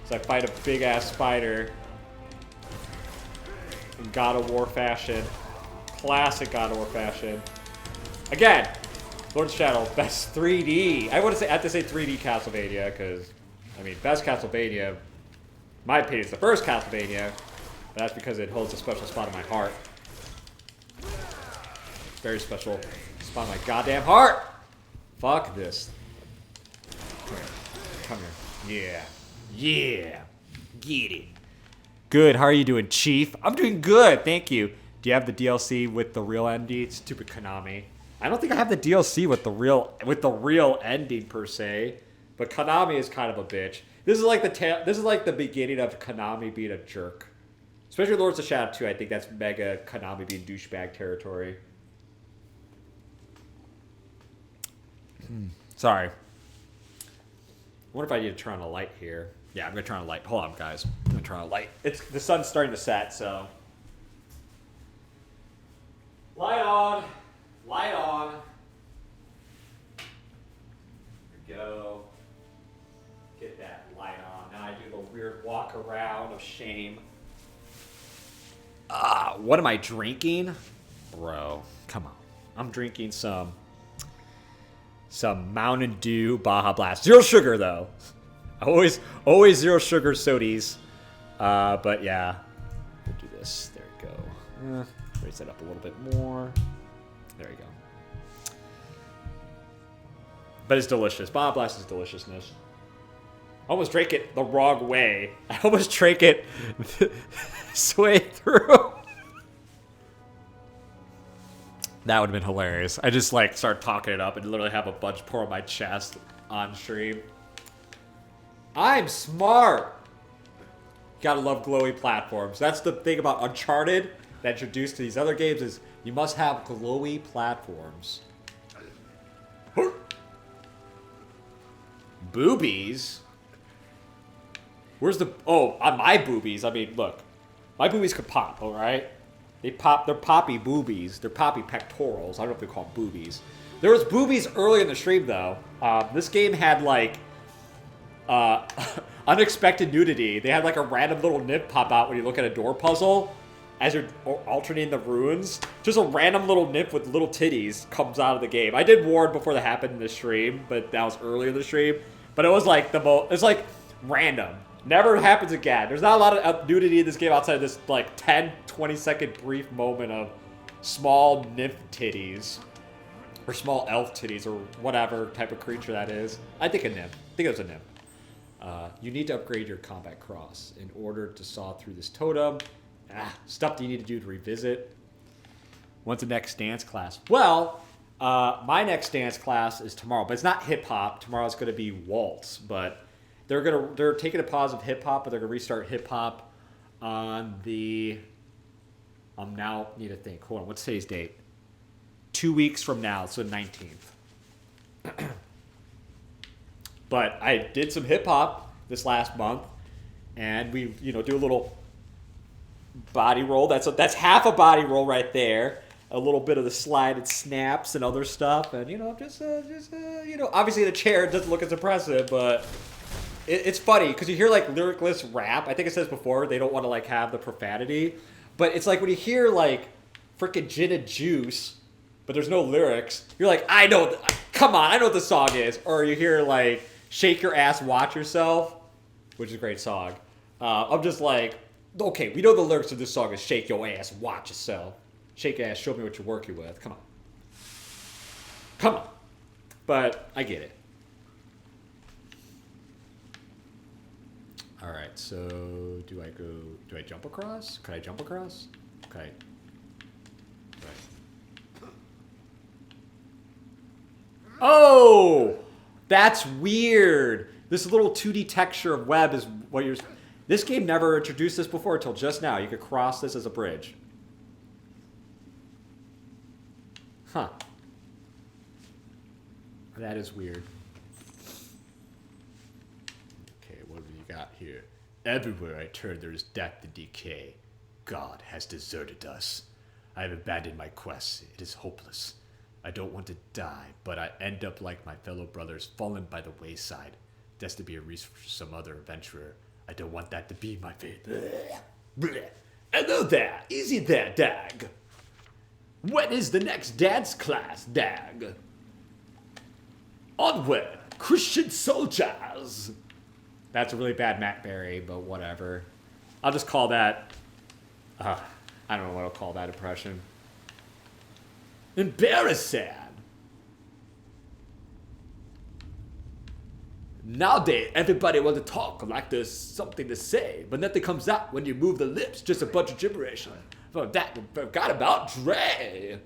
So I fight a big ass spider in God of War fashion. Classic God of War fashion. Again, Lords of Shadow, best 3D. I have to say 3D Castlevania, because, I mean, best Castlevania, in my opinion, is the first Castlevania, but that's because it holds a special spot in my heart. Very special spot in my goddamn heart! Fuck this. Come here. Come here. Yeah. Yeah. Get it. Good, how are you doing, Chief? I'm doing good, thank you. Do you have the DLC with the real ending? Stupid Konami. I don't think I have the DLC with the real ending per se, but Konami is kind of a bitch. This is like the beginning of Konami being a jerk. Especially Lords of Shadow 2, I think that's mega Konami being douchebag territory. Sorry. I wonder if I need to turn on a light here. Yeah, I'm gonna turn on a light. Hold on, guys. I'm gonna turn on a light. The sun's starting to set, so. Light on. Light on. There we go. Get that light on. Now I do the weird walk around of shame. What am I drinking? Bro, come on. I'm drinking some Mountain Dew Baja Blast. Zero sugar, though. Always zero sugar sodies. But yeah. We'll do this. There we go. Raise that up a little bit more. There we go. But it's delicious. Baja Blast is deliciousness. I almost drank it the wrong way. I almost drank it this way through. That would have been hilarious. I just like start talking it up and literally have a bunch pour on my chest on stream. I'm smart. Gotta love glowy platforms. That's the thing about Uncharted that introduced to these other games is you must have glowy platforms. Boobies? Where's the... Oh, on my boobies. I mean, look. My boobies could pop, alright? They're poppy boobies. They're poppy pectorals. I don't know if they call them boobies. There was boobies early in the stream, though. This game had, like... unexpected nudity. They had, like, a random little nip pop out when you look at a door puzzle. As you're alternating the runes, just a random little nip with little titties comes out of the game. I did warn before that happened in the stream, but that was earlier in the stream. But it was like it's like random. Never happens again. There's not a lot of nudity in this game outside of this like 10, 20 second brief moment of small nymph titties. Or small elf titties or whatever type of creature that is. I think a nymph. I think it was a nymph. You need to upgrade your combat cross in order to saw through this totem. Stuff that you need to do to revisit. When's the next dance class? Well, my next dance class is tomorrow, but it's not hip hop. Tomorrow's going to be waltz, but they're taking a pause of hip hop, but they're going to restart hip hop on the. Now need to think. Hold on, what's today's date? 2 weeks from now, so 19th. But I did some hip hop this last month, and we do a little body roll. That's half a body roll right there. A little bit of the slided snaps and other stuff, and just obviously the chair doesn't look as impressive, but it's funny because you hear like lyricless rap. I think it says before they don't want to like have the profanity, but it's like when you hear like freaking gin and juice, but there's no lyrics. You're like, I know, come on, I know what the song is. Or you hear like shake your ass, watch yourself, which is a great song. I'm just like, okay, we know the lyrics of this song is shake your ass, watch yourself. Shake your ass, show me what you're working with. Come on. Come on. But I get it. All right, so do I jump across? Could I jump across? Okay. Right. Oh! That's weird. This little 2D texture of web is what you're... This game never introduced this before until just now. You could cross this as a bridge. Huh. That is weird. got here. Everywhere I turn, there is death and decay. God has deserted us. I have abandoned my quest. It is hopeless. I don't want to die, but I end up like my fellow brothers, fallen by the wayside. Destined to be a resource for some other adventurer. I don't want that to be my fate. Hello there. Easy there, Dag. When is the next dance class, Dag? Onward, Christian soldiers. That's a really bad Matt Berry, but whatever. I'll just call that... I don't know what I'll call that impression. Embarrassing. Nowadays, everybody wants to talk like there's something to say, but nothing comes out when you move the lips, just a bunch of gibberish. Forgot about Dre.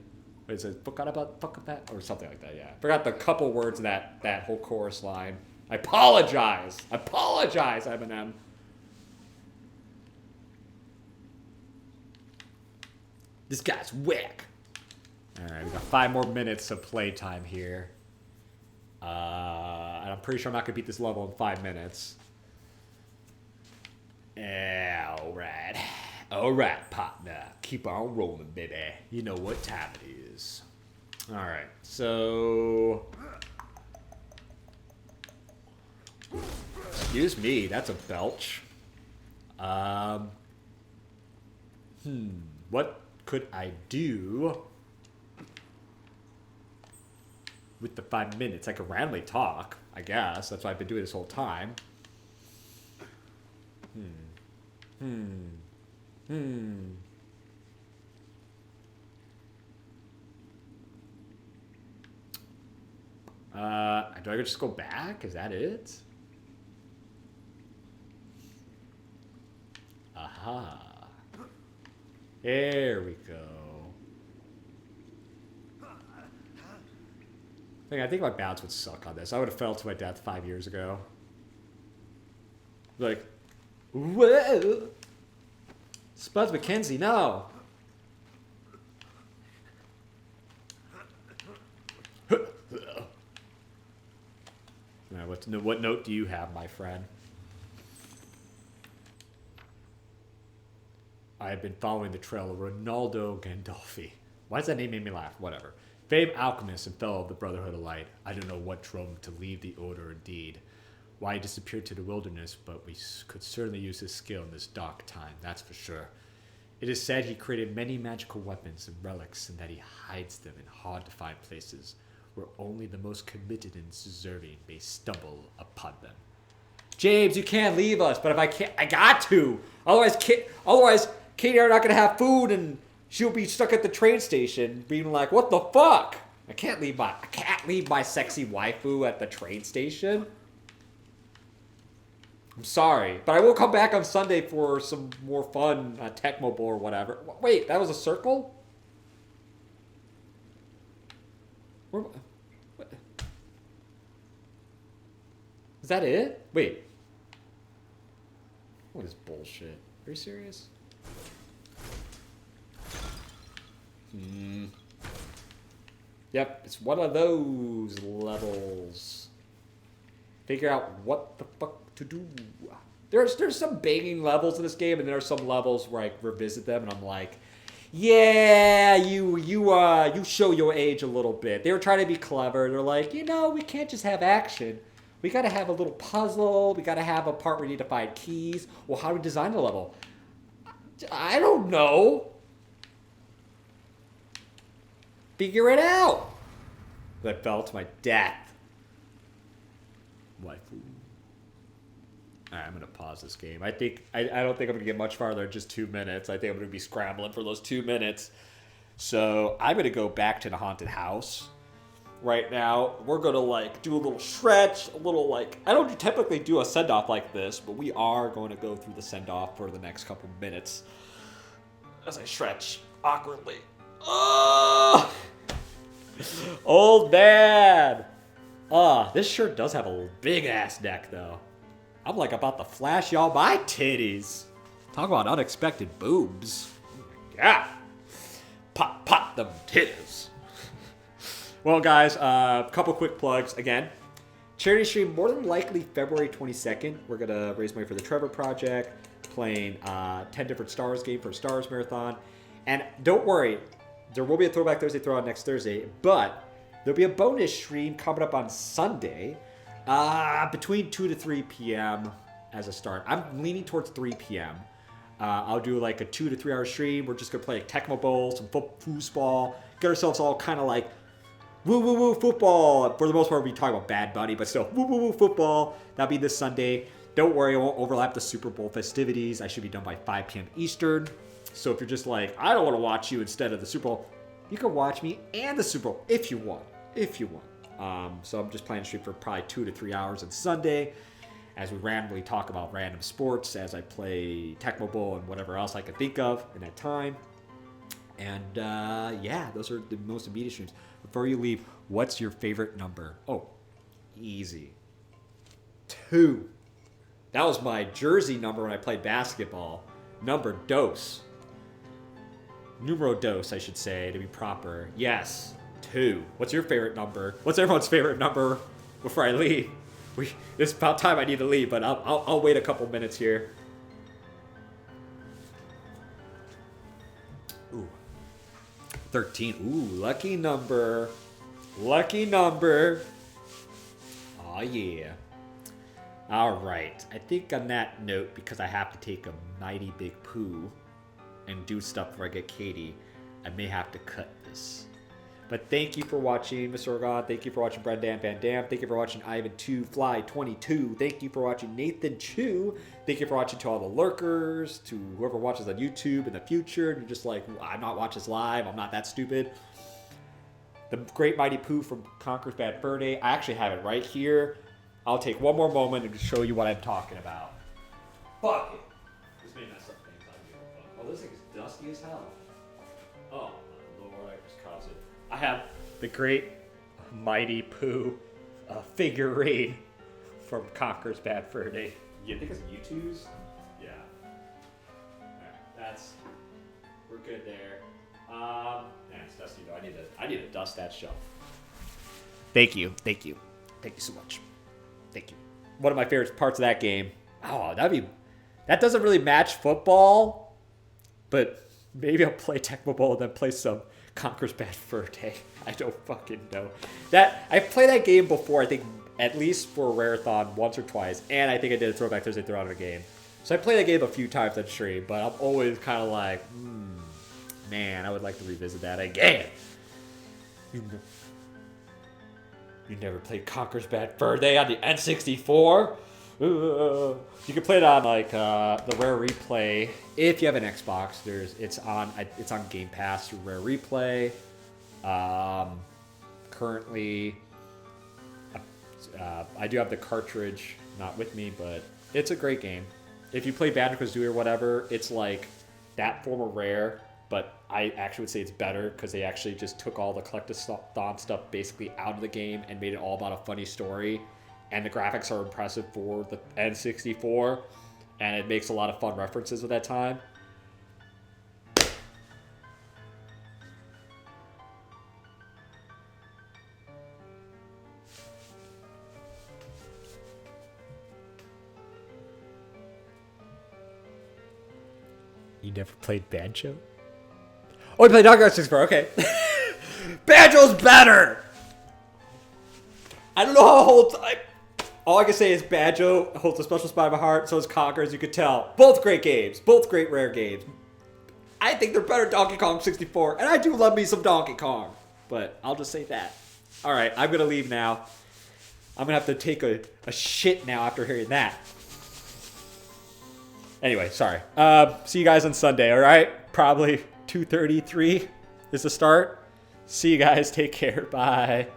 Wait, it says, forgot about that? Or something like that, yeah. Forgot the couple words of that whole chorus line. I apologize. I apologize, Eminem. This guy's whack. Alright, we got 5 more minutes of playtime here. And I'm pretty sure I'm not going to beat this level in 5 minutes. Alright. Alright, partner. Keep on rolling, baby. You know what time it is. Alright, so... Excuse me, that's a belch. What could I do with the 5 minutes? I could randomly talk, I guess. That's what I've been doing this whole time. Do I just go back? Is that it? Aha. There we go. I think my bounce would suck on this. I would have fell to my death 5 years ago. Like, whoa! Spuds McKenzie, no! What note do you have, my friend? I have been following the trail of Ronaldo Gandolfi. Why does that name make me laugh? Whatever. Famed alchemist and fellow of the Brotherhood of Light. I don't know what drove him to leave the Order indeed. Why he disappeared to the wilderness, but we could certainly use his skill in this dark time, that's for sure. It is said he created many magical weapons and relics, and that he hides them in hard-to-find places, where only the most committed and deserving may stumble upon them. James, you can't leave us, but if I can't, I got to. Otherwise, Katie and I are not going to have food, and she'll be stuck at the train station being like, what the fuck? I can't leave my sexy waifu at the train station. I'm sorry, but I will come back on Sunday for some more fun Tecmo Bowl or whatever. Wait, that was a circle? What? Is that it? Wait. What is bullshit? Are you serious? Yep, it's one of those levels. Figure out what the fuck to do. There's some banging levels in this game, and there are some levels where I revisit them, and I'm like, yeah, you show your age a little bit. They were trying to be clever. They're like, we can't just have action. We got to have a little puzzle. We got to have a part where we need to find keys. Well, how do we design the level? I don't know. Figure it out. I fell to my death. Waifu. Alright, I'm gonna pause this game. I don't think I'm gonna get much farther in just 2 minutes. I think I'm gonna be scrambling for those 2 minutes. So I'm gonna go back to the haunted house. Right now, we're gonna do a little stretch, I don't typically do a send-off like this, but we are going to go through the send-off for the next couple minutes as I stretch awkwardly. Oh! Old man! This shirt does have a big ass neck though. I'm about to flash y'all my titties. Talk about unexpected boobs. Yeah. Pop them titties. Well, guys, a couple quick plugs. Again, Charity stream, more than likely February 22nd. We're going to raise money for the Trevor Project, playing 10 different Star Wars games for a Star Wars Marathon. And don't worry, there will be a Throwback Thursday Throwdown next Thursday, but there'll be a bonus stream coming up on Sunday between 2 to 3 p.m. as a start. I'm leaning towards 3 p.m. I'll do like a 2 to 3 hour stream. We're just going to play like Tecmo Bowl, some foosball, get ourselves all kind of like woo woo woo football. For the most part, we'll be talking about Bad Bunny, but still woo woo woo football. That'll be this Sunday. Don't worry, I won't overlap the Super Bowl festivities. I should be done by 5 p.m. Eastern. So if you're just like, I don't want to watch you instead of the Super Bowl, you can watch me and the Super Bowl if you want. So I'm just planning to stream for probably 2 to 3 hours on Sunday as we randomly talk about random sports as I play Tecmo Bowl and whatever else I can think of in that time. And yeah, those are the most immediate streams. Before you leave, what's your favorite number? Oh, easy. 2. That was my jersey number when I played basketball. Numero dos, I should say, to be proper. Yes, 2. What's your favorite number? What's everyone's favorite number before I leave? It's about time I need to leave, but I'll wait a couple minutes here. Ooh. 13. Ooh, lucky number. Lucky number. Oh, yeah. All right. I think on that note, because I have to take a mighty big poo and do stuff before I get Katie, I may have to cut this. But thank you for watching, Mr. Orgon. Thank you for watching Brendan Van Dam. Thank you for watching Ivan2Fly22. Thank you for watching Nathan Chu. Thank you for watching to all the lurkers, to whoever watches on YouTube in the future. And you're just like, I'm not watching this live. I'm not that stupid. The Great Mighty Pooh from Conker's Bad Fur Day. I actually have it right here. I'll take one more moment and show you what I'm talking about. Fuck it. This may mess up things. I don't give a fuck. Oh, this thing is dusty as hell. Oh, my lord, I just caused it. I have the Great Mighty Pooh figurine from Conker's Bad Fur Day. You think it's U2's? Yeah. Alright, we're good there. It's dusty though. I need to dust that shelf. Thank you so much. Thank you. One of my favorite parts of that game. Oh, that doesn't really match football, but maybe I'll play Tecmo Bowl and then play some Conker's Bad Fur Day. I don't fucking know. I've played that game before, I think at least for a Rare-a-thon once or twice, and I think I did a Throwback Thursday Throwdown a game. So I played that game a few times on stream, but I'm always kind of like, man, I would like to revisit that again. You never played Conker's Bad Fur Day on the N64? You can play it on like the Rare Replay if you have an Xbox. It's on Game Pass through Rare Replay. Currently, I do have the cartridge not with me, but it's a great game. If you play Banjo-Kazooie or whatever, it's like that form of Rare, but I actually would say it's better because they actually just took all the collectathon stuff basically out of the game and made it all about a funny story. And the graphics are impressive for the N64, and it makes a lot of fun references at that time. You never played Banjo? Oh, you played Donkey Kong 64, okay. Banjo's better! I don't know how it holds. All I can say is Banjo holds a special spot in my heart, so does Conker, as you can tell. Both great games. Both great Rare games. I think they're better than Donkey Kong 64, and I do love me some Donkey Kong. But I'll just say that. Alright, I'm going to leave now. I'm going to have to take a shit now after hearing that. Anyway, sorry. See you guys on Sunday, alright? Probably 2:33 is the start. See you guys. Take care. Bye.